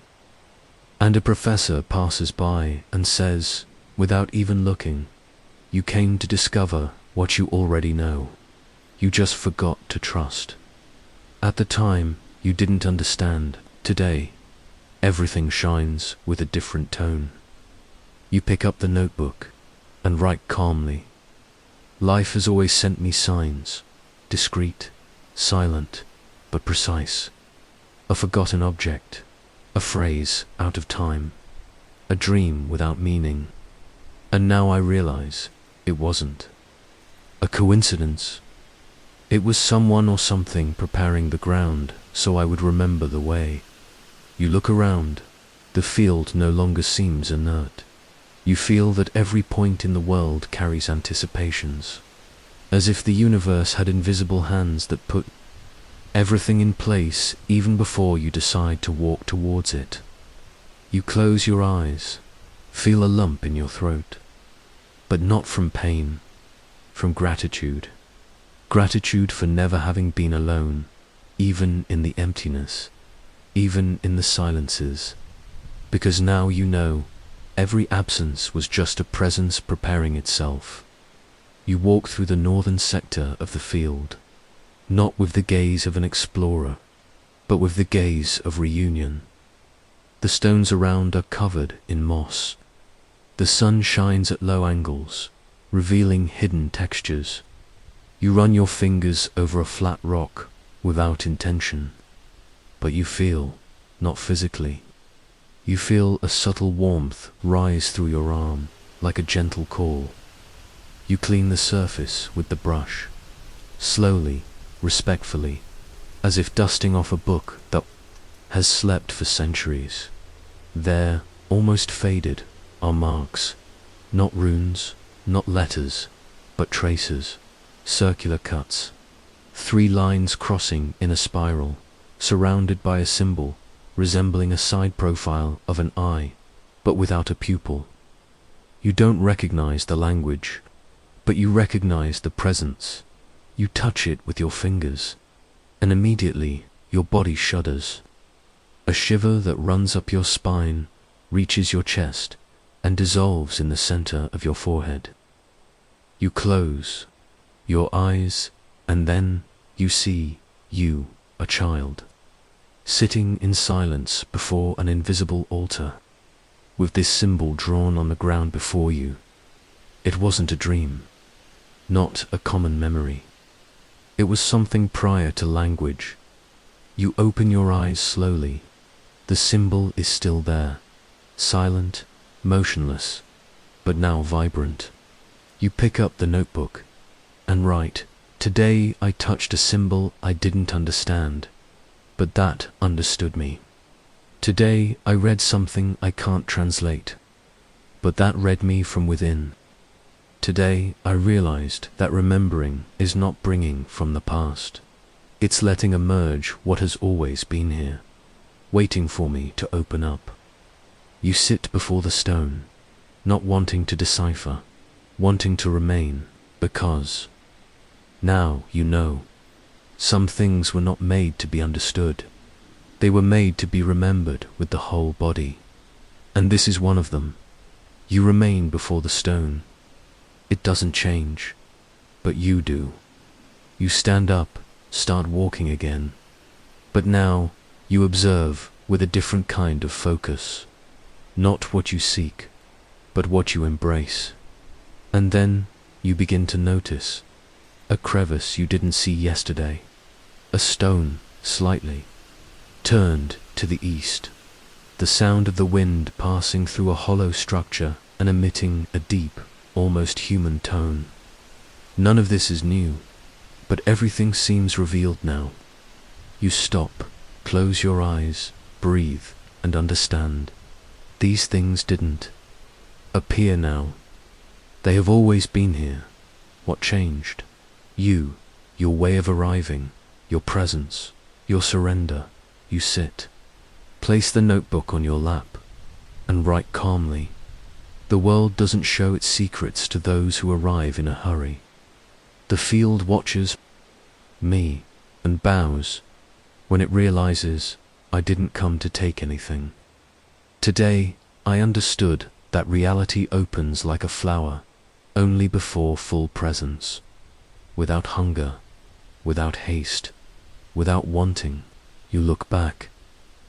And a professor passes by and says, without even looking, "You came to discover what you already know. You just forgot to trust." At the time, you didn't understand. Today, everything shines with a different tone. You pick up the notebook and write calmly. Life has always sent me signs, discreet, silent, but precise. A forgotten object, a phrase out of time, a dream without meaning. And now I realize it wasn't. A coincidence? It was someone or something preparing the ground so I would remember the way. You look around. The field no longer seems inert. You feel that every point in the world carries anticipations, as if the universe had invisible hands that put everything in place even before you decide to walk towards it. You close your eyes, feel a lump in your throat, but not from pain, from gratitude. Gratitude for never having been alone, even in the emptiness, even in the silences, because now you know every absence was just a presence preparing itself. You walk through the northern sector of the field, not with the gaze of an explorer, but with the gaze of reunion. The stones around are covered in moss. The sun shines at low angles, revealing hidden textures. You run your fingers over a flat rock without intention, but you feel, not physically. You feel a subtle warmth rise through your arm, like a gentle call. You clean the surface with the brush, slowly, respectfully, as if dusting off a book that has slept for centuries. There, almost faded, are marks, not runes, not letters, but traces, circular cuts, 3 lines crossing in a spiral, surrounded by a symbol resembling a side profile of an eye, but without a pupil. You don't recognize the language, but you recognize the presence. You touch it with your fingers, and immediately your body shudders. A shiver that runs up your spine, reaches your chest, and dissolves in the center of your forehead. You close your eyes, and then you see you, a child, sitting in silence before an invisible altar, with this symbol drawn on the ground before you. It wasn't a dream, not a common memory. It was something prior to language. You open your eyes slowly. The symbol is still there, silent, motionless, but now vibrant. You pick up the notebook and write, "Today I touched a symbol I didn't understand, but that understood me. Today I read something I can't translate, but that read me from within. Today I realized that remembering is not bringing from the past. It's letting emerge what has always been here, waiting for me to open up." You sit before the stone, not wanting to decipher, wanting to remain, because now you know. Some things were not made to be understood. They were made to be remembered with the whole body. And this is one of them. You remain before the stone. It doesn't change, but you do. You stand up, start walking again. But now you observe with a different kind of focus. Not what you seek, but what you embrace. And then you begin to notice a crevice you didn't see yesterday, a stone, slightly, turned to the east, the sound of the wind passing through a hollow structure and emitting a deep, almost human tone. None of this is new, but everything seems revealed now. You stop, close your eyes, breathe, and understand. These things didn't appear now. They have always been here. What changed? You, your way of arriving, your presence, your surrender. You sit. Place the notebook on your lap and write calmly. The world doesn't show its secrets to those who arrive in a hurry. The field watches me and bows when it realizes I didn't come to take anything. Today I understood that reality opens like a flower only before full presence, without hunger, without haste, without wanting. You look back,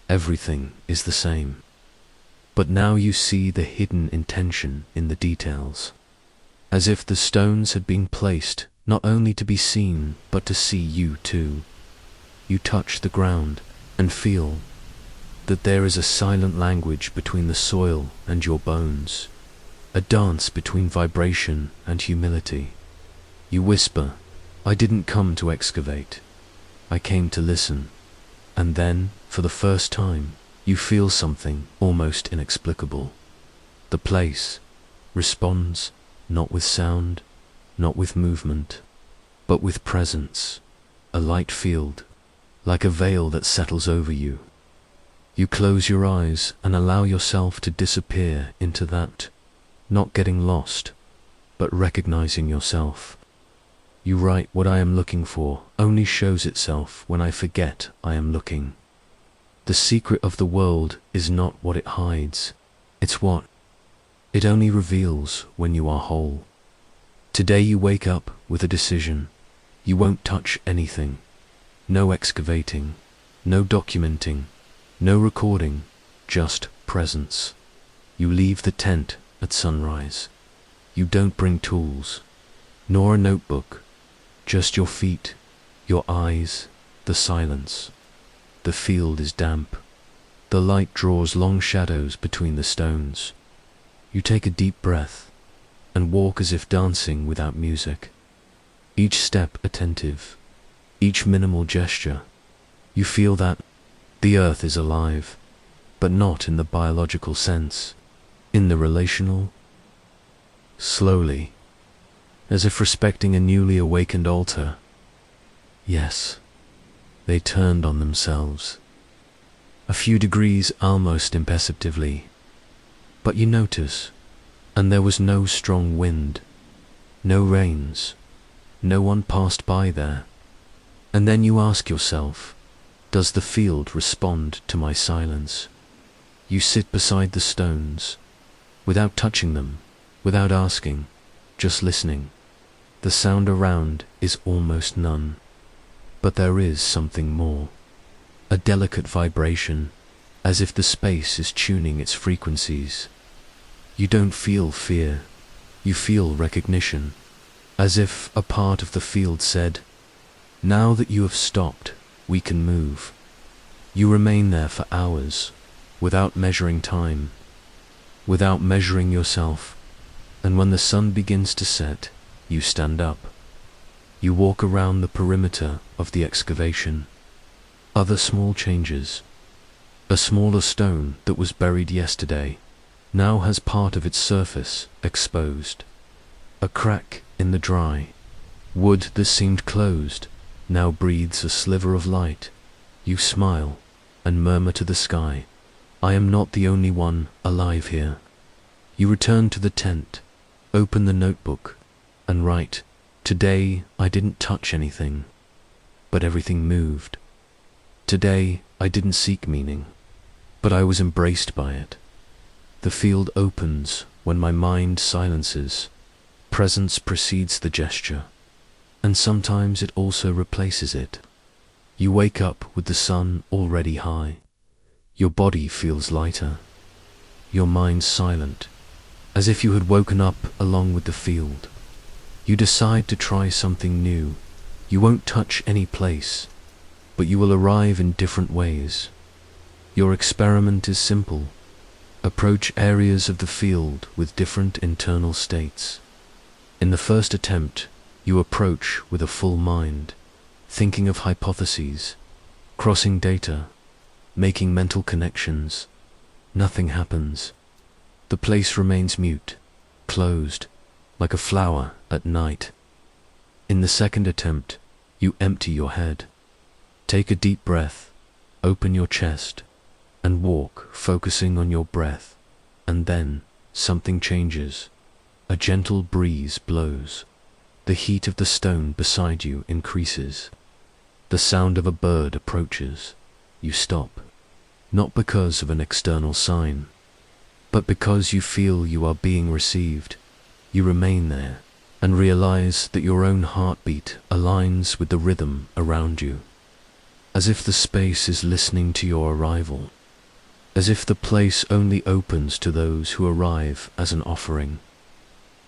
everything is the same. But now you see the hidden intention in the details, as if the stones had been placed not only to be seen, but to see you too. You touch the ground and feel that there is a silent language between the soil and your bones, a dance between vibration and humility. You whisper, "I didn't come to excavate. I came to listen." And then, for the first time, you feel something almost inexplicable. The place responds, not with sound, not with movement, but with presence, a light field, like a veil that settles over you. You close your eyes and allow yourself to disappear into that, not getting lost, but recognizing yourself. You write, "What I am looking for only shows itself when I forget I am looking." The secret of the world is not what it hides, it's what it only reveals when you are whole. Today you wake up with a decision. You won't touch anything. No excavating, no documenting, no recording, just presence. You leave the tent at sunrise. You don't bring tools, nor a notebook, just your feet, your eyes, the silence. The field is damp. The light draws long shadows between the stones. You take a deep breath and walk as if dancing without music. Each step attentive, each minimal gesture. You feel that the earth is alive, but not in the biological sense, in the relational. Slowly, as if respecting a newly awakened altar. Yes, they turned on themselves. A few degrees almost imperceptibly. But you notice, and there was no strong wind, no rains, no one passed by there. And then you ask yourself, does the field respond to my silence? You sit beside the stones, without touching them, without asking, just listening. The sound around is almost none, but there is something more. A delicate vibration, as if the space is tuning its frequencies. You don't feel fear, you feel recognition, as if a part of the field said, "Now that you have stopped, we can move." You remain there for hours, without measuring time, without measuring yourself, and when the sun begins to set, you stand up. You walk around the perimeter of the excavation. Other small changes. A smaller stone that was buried yesterday now has part of its surface exposed. A crack in the dry. Wood that seemed closed now breathes a sliver of light. You smile and murmur to the sky, "I am not the only one alive here." You return to the tent, open the notebook, and write, "Today I didn't touch anything, but everything moved. Today I didn't seek meaning, but I was embraced by it." The field opens when my mind silences. Presence precedes the gesture, and sometimes it also replaces it. You wake up with the sun already high. Your body feels lighter, your mind silent, as if you had woken up along with the field. You decide to try something new. You won't touch any place, but you will arrive in different ways. Your experiment is simple. Approach areas of the field with different internal states. In the first attempt, you approach with a full mind, thinking of hypotheses, crossing data, making mental connections. Nothing happens. The place remains mute, closed, like a flower at night. In the second attempt, you empty your head. Take a deep breath, open your chest, and walk, focusing on your breath. And then something changes. A gentle breeze blows. The heat of the stone beside you increases. The sound of a bird approaches. You stop, not because of an external sign, but because you feel you are being received. You remain there and realize that your own heartbeat aligns with the rhythm around you, as if the space is listening to your arrival, as if the place only opens to those who arrive as an offering.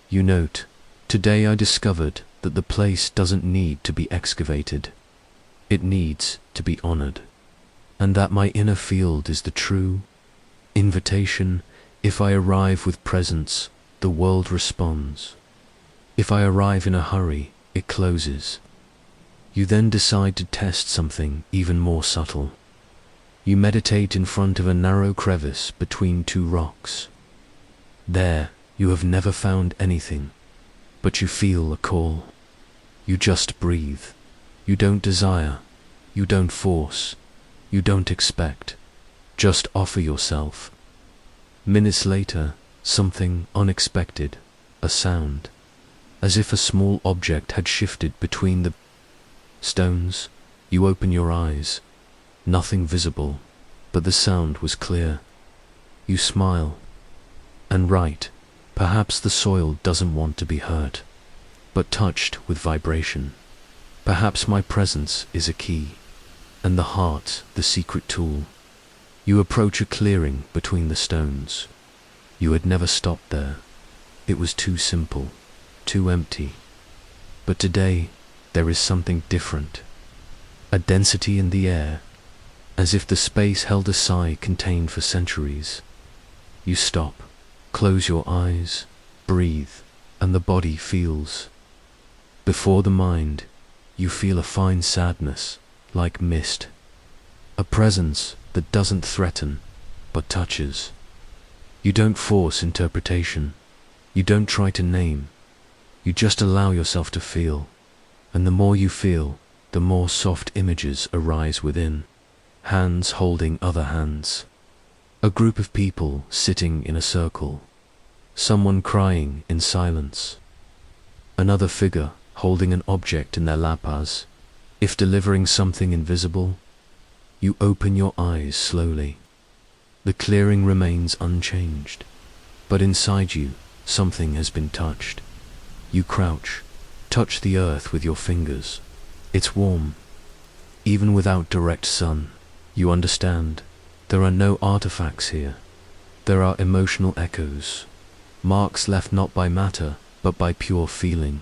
You note, "Today I discovered that the place doesn't need to be excavated. It needs to be honored, and that my inner field is the true invitation. If I arrive with presence, the world responds. If I arrive in a hurry, it closes. You then decide to test something even more subtle. You meditate in front of a narrow crevice between two rocks. There, you have never found anything, but you feel a call. You just breathe. You don't desire. You don't force. You don't expect. Just offer yourself. Minutes later, something unexpected, a sound, as if a small object had shifted between the stones. You open your eyes. Nothing visible, but the sound was clear. You smile. And right, perhaps the soil doesn't want to be hurt, but touched with vibration. Perhaps my presence is a key, and the heart the secret tool. You approach a clearing between the stones. You had never stopped there. It was too simple, too empty. But today, there is something different. A density in the air, as if the space held a sigh contained for centuries. You stop, close your eyes, breathe, and the body feels. Before the mind, you feel a fine sadness, like mist. A presence that doesn't threaten, but touches. You don't force interpretation. You don't try to name. You just allow yourself to feel. And the more you feel, the more soft images arise within. Hands holding other hands. A group of people sitting in a circle. Someone crying in silence. Another figure holding an object in their lap as if delivering something invisible. You open your eyes slowly. The clearing remains unchanged, but inside you, something has been touched. You crouch, touch the earth with your fingers. It's warm. Even without direct sun, you understand. There are no artifacts here. There are emotional echoes, marks left not by matter, but by pure feeling.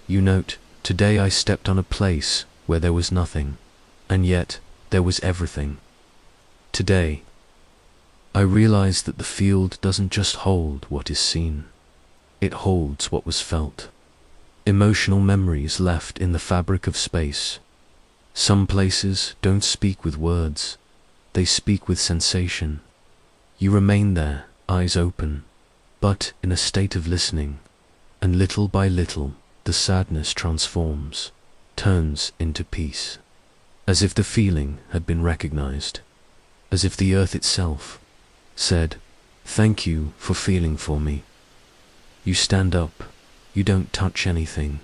You note, today I stepped on a place where there was nothing, and yet there was everything. Today, I realized that the field doesn't just hold what is seen. It holds what was felt. Emotional memories left in the fabric of space. Some places don't speak with words. They speak with sensation. You remain there, eyes open, but in a state of listening, and little by little, the sadness transforms, turns into peace, as if the feeling had been recognized, as if the earth itself said, "Thank you for feeling for me." You stand up, you don't touch anything,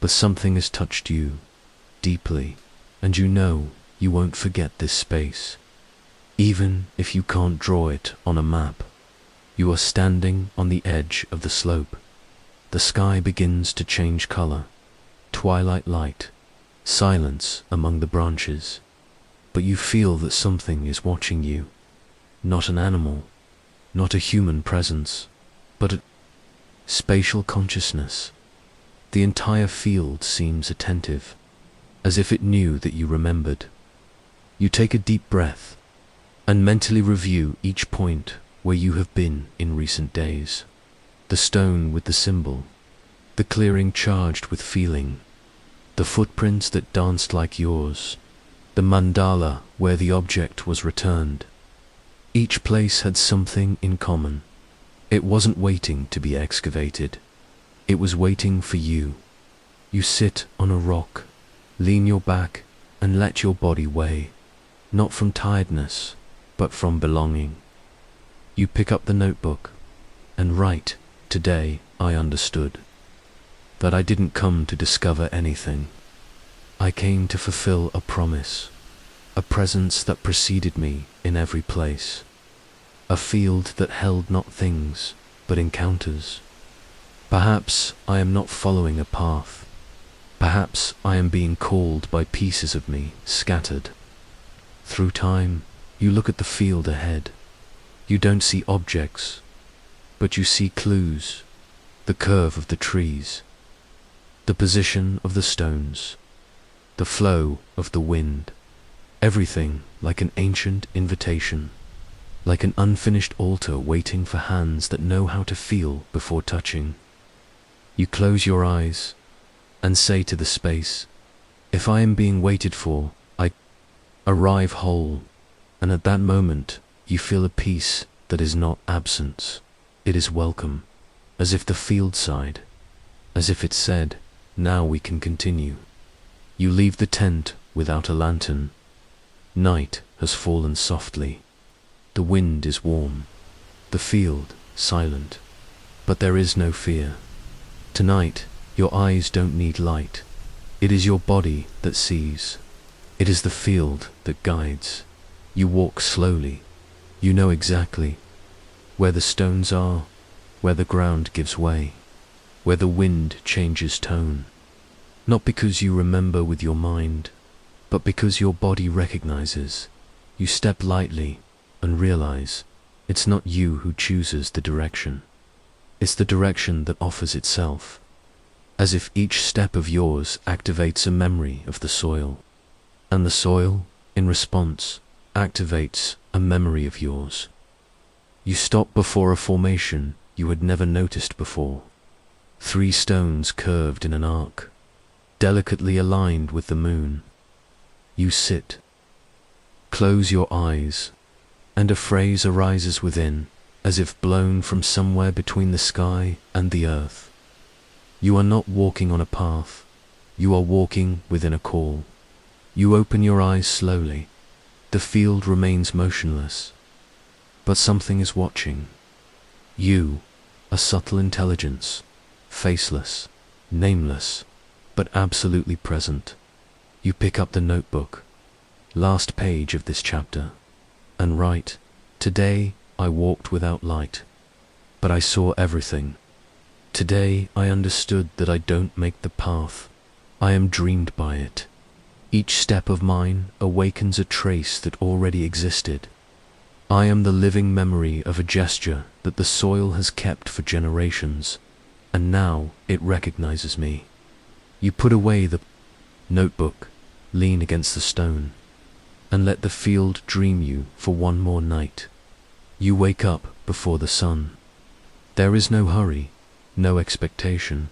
but something has touched you, deeply, and you know you won't forget this space. Even if you can't draw it on a map, you are standing on the edge of the slope. The sky begins to change color, twilight light, silence among the branches. But you feel that something is watching you. Not an animal, not a human presence, but a spatial consciousness. The entire field seems attentive, as if it knew that you remembered. You take a deep breath, and mentally review each point where you have been in recent days. The stone with the symbol, the clearing charged with feeling, the footprints that danced like yours, the mandala where the object was returned. Each place had something in common. It wasn't waiting to be excavated. It was waiting for you. You sit on a rock, lean your back, and let your body weigh, not from tiredness, but from belonging. You pick up the notebook and write, "Today I understood that I didn't come to discover anything. I came to fulfill a promise, a presence that preceded me in every place, a field that held not things, but encounters. Perhaps I am not following a path. Perhaps I am being called by pieces of me scattered." Through time, you look at the field ahead. You don't see objects, but you see clues, the curve of the trees, the position of the stones, the flow of the wind, everything like an ancient invitation, like an unfinished altar waiting for hands that know how to feel before touching. You close your eyes, and say to the space, if I am being waited for, I arrive whole. And at that moment, you feel a peace that is not absence. It is welcome, as if the field sighed, as if it said, now we can continue. You leave the tent without a lantern. Night has fallen softly. The wind is warm. The field silent. But there is no fear. Tonight, your eyes don't need light. It is your body that sees. It is the field that guides. You walk slowly. You know exactly where the stones are, where the ground gives way, where the wind changes tone. Not because you remember with your mind, but because your body recognizes. You step lightly and realize it's not you who chooses the direction. It's the direction that offers itself, as if each step of yours activates a memory of the soil, and the soil, in response, activates a memory of yours. You stop before a formation you had never noticed before. 3 stones curved in an arc, delicately aligned with the moon. You sit, close your eyes, and a phrase arises within, as if blown from somewhere between the sky and the earth. You are not walking on a path, you are walking within a call. You open your eyes slowly. The field remains motionless, but something is watching. You, a subtle intelligence, faceless, nameless, but absolutely present. You pick up the notebook, last page of this chapter, and write, today I walked without light, but I saw everything. Today I understood that I don't make the path, I am dreamed by it. Each step of mine awakens a trace that already existed. I am the living memory of a gesture that the soil has kept for generations, and now it recognizes me. You put away the notebook, lean against the stone, and let the field dream you for one more night. You wake up before the sun. There is no hurry, no expectation,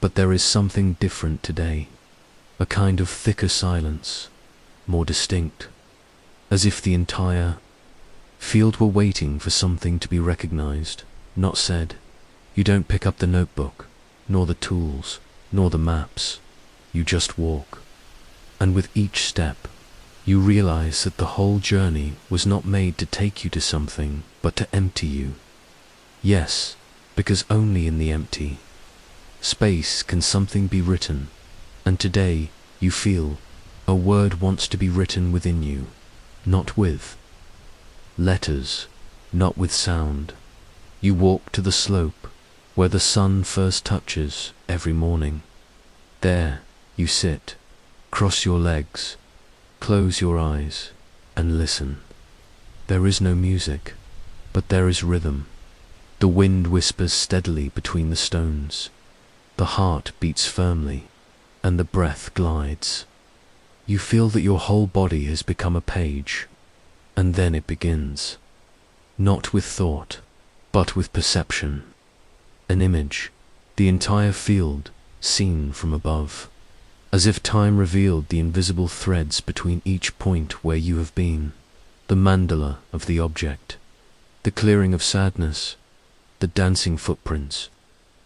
but there is something different today. A kind of thicker silence, more distinct, as if the entire field were waiting for something to be recognized, not said. You don't pick up the notebook, nor the tools, nor the maps. You just walk. And with each step, you realize that the whole journey was not made to take you to something, but to empty you. Yes, because only in the empty space can something be written. And today, you feel, a word wants to be written within you, not with letters, not with sound. You walk to the slope, where the sun first touches every morning. There, you sit, cross your legs, close your eyes, and listen. There is no music, but there is rhythm. The wind whispers steadily between the stones. The heart beats firmly, and the breath glides. You feel that your whole body has become a page, and then it begins. Not with thought, but with perception. An image, the entire field, seen from above, as if time revealed the invisible threads between each point where you have been, the mandala of the object, the clearing of sadness, the dancing footprints,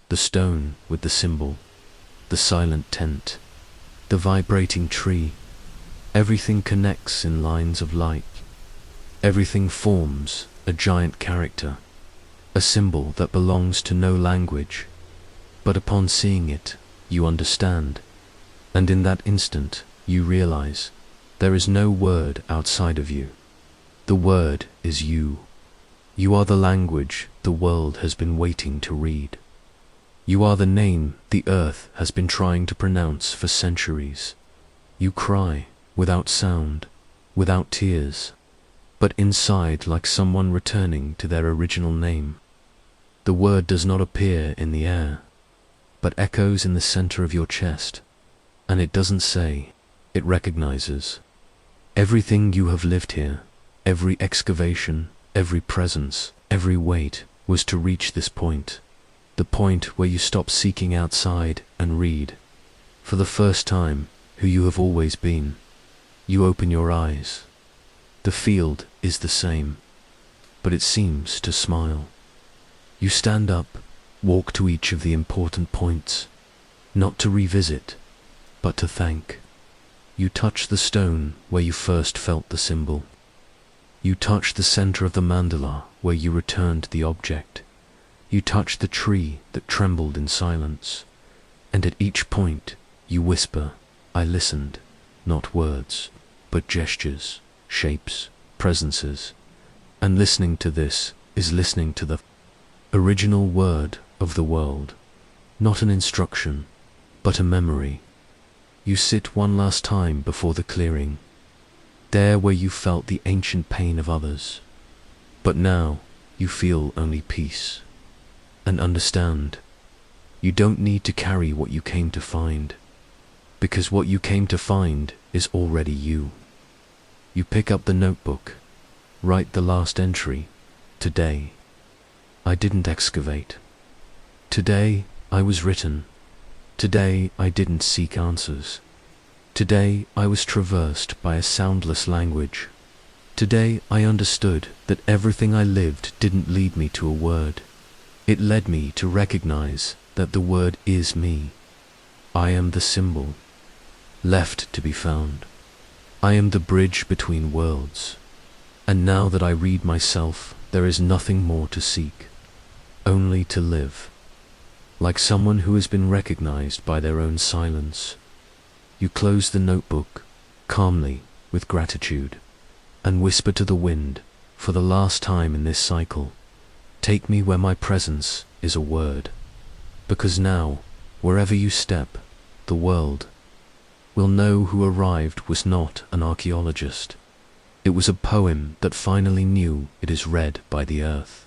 the stone with the symbol, the silent tent, the vibrating tree. Everything connects in lines of light. Everything forms a giant character, a symbol that belongs to no language. But upon seeing it, you understand. And in that instant, you realize there is no word outside of you. The word is you. You are the language the world has been waiting to read. You are the name the earth has been trying to pronounce for centuries. You cry without sound, without tears, but inside like someone returning to their original name. The word does not appear in the air, but echoes in the center of your chest, and it doesn't say, it recognizes. Everything you have lived here, every excavation, every presence, every weight, was to reach this point. The point where you stop seeking outside and read. For the first time, who you have always been. You open your eyes. The field is the same, but it seems to smile. You stand up, walk to each of the important points, not to revisit, but to thank. You touch the stone where you first felt the symbol. You touch the center of the mandala where you returned the object. You touch the tree that trembled in silence. And at each point, you whisper, I listened, not words, but gestures, shapes, presences. And listening to this is listening to the original word of the world, not an instruction, but a memory. You sit one last time before the clearing, there where you felt the ancient pain of others. But now you feel only peace. And understand, you don't need to carry what you came to find, because what you came to find is already you. You pick up the notebook, write the last entry, today. I didn't excavate. Today I was written. Today I didn't seek answers. Today I was traversed by a soundless language. Today I understood that everything I lived didn't lead me to a word. It led me to recognize that the word is me. I am the symbol, left to be found. I am the bridge between worlds. And now that I read myself, there is nothing more to seek, only to live. Like someone who has been recognized by their own silence. You close the notebook, calmly, with gratitude, and whisper to the wind, for the last time in this cycle, take me where my presence is a word. Because now, wherever you step, the world will know who arrived was not an archaeologist. It was a poem that finally knew it is read by the earth.